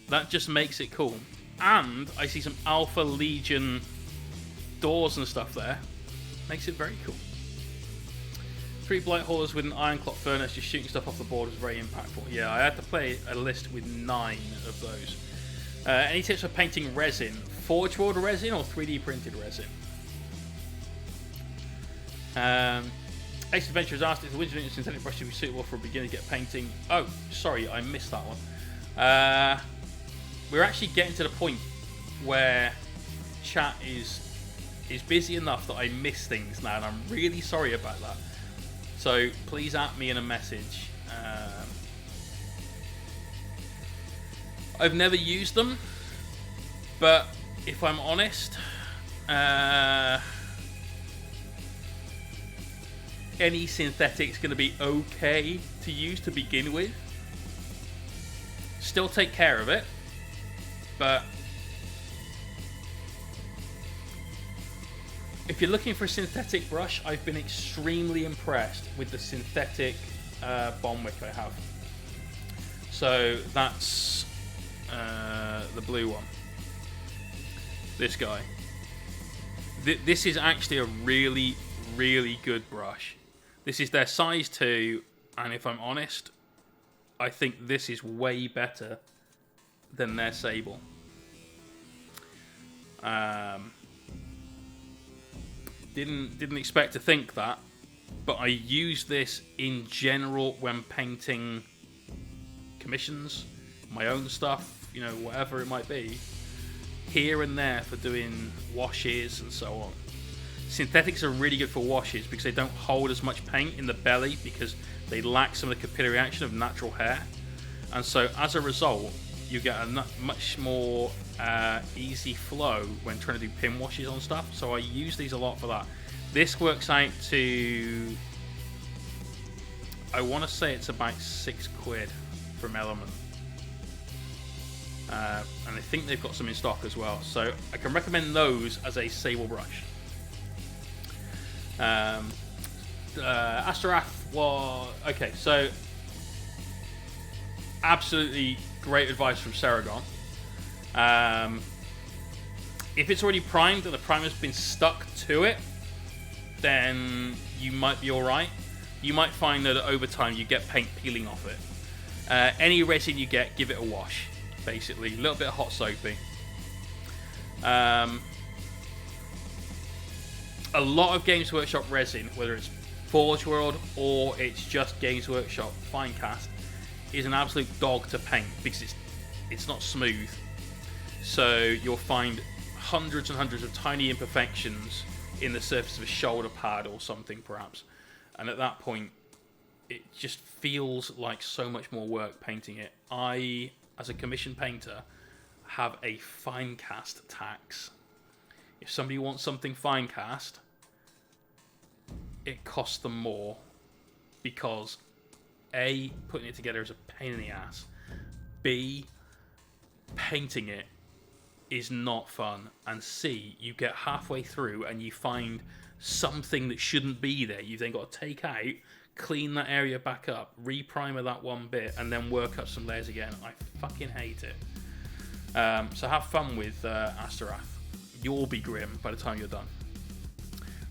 That just makes it cool. And I see some Alpha Legion doors and stuff there. Makes it very cool. 3 Blight Haulers with an Ironclad Furnace, just shooting stuff off the board is very impactful. Yeah, I had to play a list with 9 of those. Any tips for painting resin? Forge World resin or 3D printed resin? Ace Adventure has asked if the Winter synthetic brush should be suitable for a beginner to get painting. Oh, sorry, I missed that one. We're actually getting to the point where chat is busy enough that I miss things now, and I'm really sorry about that. So please at me in a message. I've never used them, but if I'm honest, any synthetic's going to be okay to use to begin with. Still take care of it, but if you're looking for a synthetic brush, I've been extremely impressed with the synthetic Bonwick I have. So that's the blue one. This guy. This is actually a really, really good brush. This is their size 2, and if I'm honest, I think this is way better than their Sable. Didn't expect to think that, but I use this in general when painting commissions, my own stuff, you know, whatever it might be, here and there for doing washes and so on. Synthetics are really good for washes because they don't hold as much paint in the belly because they lack some of the capillary action of natural hair, and so as a result you get a much more easy flow when trying to do pin washes on stuff. So I use these a lot for that. This works out to, I want to say it's about £6 from Element, and I think they've got some in stock as well, so I can recommend those as a Sable brush. Asterath was okay, so absolutely great advice from Saragon. If it's already primed and the primer's been stuck to it, then you might be alright. You might find that over time you get paint peeling off it. Any resin you get, give it a wash, basically. A little bit of hot soapy. A lot of Games Workshop resin, whether it's Forge World or it's just Games Workshop Finecast, is an absolute dog to paint because it's not smooth. So you'll find hundreds and hundreds of tiny imperfections in the surface of a shoulder pad or something perhaps, and at that point it just feels like so much more work painting it. I, as a commission painter, have a Finecast tax. If somebody wants something Finecast, it costs them more because A, putting it together is a pain in the ass. B, painting it is not fun. And C, you get halfway through and you find something that shouldn't be there. You've then got to take out, clean that area back up, reprimer that one bit, and then work up some layers again. I fucking hate it. So have fun with Astaroth. You'll be grim by the time you're done.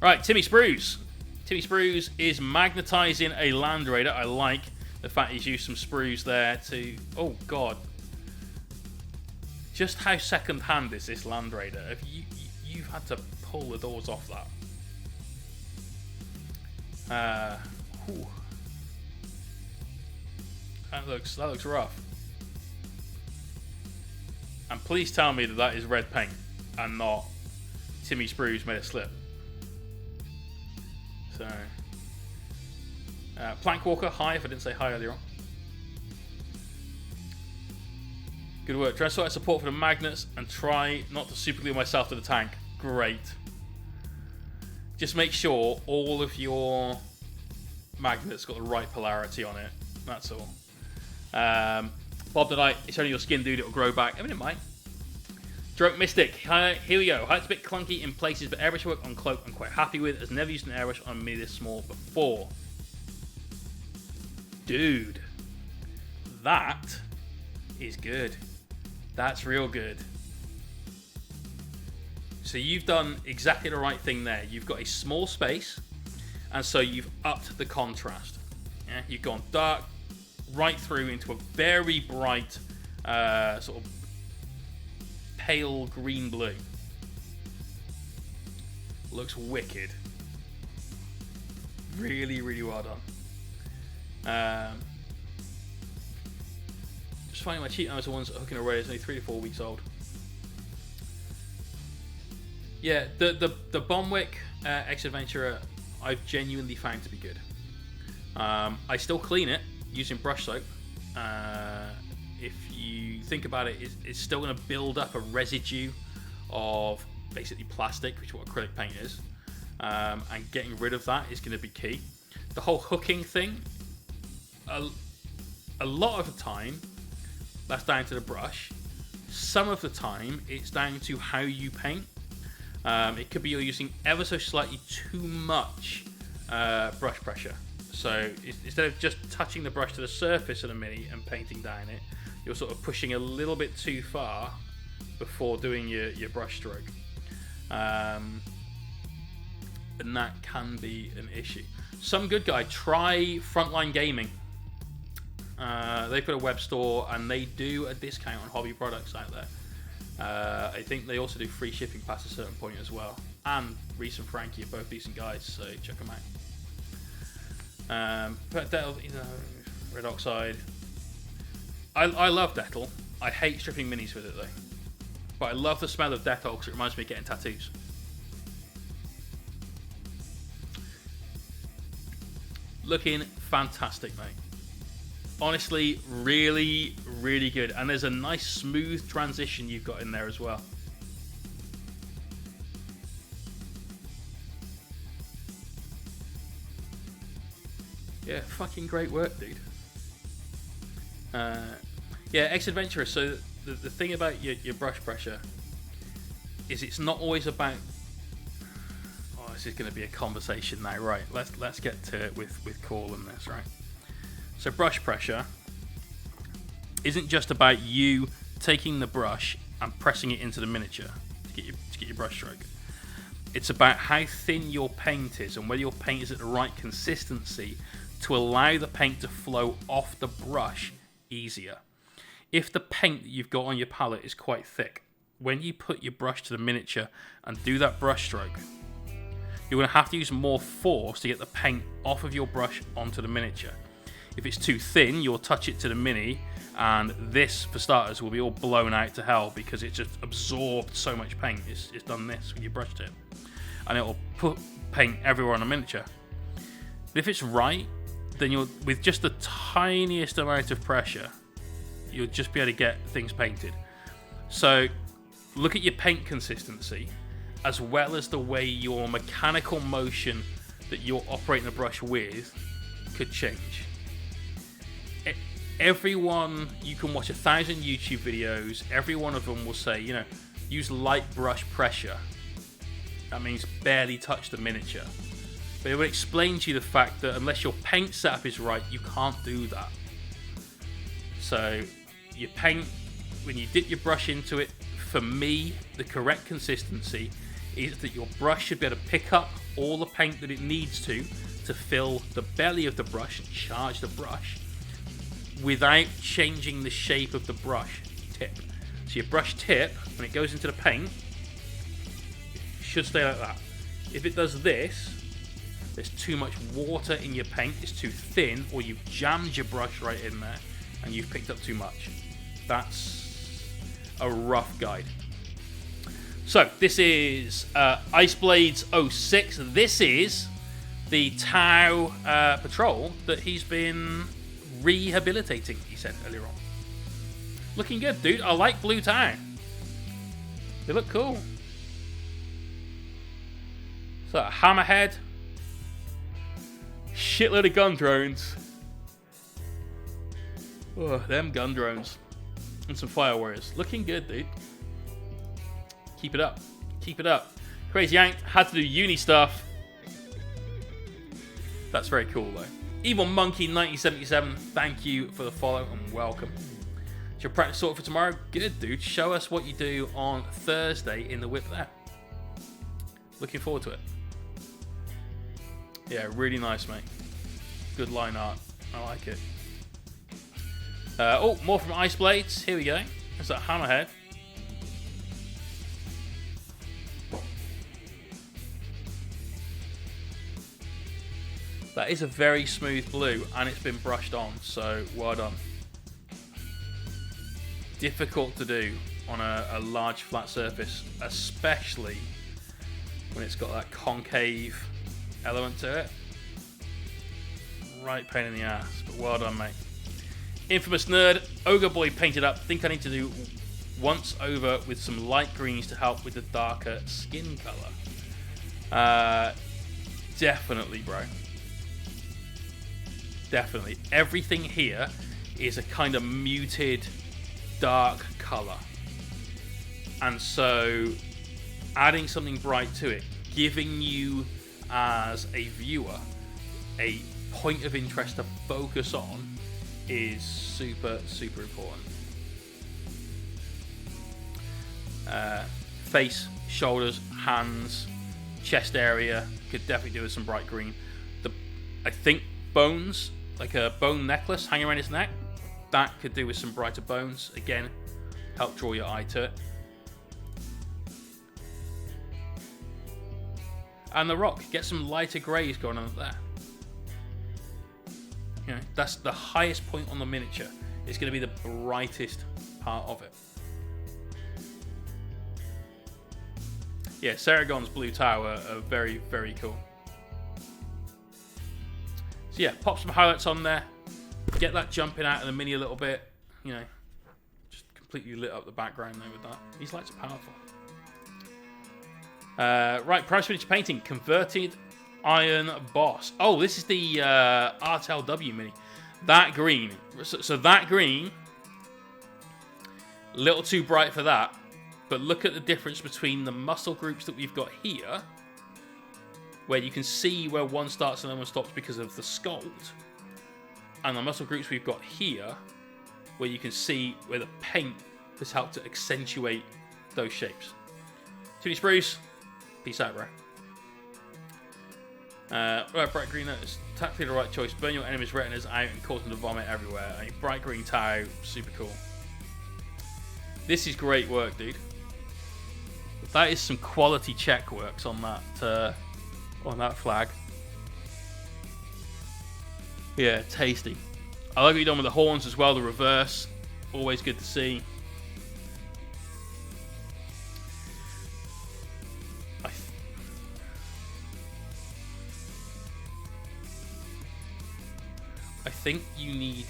Right, Timmy Sprues. Timmy Sprues is magnetizing a Land Raider. I like the fact he's used some sprues there to... Oh, God. Just how second-hand is this Land Raider? Have you've had to pull the doors off that. That looks rough. And please tell me that is red paint and not Timmy Sprues made it slip. So, Plankwalker, hi if I didn't say hi earlier on. Good work. Try to sort out support for the magnets and try not to super glue myself to the tank. Great. Just make sure all of your magnets got the right polarity on it. That's all. Bob the Knight, it's only your skin, dude. It'll grow back. I mean, it might. Drunk Mystic, here we go. It's a bit clunky in places, but airbrush work on Cloak I'm quite happy with. Has never used an airbrush on me this small before. Dude, that is good. That's real good. So you've done exactly the right thing there. You've got a small space, and so you've upped the contrast. Yeah? You've gone dark right through into a very bright sort of pale green blue. Looks wicked. Really, really well done. Just finding my cheap notes are ones hooking away. It's only 3 to 4 weeks old. Yeah, the Bombwick X-Adventurer I've genuinely found to be good. I still clean it using brush soap. If you think about it, it's still going to build up a residue of basically plastic, which is what acrylic paint is, and getting rid of that is going to be key. The whole hooking thing, a lot of the time, that's down to the brush. Some of the time, it's down to how you paint. It could be you're using ever so slightly too much brush pressure. So instead of just touching the brush to the surface of the Mini and painting down it, you're sort of pushing a little bit too far before doing your brush stroke. And that can be an issue. Some good guy, try Frontline Gaming. They've got a web store and they do a discount on hobby products out there. I think they also do free shipping past a certain point as well. And Reese and Frankie are both decent guys, so check them out. But Red Oxide. I love Dettol. I hate stripping minis with it though. But I love the smell of Dettol because it reminds me of getting tattoos. Looking fantastic, mate. Honestly, really, really good. And there's a nice smooth transition you've got in there as well. Yeah, fucking great work, dude. Yeah, X-Adventurer. So the thing about your brush pressure is it's not always about... Oh, this is going to be a conversation now. Right, let's get to it with Cawl and this, right? So brush pressure isn't just about you taking the brush and pressing it into the miniature to get your brush stroke. It's about how thin your paint is and whether your paint is at the right consistency to allow the paint to flow off the brush easier. If the paint that you've got on your palette is quite thick, when you put your brush to the miniature and do that brush stroke, you're going to have to use more force to get the paint off of your brush onto the miniature. If it's too thin, you'll touch it to the Mini, and this, for starters, will be all blown out to hell because it just absorbed so much paint. It's done this with your brush tip, and it'll put paint everywhere on the miniature. But if it's right, then you'll, with just the tiniest amount of pressure, you'll just be able to get things painted. So look at your paint consistency, as well as the way your mechanical motion that you're operating the brush with could change. Everyone, you can watch 1,000 YouTube videos, every one of them will say, you know, use light brush pressure. That means barely touch the miniature. But it will explain to you the fact that unless your paint setup is right, you can't do that. So your paint, when you dip your brush into it, for me, the correct consistency is that your brush should be able to pick up all the paint that it needs to fill the belly of the brush and charge the brush without changing the shape of the brush tip. So your brush tip, when it goes into the paint, should stay like that. If it does this, there's too much water in your paint, it's too thin, or you've jammed your brush right in there and you've picked up too much. That's a rough guide. So this is Ice Blades 06. This is the Tau patrol that he's been rehabilitating, he said earlier on. Looking good, dude. I like blue Tau. They look cool. So, Hammerhead. Shitload of gun drones. Oh, them gun drones. And some fire warriors. Looking good, dude. Keep it up. Keep it up. Crazy Yank had to do uni stuff. That's very cool, though. Evil Monkey 1977, thank you for the follow and welcome. Is your practice sorted for tomorrow? Good, dude. Show us what you do on Thursday in the whip there. Looking forward to it. Yeah, really nice, mate. Good line art. I like it. Oh, more from Ice Blades. Here we go. There's that Hammerhead. That is a very smooth blue, and it's been brushed on, so well done. Difficult to do on a large flat surface, especially when it's got that concave element to it. Right pain in the ass, but well done, mate. Infamous Nerd, Ogre Boy painted up. Think I need to do once over with some light greens to help with the darker skin color. Definitely, bro. Definitely. Everything here is a kind of muted dark color. And so adding something bright to it, giving you as a viewer a point of interest to focus on is super, super important. Face, shoulders, hands, chest area could definitely do with some bright green. I think bones, like a bone necklace hanging around his neck, that could do with some brighter bones. Again, help draw your eye to it. And the rock, get some lighter greys going on there. You know, that's the highest point on the miniature. It's going to be the brightest part of it. Yeah, Saragon's blue tower are very, very cool. So yeah, pop some highlights on there. Get that jumping out of the mini a little bit. You know, just completely lit up the background there with that. These lights are powerful. Right, price finish painting. Converted Iron Boss. Oh, this is the RTLW mini. That green. So that green, a little too bright for that. But look at the difference between the muscle groups that we've got here, where you can see where one starts and then one stops because of the sculpt, and the muscle groups we've got here, where you can see where the paint has helped to accentuate those shapes. Toonie Spruce, peace out, bro. Right, bright green, that's tactically the right choice. Burn your enemy's retinas out and cause them to vomit everywhere. I mean, bright green Tau, super cool. This is great work, dude. That is some quality check works on that flag. Yeah, tasty. I like what you've done with the horns as well, the reverse. Always good to see. I think you need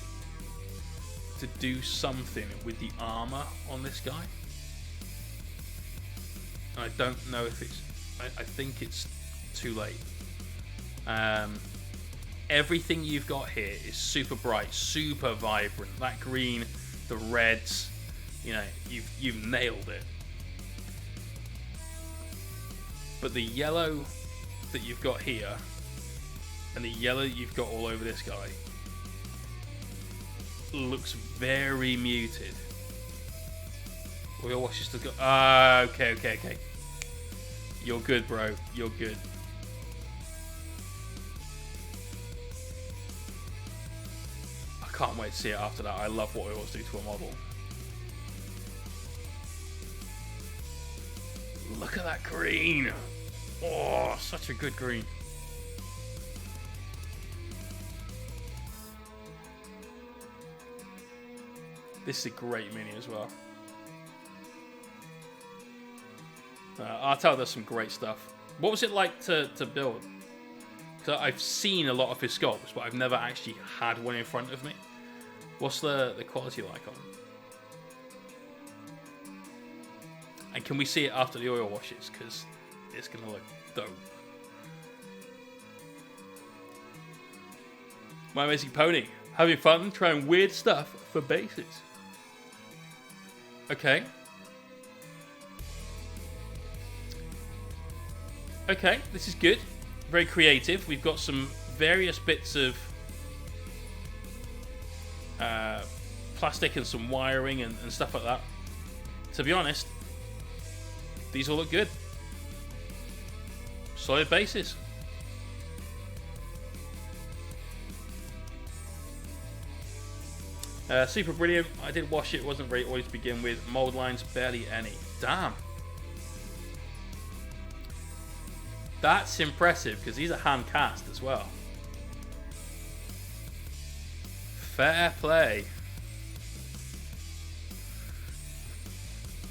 to do something with the armor on this guy. I don't know if it's... I think it's too late. Everything you've got here is super bright, super vibrant. That green, the reds, you know, you've nailed it. But the yellow that you've got here And the yellow you've got all over this guy looks very muted. Oil wash is still got. Okay. You're good, bro. You're good. I can't wait to see it after that. I love what oils do to a model. Look at that green. Oh, such a good green. This is a great mini as well. Artel does some great stuff. What was it like to build? Because I've seen a lot of his sculpts, but I've never actually had one in front of me. What's the quality like on him? And can we see it after the oil washes? Because it's going to look dope. My Amazing Pony. Having fun trying weird stuff for bases. Okay. Okay, this is good. Very creative. We've got some various bits of plastic and some wiring and stuff like that. To be honest, these all look good. Solid bases. Super brilliant. I did wash it. Wasn't very oily to begin with. Mold lines, barely any. Damn. That's impressive because these are hand cast as well. Fair play.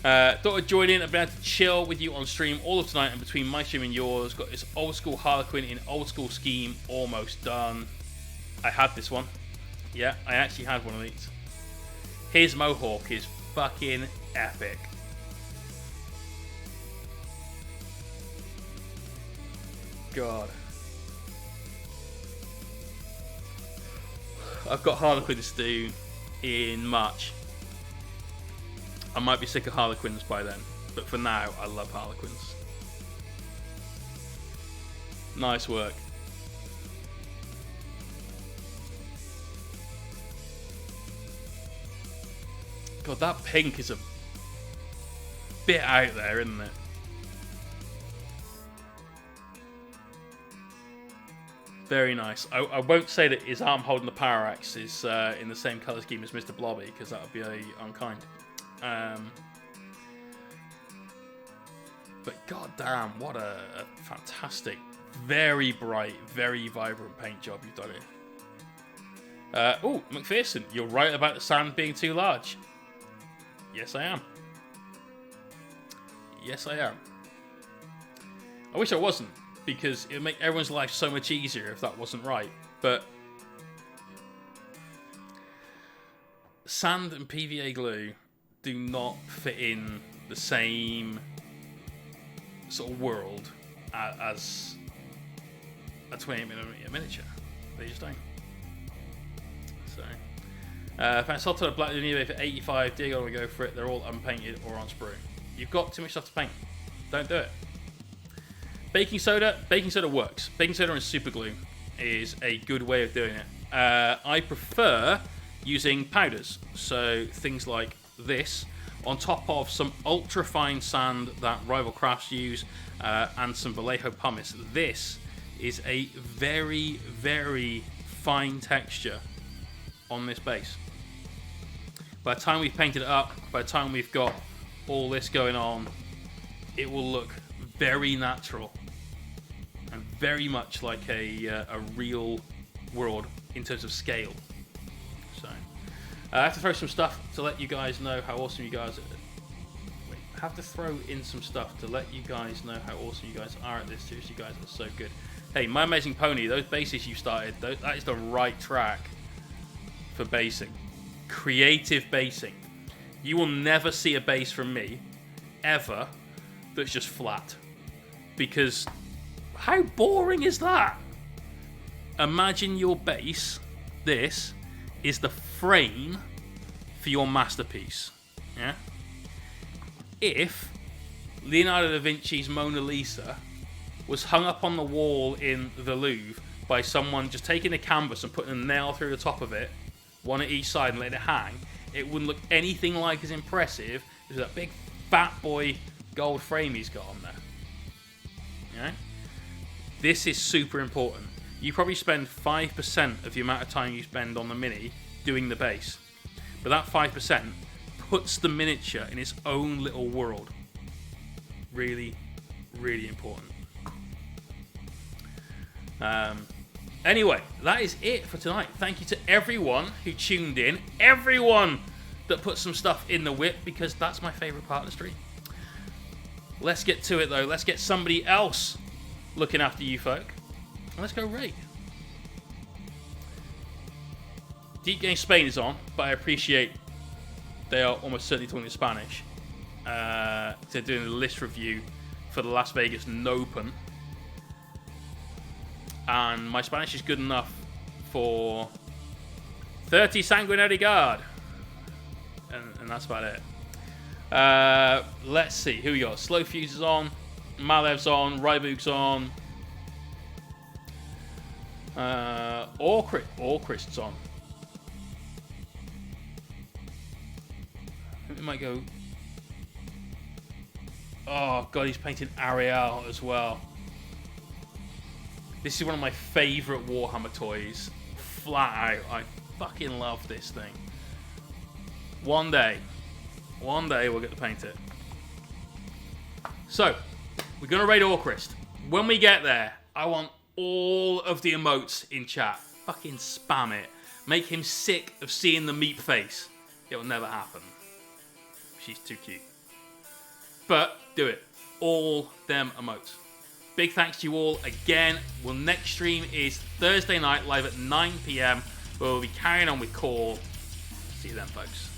Thought I'd join in. I've been able to chill with you on stream all of tonight and between my stream and yours. Got this old school Harlequin in old school scheme almost done. I had this one. Yeah, I actually had one of these. His mohawk is fucking epic. God. I've got Harlequins to do in March. I might be sick of Harlequins by then, but for now, I love Harlequins. Nice work. God, that pink is a bit out there, isn't it? Very nice. I won't say that his arm holding the power axe is in the same colour scheme as Mr. Blobby, because that would be unkind. But goddamn, what a fantastic, very bright, very vibrant paint job you've done here. Oh, McPherson, you're right about the sand being too large. Yes, I am. Yes, I am. I wish I wasn't, because it would make everyone's life so much easier if that wasn't right. But sand and PVA glue do not fit in the same sort of world as a 28mm miniature. They just don't. So, found Salted Black on eBay for 85. Dear God, we go for it. They're all unpainted or on sprue. You've got too much stuff to paint. Don't do it. Baking soda works. Baking soda and super glue is a good way of doing it. I prefer using powders, so things like this on top of some ultra fine sand that Rival Crafts use and some Vallejo pumice. This is a very, very fine texture on this base. By the time we've painted it up, by the time we've got all this going on, it will look very natural and very much like a real world in terms of scale. So I have to throw some stuff to let you guys know how awesome you guys are. Wait, I have to throw in some stuff to let you guys know how awesome you guys are at this. Seriously, you guys are so good. Hey, My Amazing Pony, those bases you started, that is the right track for basing. Creative basing. You will never see a base from me, ever, that's just flat. Because how boring is that? Imagine your base, this, is the frame for your masterpiece. Yeah? If Leonardo da Vinci's Mona Lisa was hung up on the wall in the Louvre by someone just taking a canvas and putting a nail through the top of it, one at each side, and letting it hang, it wouldn't look anything like as impressive as that big fat boy gold frame he's got on there. Yeah? This is super important. You probably spend 5% of the amount of time you spend on the Mini doing the base. But that 5% puts the miniature in its own little world. Really, really important. Anyway, that is it for tonight. Thank you to everyone who tuned in. Everyone that put some stuff in the whip, because that's my favourite part of the stream. Let's get to it, though. Let's get somebody else looking after you folk. And let's go raid. Deep Game Spain is on, but I appreciate they are almost certainly talking Spanish. They're doing a list review for the Las Vegas Nopen. And my Spanish is good enough for 30 Sanguinary Guard. And that's about it. Let's see. Who we got? Slow Fuse is on. Malev's on. Rybook's on. Orcrist's on. I think we might go... Oh, God, he's painting Ariel as well. This is one of my favourite Warhammer toys. Flat out. I fucking love this thing. One day we'll get to paint it. So, we're going to raid Orcrist. When we get there, I want all of the emotes in chat. Fucking spam it. Make him sick of seeing the meat face. It will never happen. She's too cute. But, do it. All them emotes. Big thanks to you all again. Well, next stream is Thursday night, live at 9 PM. We'll be carrying on with Cawl. See you then, folks.